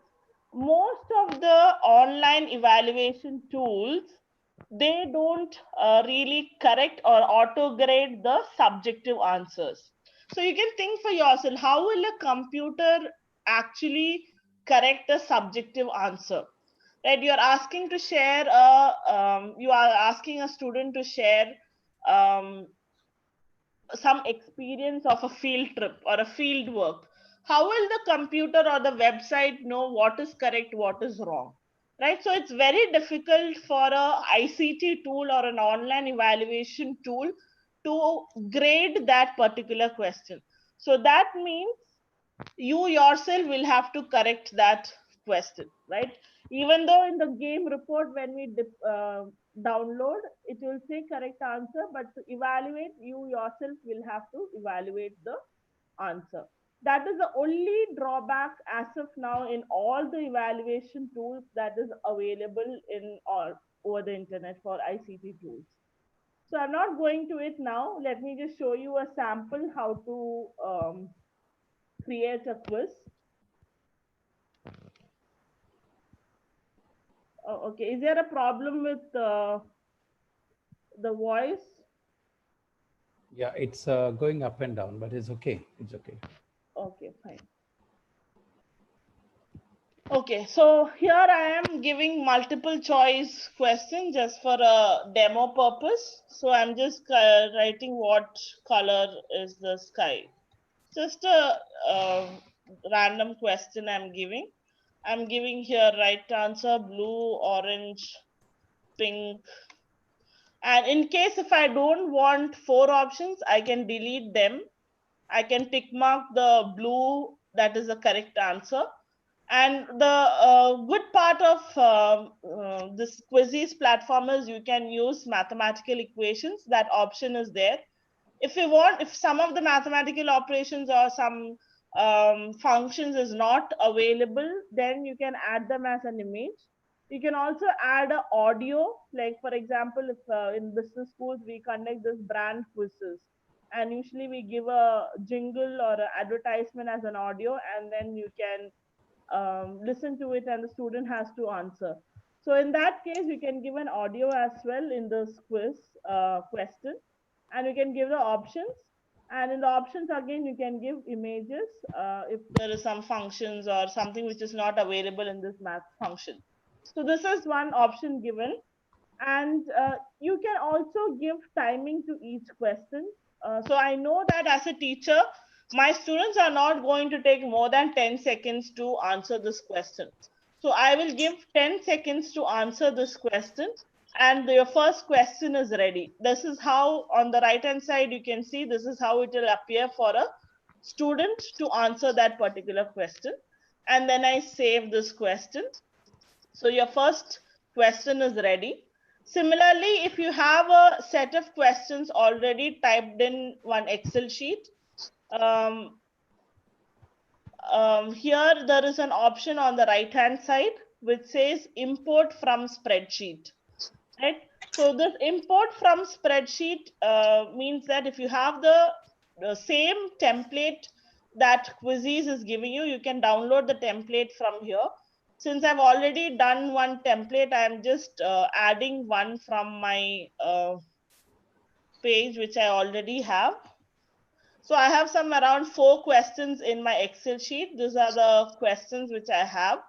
most of the online evaluation tools, they don't really correct or auto grade the subjective answers. So you can think for yourself, how will a computer actually correct a subjective answer? Right? You are asking to share you are asking a student to share some experience of a field trip or a field work. How will the computer or the website know what is correct, what is wrong? Right? So it's very difficult for a ICT tool or an online evaluation tool to grade that particular question. So that means you yourself will have to correct that question, right? Even though in the game report, when we download, it will say correct answer, but to evaluate, you yourself will have to evaluate the answer. That is the only drawback as of now in all the evaluation tools that is available in or over the internet for ICT tools. So I'm not going to it now. Let me just show you a sample how to create a quiz. Oh, okay. Is there a problem with the voice? Yeah, it's going up and down, but it's okay. It's okay. Okay, fine. Okay, so here I am giving multiple choice question just for a demo purpose. So I'm just writing what color is the sky. Just a random question I'm giving. I'm giving here right answer, blue, orange, pink. And in case if I don't want 4 options, I can delete them. I can tick mark the blue, that is the correct answer. And the good part of this quizzes platform is you can use mathematical equations. That option is there. If you want, if some of the mathematical operations or some functions is not available, then you can add them as an image. You can also add an audio, like for example, if in business schools we conduct this brand quizzes. and usually we give a jingle or an advertisement as an audio, and then you can listen to it and the student has to answer. So in that case, you can give an audio as well in this quiz question, and you can give the options. And in the options again, you can give images if there is some functions or something which is not available in this math function. So this is one option given. And you can also give timing to each question. So I know that as a teacher, my students are not going to take more than 10 seconds to answer this question. So I will give 10 seconds to answer this question, and your first question is ready. This is how, on the right hand side, you can see this is how it will appear for a student to answer that particular question. And then I save this question. So your first question is ready. Similarly, if you have a set of questions already typed in one Excel sheet, here there is an option on the right hand side which says import from spreadsheet, right? So this import from spreadsheet means that if you have the same template that Quizzes is giving you, you can download the template from here. Since I've already done one template, I'm just adding one from my page which I already have. So I have some around 4 questions in my Excel sheet. These are the questions which I have.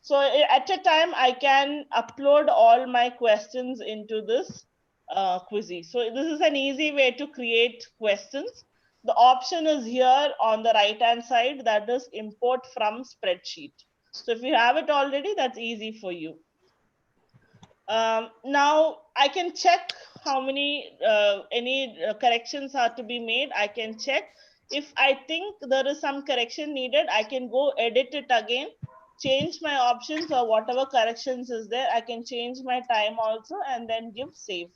So at a time, I can upload all my questions into this Quizy. So this is an easy way to create questions. The option is here on the right hand side, that is import from spreadsheet. So if you have it already, that's easy for you. Now I can check how many any corrections are to be made. I can check. If I think there is some correction needed, I can go edit it again, change my options or whatever corrections is there. I can change my time also and then give save.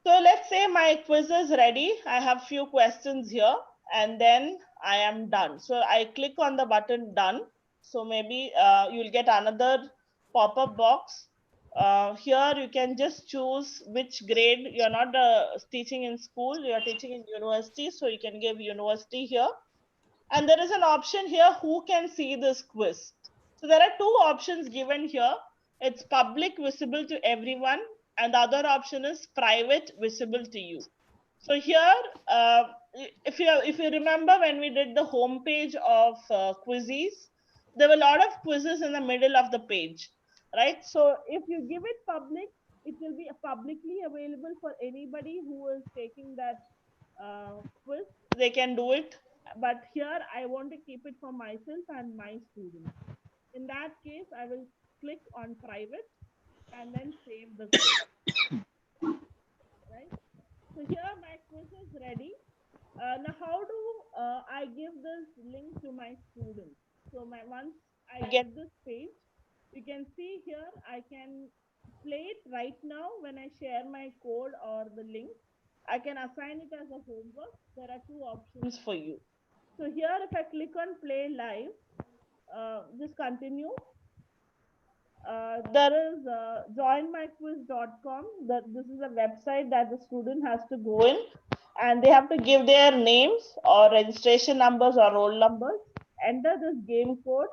So let's say my quiz is ready. I have few questions here and then I am done. So I click on the button done. So maybe you'll get another pop-up box. Here you can just choose which grade. You're not teaching in school, you're teaching in university. So you can give university here. And there is an option here, who can see this quiz. So there are 2 options given here. It's public, visible to everyone, and the other option is private, visible to you. So here, if you remember when we did the home page of Quizzes, there were a lot of quizzes in the middle of the page, right? So if you give it public, it will be publicly available for anybody who is taking that quiz. They can do it, but here I want to keep it for myself and my students. In that case, I will click on private and then save the quiz. Right? So here my quiz is ready. Now how do I give this link to my students? So once I get this page, you can see here I can play it right now. When I share my code or the link, I can assign it as a homework. There are 2 options for you. So here if I click on play live, just continue. There is joinmyquiz.com. This is a website that the student has to go in, and they have to give their names or registration numbers or roll numbers, enter this game code,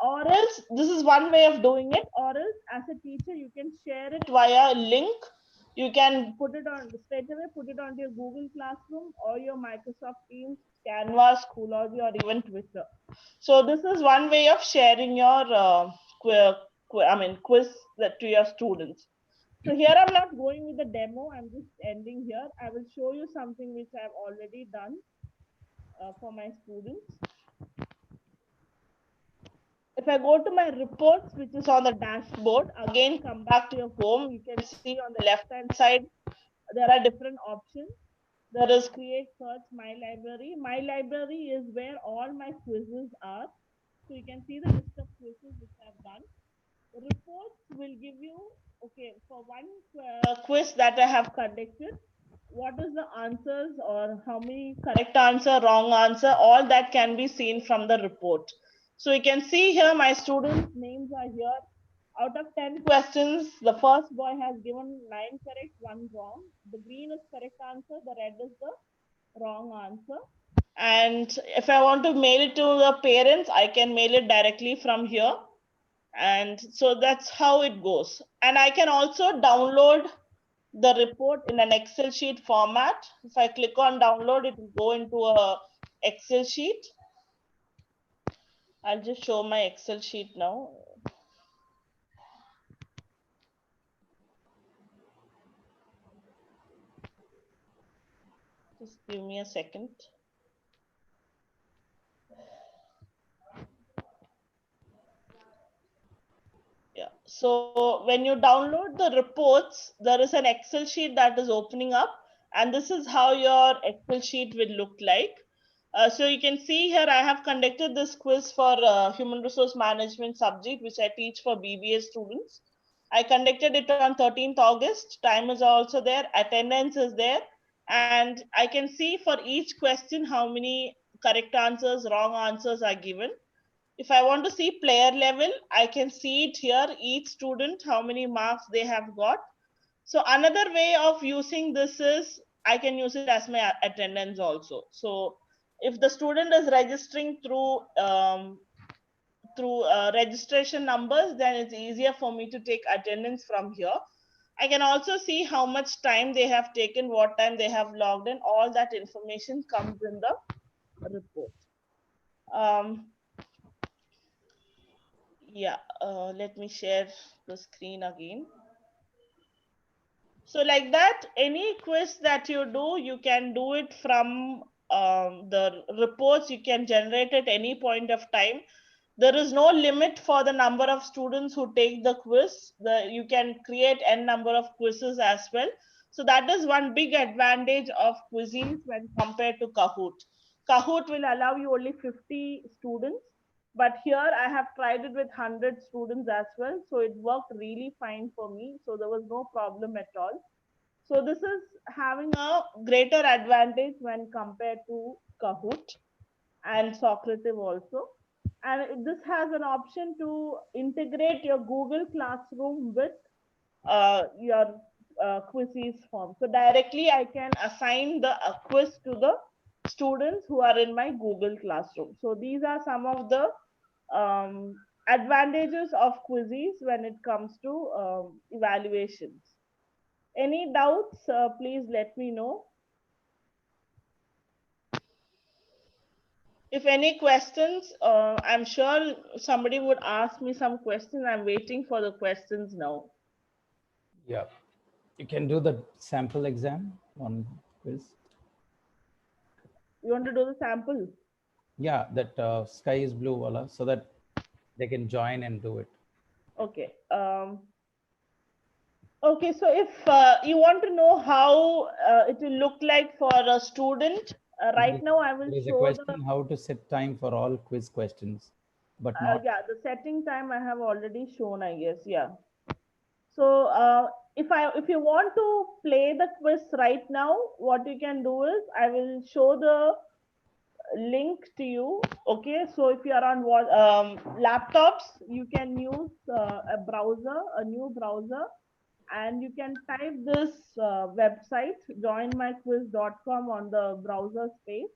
or else this is one way of doing it, or else as a teacher you can share it via link. You can put it on straight away, put it onto your Google Classroom or your Microsoft Teams, Canva, Schoology, or even Twitter. So this is one way of sharing your quiz to your students. So here I'm not going with the demo, I'm just ending here. I will show you something which I've already done for my students. If I go to my reports, which is on the dashboard, again come back to your home, you can see on the left hand side there are different options. There is create, search, my library. My library is where all my quizzes are. So you can see the list of quizzes which I've done. The reports will give you, okay, for one quiz that I have conducted, what is the answers or how many correct answer, wrong answer, all that can be seen from the report. So you can see here my students' names are here. Out of 10 questions, the first boy has given 9 correct, 1 wrong. The green is correct answer, the red is the wrong answer. And if I want to mail it to the parents, I can mail it directly from here. And so that's how it goes. And I can also download the report in an Excel sheet format. If I click on download, it will go into a Excel sheet. I'll just show my Excel sheet now. Just give me a second. Yeah. So when you download the reports, there is an Excel sheet that is opening up, and this is how your Excel sheet will look like. So you can see here, I have conducted this quiz for human resource management subject, which I teach for BBA students. I conducted it on 13th August. Time is also there. Attendance is there. And I can see for each question how many correct answers, wrong answers are given. If I want to see player level, I can see it here, each student, how many marks they have got. So another way of using this is I can use it as my attendance also. So if the student is registering through registration numbers, then it's easier for me to take attendance from here. I can also see how much time they have taken, what time they have logged in. All that information comes in the report. Yeah, let me share the screen again. So like that, any quiz that you do, you can do it from the reports you can generate at any point of time. There is no limit for the number of students who take the quiz. You can create n number of quizzes as well. So that is one big advantage of quizzes when compared to Kahoot. Kahoot will allow you only 50 students, but here I have tried it with 100 students as well. So it worked really fine for me. So there was no problem at all. So this is having a greater advantage when compared to Kahoot and Socrative also. And this has an option to integrate your Google Classroom with your quizzes form. So directly I can assign the quiz to the students who are in my Google Classroom. So these are some of the advantages of quizzes when it comes to evaluations. Any doubts, please let me know. If any questions, I'm sure somebody would ask me some questions. I'm waiting for the questions now. Yeah. You can do the sample exam on quiz. You want to do the sample? Yeah, that sky is blue wala, so that they can join and do it. Okay. Okay, so if you want to know how it will look like for a student, right now I will There is a show question how to set time for all quiz questions, but not. yeah, the setting time I have already shown, I guess. Yeah. So if you want to play the quiz right now, what you can do is I will show the link to you. Okay, so if you are on laptops, you can use a browser, a new browser, and you can type this website joinmyquiz.com on the browser space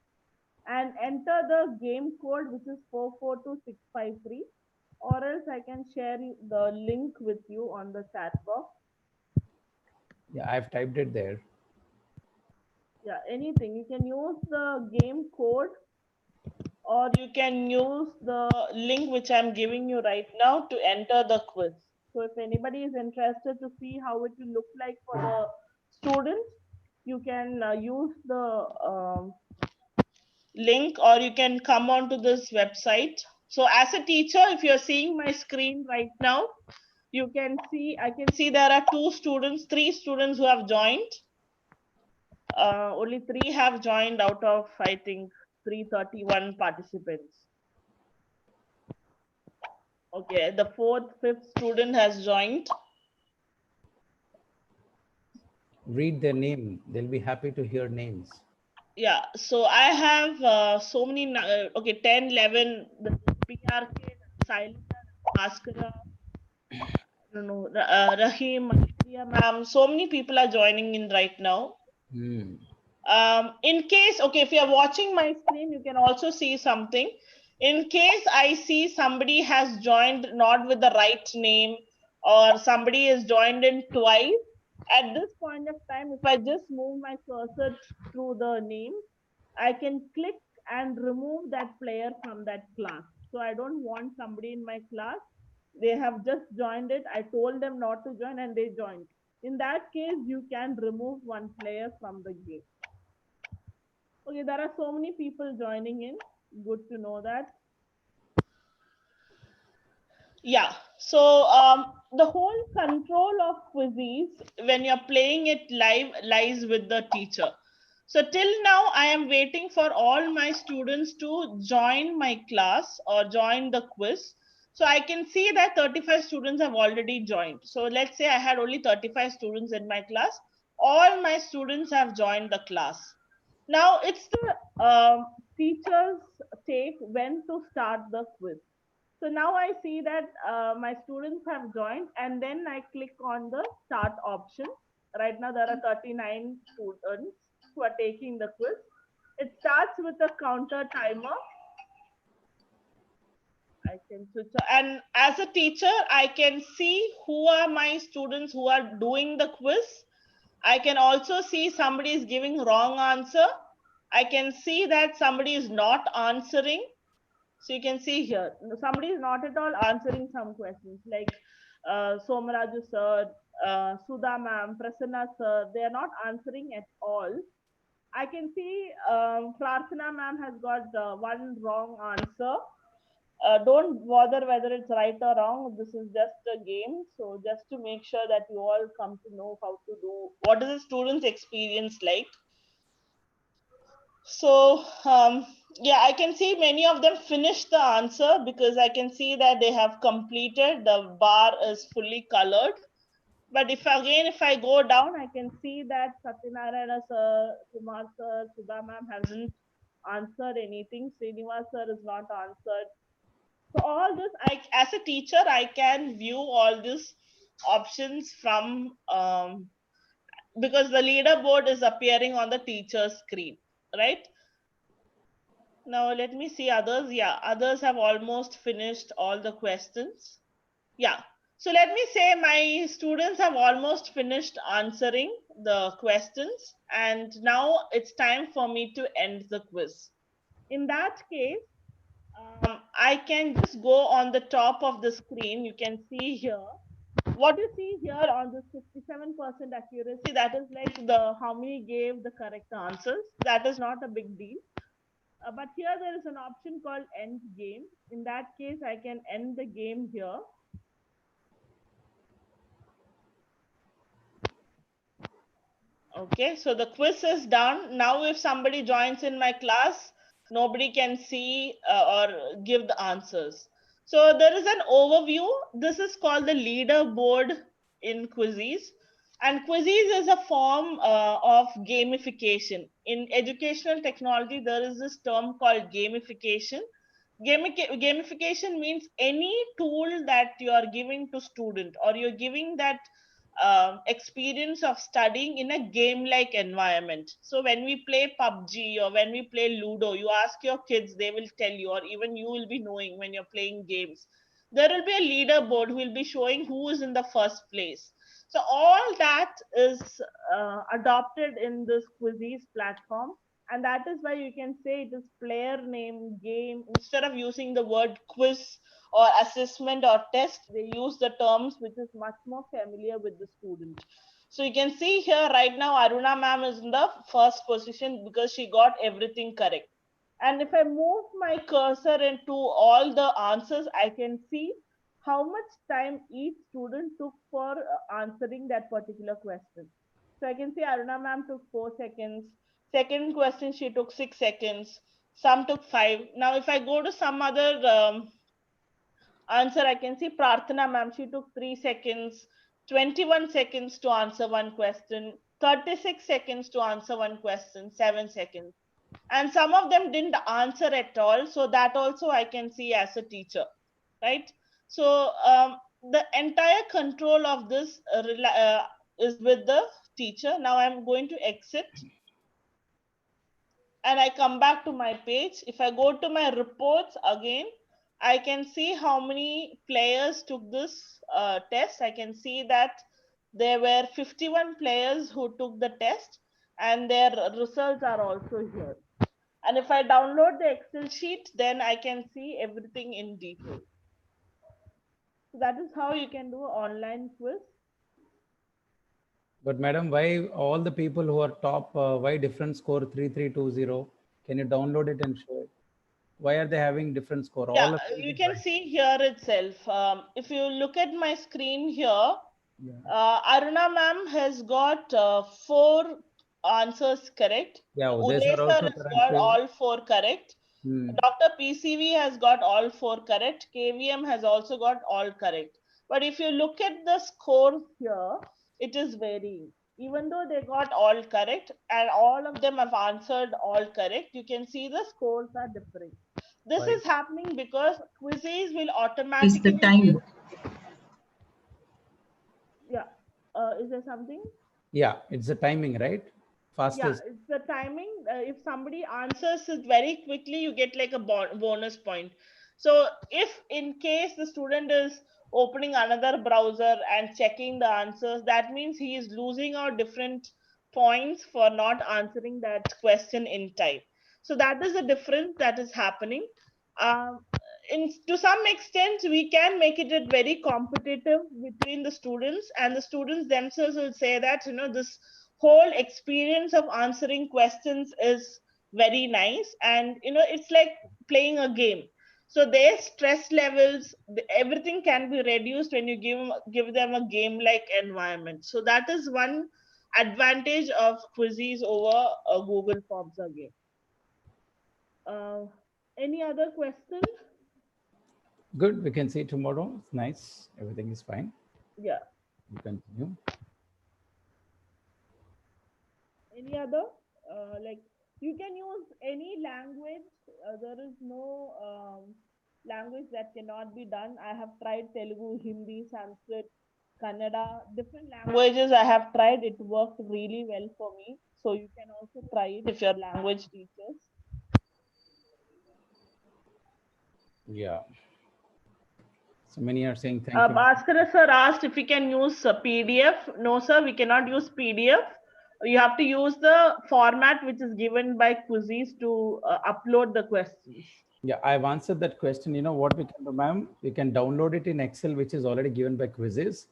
and enter the game code, which is 442653, or else I can share the link with you on the chat box. Yeah, I've typed it there. Yeah, anything. You can use the game code, or you can use the link which I'm giving you right now to enter the quiz. So if anybody is interested to see how it will look like for the students, you can use the link, or you can come onto this website. So as a teacher, if you're seeing my screen right now, you can see, I can see there are three students who have joined. Only 3 have joined out of, I think, 331 participants. Okay, the 4th, 5th student has joined. Read their name. They'll be happy to hear names. Yeah, so I have so many, okay, 10, 11, the PRK, Silent, Bhaskara, No, Rahim, Maria ma'am, so many people are joining in right now. In case, okay, if you're watching my screen, you can also see something. In case I see somebody has joined not with the right name, or somebody is joined in twice, at this point of time, if I just move my cursor through the name, I can click and remove that player from that class. So I don't want somebody in my class. They have just joined it. I told them not to join and they joined. In that case, you can remove one player from the game. Okay, there are so many people joining in. Good to know that. Yeah, so the whole control of quizzes when you're playing it live lies with the teacher. So till now, I am waiting for all my students to join my class or join the quiz. So I can see that 35 students have already joined. So let's say I had only 35 students in my class. All my students have joined the class. Now it's the teacher's take when to start the quiz. So now I see that my students have joined, and then I click on the start option. Right now there are 39 students who are taking the quiz. It starts with a counter timer. I can switch, and as a teacher, I can see who are my students who are doing the quiz. I can also see somebody is giving wrong answer. I can see that somebody is not answering. So you can see here, somebody is not at all answering some questions like Somaraju sir, Sudha ma'am, Prasanna sir, they are not answering at all. I can see Prarthana ma'am has got one wrong answer. Don't bother whether it's right or wrong. This is just a game. So just to make sure that you all come to know how to do, what is the student's experience like. So yeah, I can see many of them finish the answer because I can see that they have completed. The bar is fully colored. But if I go down, I can see that Satyanarayana sir, Kumar sir, Sudha ma'am hasn't answered anything. Srinivas sir is not answered. So all this, as a teacher, I can view all these options from because the leaderboard is appearing on the teacher's screen, right? Now let me see others. Yeah, others have almost finished all the questions. Yeah. So let me say my students have almost finished answering the questions, and now it's time for me to end the quiz. In that case, I can just go on the top of the screen. You can see here. What you see here on this 57% accuracy, that is like the how many gave the correct answers. That is not a big deal. But here there is an option called end game. In that case, I can end the game here. Okay, so the quiz is done. Now, if somebody joins in my class, nobody can see or give the answers. So there is an overview. This is called the leaderboard in quizzes. And quizzes is a form of gamification. In educational technology, there is this term called gamification. Gamification means any tool that you are giving to student, or you're giving that experience of studying in a game-like environment. So when we play PUBG or when we play Ludo, you ask your kids, they will tell you, or even you will be knowing when you're playing games. There will be a leaderboard who will be showing who is in the first place. So all that is adopted in this quizzes platform. And that is why you can say it is player name game. Instead of using the word quiz or assessment or test, they use the terms which is much more familiar with the student. So you can see here right now, Aruna ma'am is in the first position because she got everything correct. And if I move my cursor into all the answers, I can see how much time each student took for answering that particular question. So I can see Aruna ma'am took 4 seconds. Second question, she took 6 seconds. Some took 5. Now, if I go to some other answer, I can see Prarthana ma'am, she took 3 seconds, 21 seconds to answer one question, 36 seconds to answer one question, 7 seconds. And some of them didn't answer at all. So that also I can see as a teacher, right? So the entire control of this is with the teacher. Now I'm going to exit and I come back to my page. If I go to my reports again, I can see how many players took this test. I can see that there were 51 players who took the test and their results are also here. And if I download the Excel sheet, then I can see everything in detail. So that is how you can do an online quiz. But madam, why all the people who are top, why different score 3320? Can you download it and show it? Why are they having different score? Yeah, All of them you did can right. see here itself. If you look at my screen here, Yeah. Aruna ma'am has got 4 answers correct. Yeah, Uday Uday sir sir also has got correct. all 4 correct. Hmm. Dr. PCV has got all 4 correct. KVM has also got all correct. But if you look at the scores here, it is varying. Even though they got all correct and all of them have answered all correct, you can see the scores are different. This Right. is happening because quizzes will Is the automatically time. give. Yeah. Is there something? Yeah, it's the timing, right? Yeah, Fastest. it's the timing. If somebody answers it very quickly, you get like a bonus point. So if in case the student is opening another browser and checking the answers, that means he is losing out different points for not answering that question in time. So that is the difference that is happening. Um, to some extent, we can make it very competitive between the students, and the students themselves will say that, you know, this whole experience of answering questions is very nice, and you know, it's like playing a game. So their stress levels, everything can be reduced when you give them a game like environment. So that is one advantage of quizzes over Google Forms again. uh, any other question? Good. We can see tomorrow. It's nice. Everything is fine. Yeah. You continue. Any other? Like, you can use any language. There is no language that cannot be done. I have tried Telugu, Hindi, Sanskrit, Kannada, different languages I have tried. It worked really well for me. So you can also try it if you're language teachers. Yeah. So many are saying thank you. Bhaskar sir asked if we can use PDF. No, sir, we cannot use PDF. You have to use the format which is given by quizzes to upload the questions. Yeah, I've answered that question. You know what we can do, ma'am? We can download it in Excel, which is already given by quizzes.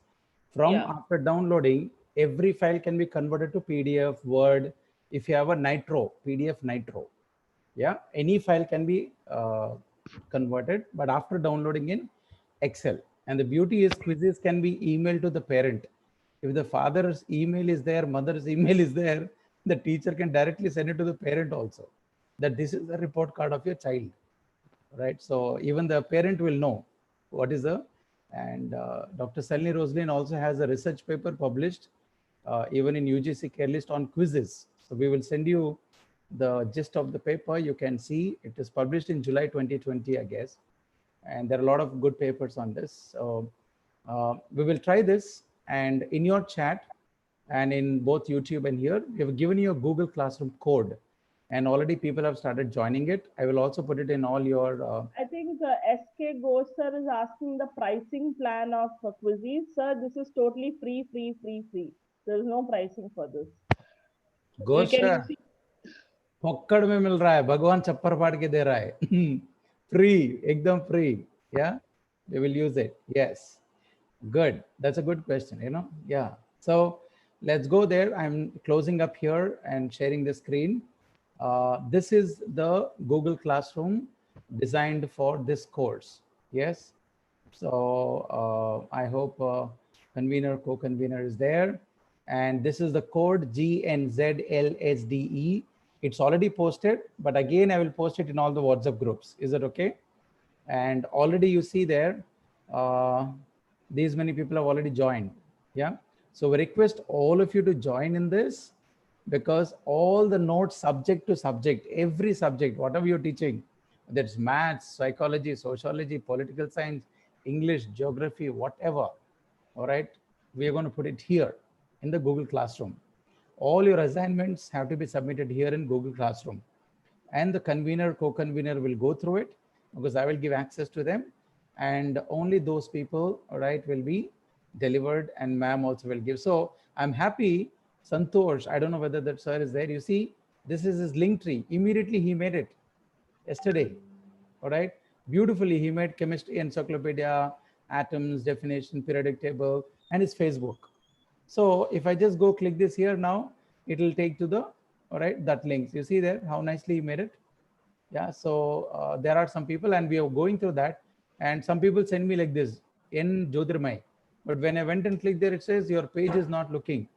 From Yeah. after downloading, every file can be converted to PDF, Word. If you have a Nitro, PDF Nitro, yeah, any file can be converted. But after downloading in Excel, and the beauty is quizzes can be emailed to the parent. If the father's email is there, mother's email is there, the teacher can directly send it to the parent also, that this is the report card of your child, right? So even the parent will know what is the, and Dr. Salini Roslin also has a research paper published even in UGC Care List on quizzes. So we will send you the gist of the paper. You can see it is published in July 2020, I guess. And there are a lot of good papers on this. So we will try this, and in your chat and in both YouTube and here, we have given you a Google Classroom code, and already people have started joining it. I will also put it in all your. I think SK Ghosh sir is asking the pricing plan of quizzes. Sir, this is totally free. There is no pricing for this. You Ghosh can sir, पक्कड़ में मिल रहा है, भगवान चप्पर फाड़ के दे रहा है. Free, एकदम free. Yeah, we will use it. Yes, good. That's a good question. You know, yeah. So let's go there. I'm closing up here and sharing the screen. This is the Google Classroom designed for this course. Yes. So I hope convener, co-convener is there. And this is the code GNZLSDE. It's already posted, but again, I will post it in all the WhatsApp groups. Is it okay? And already you see there, these many people have already joined. Yeah. So we request all of you to join in this, because all the notes subject to subject, every subject, whatever you're teaching, that's maths, psychology, sociology, political science, English, geography, whatever, all right, we are going to put it here in the Google Classroom. All your assignments have to be submitted here in Google Classroom. And the convener, co-convener will go through it because I will give access to them. And only those people, all right, will be delivered, and ma'am also will give. So I'm happy, Santosh, I don't know whether that sir is there. You see, this is his link tree. Immediately he made it yesterday, all right. Beautifully, he made chemistry encyclopedia, atoms, definition, periodic table, and his Facebook. So if I just go click this here now, it will take to the, all right, that links. You see there how nicely he made it. Yeah, so there are some people, and we are going through that, and some people send me like this in Jyotirmay, but when I went and clicked there, it says your page is not looking.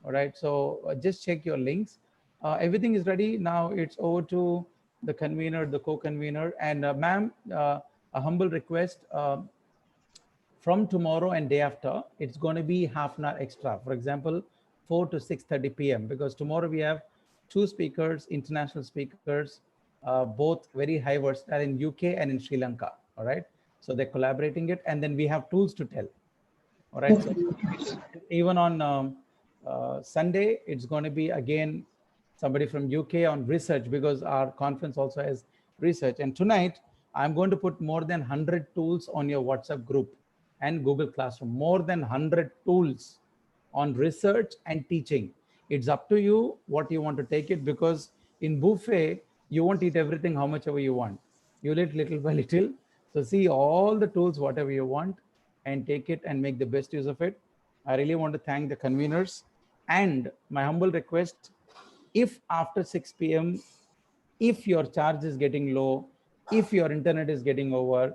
All right, so just check your links. Everything is ready now. It's over to the convener, the co-convener, and ma'am, a humble request. From tomorrow and day after, it's going to be half an hour extra. For example, 4 to 6:30 p.m. because tomorrow we have 2 speakers, international speakers, both very high versatile in UK and in Sri Lanka. All right, so they're collaborating it, and then we have tools to tell. All right, so even on Sunday, it's going to be again somebody from UK on research because our conference also has research. And tonight, I'm going to put more than 100 tools on your WhatsApp group and Google Classroom, more than 100 tools on research and teaching. It's up to you what you want to take it, because in buffet, you won't eat everything how much ever you want. You'll eat little by little. So see all the tools, whatever you want, and take it and make the best use of it. I really want to thank the conveners, and my humble request, if after 6 p.m., if your charge is getting low, if your internet is getting over,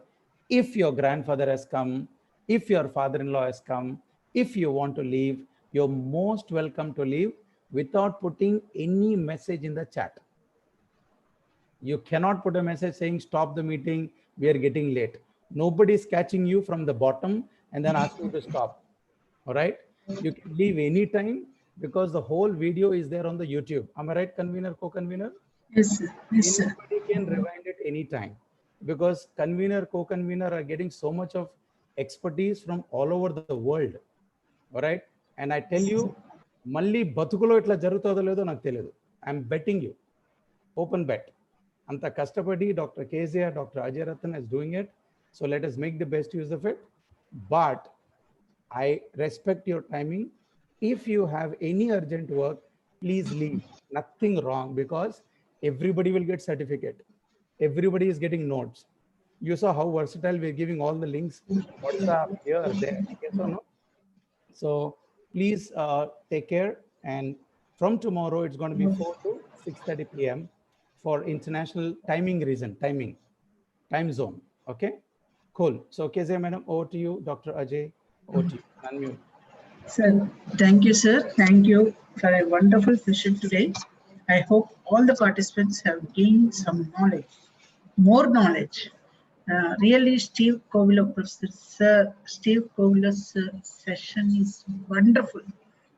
if your grandfather has come, if your father-in-law has come, if you want to leave, you're most welcome to leave without putting any message in the chat. You cannot put a message saying stop the meeting, we are getting late. Nobody is catching you from the bottom and then ask you to stop. All right, you can leave anytime because the whole video is there on the YouTube. Am I right, convener, co-convener? Yes, sir. Yes, sir. Anybody can rewind it anytime because convener, co-convener are getting so much of expertise from all over the world. All right, and I tell you, malli batukulo itla jarutudo ledo naku teliyadu. I'm betting you, open bet. Anta kastapadi Dr. Kezia, Dr. Ajay Ratan is doing it. So let us make the best use of it. But I respect your timing. If you have any urgent work, please leave. Nothing wrong, because everybody will get certificate. Everybody is getting notes. You saw how versatile we're giving all the links. WhatsApp, here, there. Yes or no? So please take care. And from tomorrow, it's going to be 4 to 6:30 p.m. for international timing reason, time zone. Okay, cool. So Kezia madam, over to you. Dr. Ajay, over to you. Unmute. Sir, thank you, sir. Thank you for a wonderful session today. I hope all the participants have gained some knowledge, more knowledge. Really, Steve Kovilo, Professor Sir, Steve Kovilo's session is wonderful,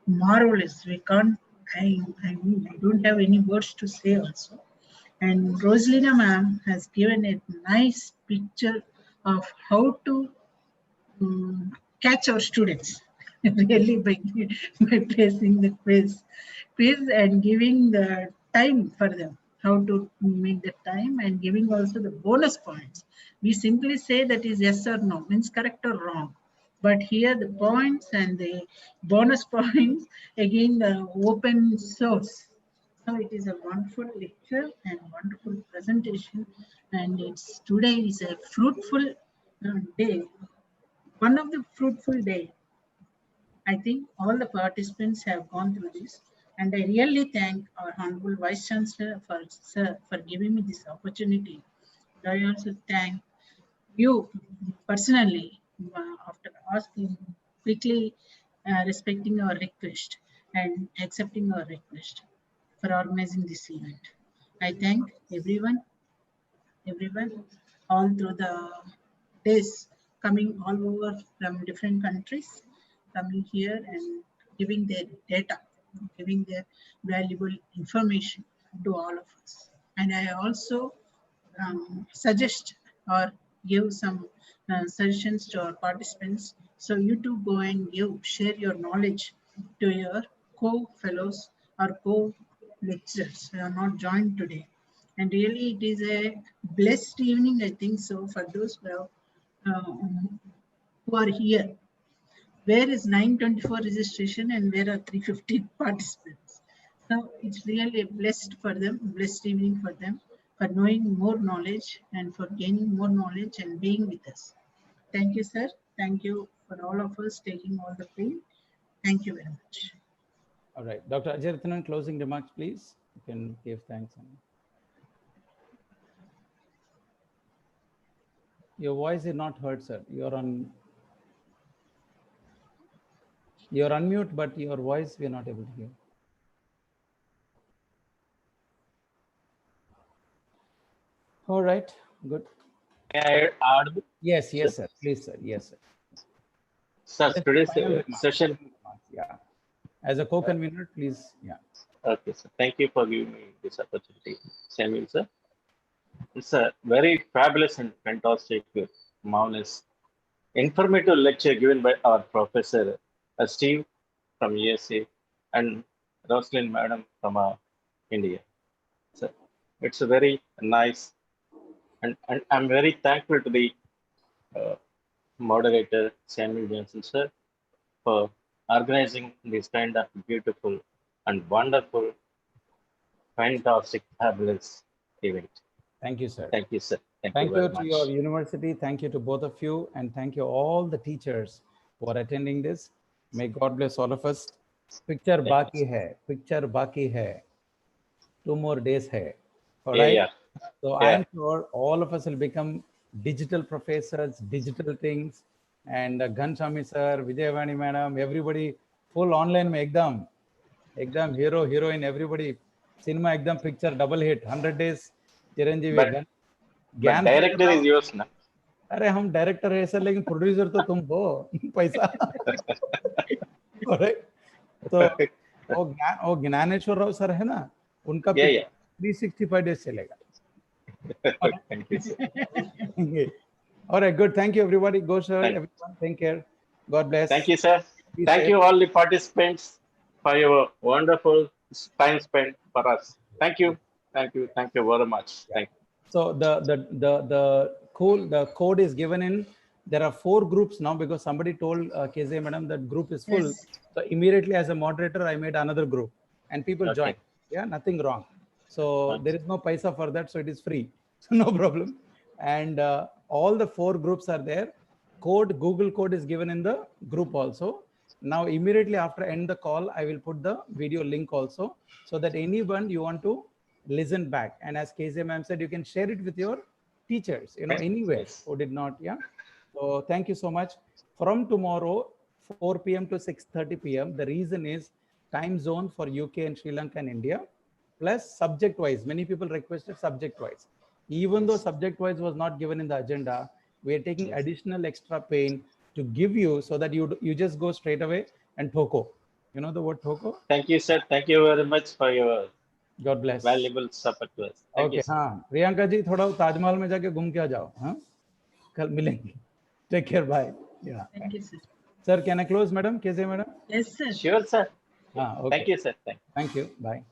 marvelous. We can't, I mean, I don't have any words to say also. And Rosalina ma'am has given a nice picture of how to catch our students really by placing the quiz and giving the time for them, how to make the time, and giving also the bonus points. We simply say that is yes or no, means correct or wrong. But here the points and the bonus points, again the open source. So it is a wonderful lecture and wonderful presentation, and it's today is a fruitful day. One of the fruitful day. I think all the participants have gone through this, and I really thank our Honorable Vice Chancellor for giving me this opportunity. I also thank you personally after asking quickly, respecting our request and accepting our request for organizing this event. I thank everyone all through the days, coming all over from different countries, coming here and giving their data, giving their valuable information to all of us. And I also suggest or give some suggestions to our participants. So you too go and share your knowledge to your co-fellows or co-lecturers who are not joined today. And really, it is a blessed evening, I think so, for those who are here. Where is 924 registration and where are 350 participants? So it's really a blessed evening for them, for knowing more knowledge and for gaining more knowledge and being with us. Thank you, sir. Thank you for all of us taking all the pain. Thank you very much. All right, Dr. Ajay Rathanan, closing remarks, please. You can give thanks. Your voice is not heard, sir. You're unmute, but your voice we are not able to hear. All right, good. Audible? Yes, yes, sir. Please, sir. Yes, sir. Sir, Just today's final remarks. session. Yeah. As a co-convener, please. Yeah. Okay, sir. Thank you for giving me this opportunity, Samuel, sir. It's a very fabulous and fantastic, marvelous, informative lecture given by our professor, Steve from USA, and Roslyn Madam from India. So it's a very nice, and I'm very thankful to the moderator, Samuel Johnson, sir, for organizing this kind of beautiful and wonderful, fantastic, fabulous event. Thank you, sir. Thank you, sir. Thank you you very to much. your university. Thank you to both of you. And thank you all the teachers who are attending this. May God bless all of us. Picture baki hai. Picture baki hai. 2 more days hai. All right. Yeah. So Yeah. I'm sure all of us will become digital professors, digital things. And Ghanshami sir, Vijayavani madam, everybody full online mein ekdam hero, heroine, everybody. Cinema ekdam picture double hit, 100 days. Chiranjeevi. But director is yours now. अरे हम director है sir लेकिन producer तो तुम हो पैसा तो वो ज्ञानेश्वर राव सर है ना उनका 365 डेज चलेगा Thank you, sir. All right, good. Thank you, everybody. Go, sir. Everyone, take care. God bless. Thank you, sir. Be Thank safe. you, all the participants, for your wonderful time spent for us. Thank you. Thank you. Thank you very much. Thank you. So the code is given in. There are 4 groups now because somebody told KZ madam that group is full. Yes. So immediately as a moderator, I made another group and people joined. Yeah, nothing wrong. So there is no paisa for that. So it is free. So no problem. And all the 4 groups are there. Google code is given in the group also. Now immediately after end the call, I will put the video link also so that anyone you want to listen back. And as KZ ma'am said, you can share it with your teachers, anywhere who did not. Yeah. So thank you so much. From tomorrow, 4 p.m. to 6:30 p.m. The reason is time zone for UK and Sri Lanka and India, plus subject wise. Many people requested subject wise. Even though subject wise was not given in the agenda, we are taking additional extra pain to give you so that you just go straight away and thoko. You know the word thoko? Thank you, sir. Thank you very much for your God bless. valuable support to us. Thank you, sir. हाँ प्रियंका जी थोड़ा ताजमहल में जाके घूम के आ जाओ हाँ कल मिलेंगे. Take care. Bye. Yeah. Thank you, sir. Sir, can I close, madam? KZ madam? Yes, sir. Sure, sir. Okay. Thank you, sir. Thank you. Bye.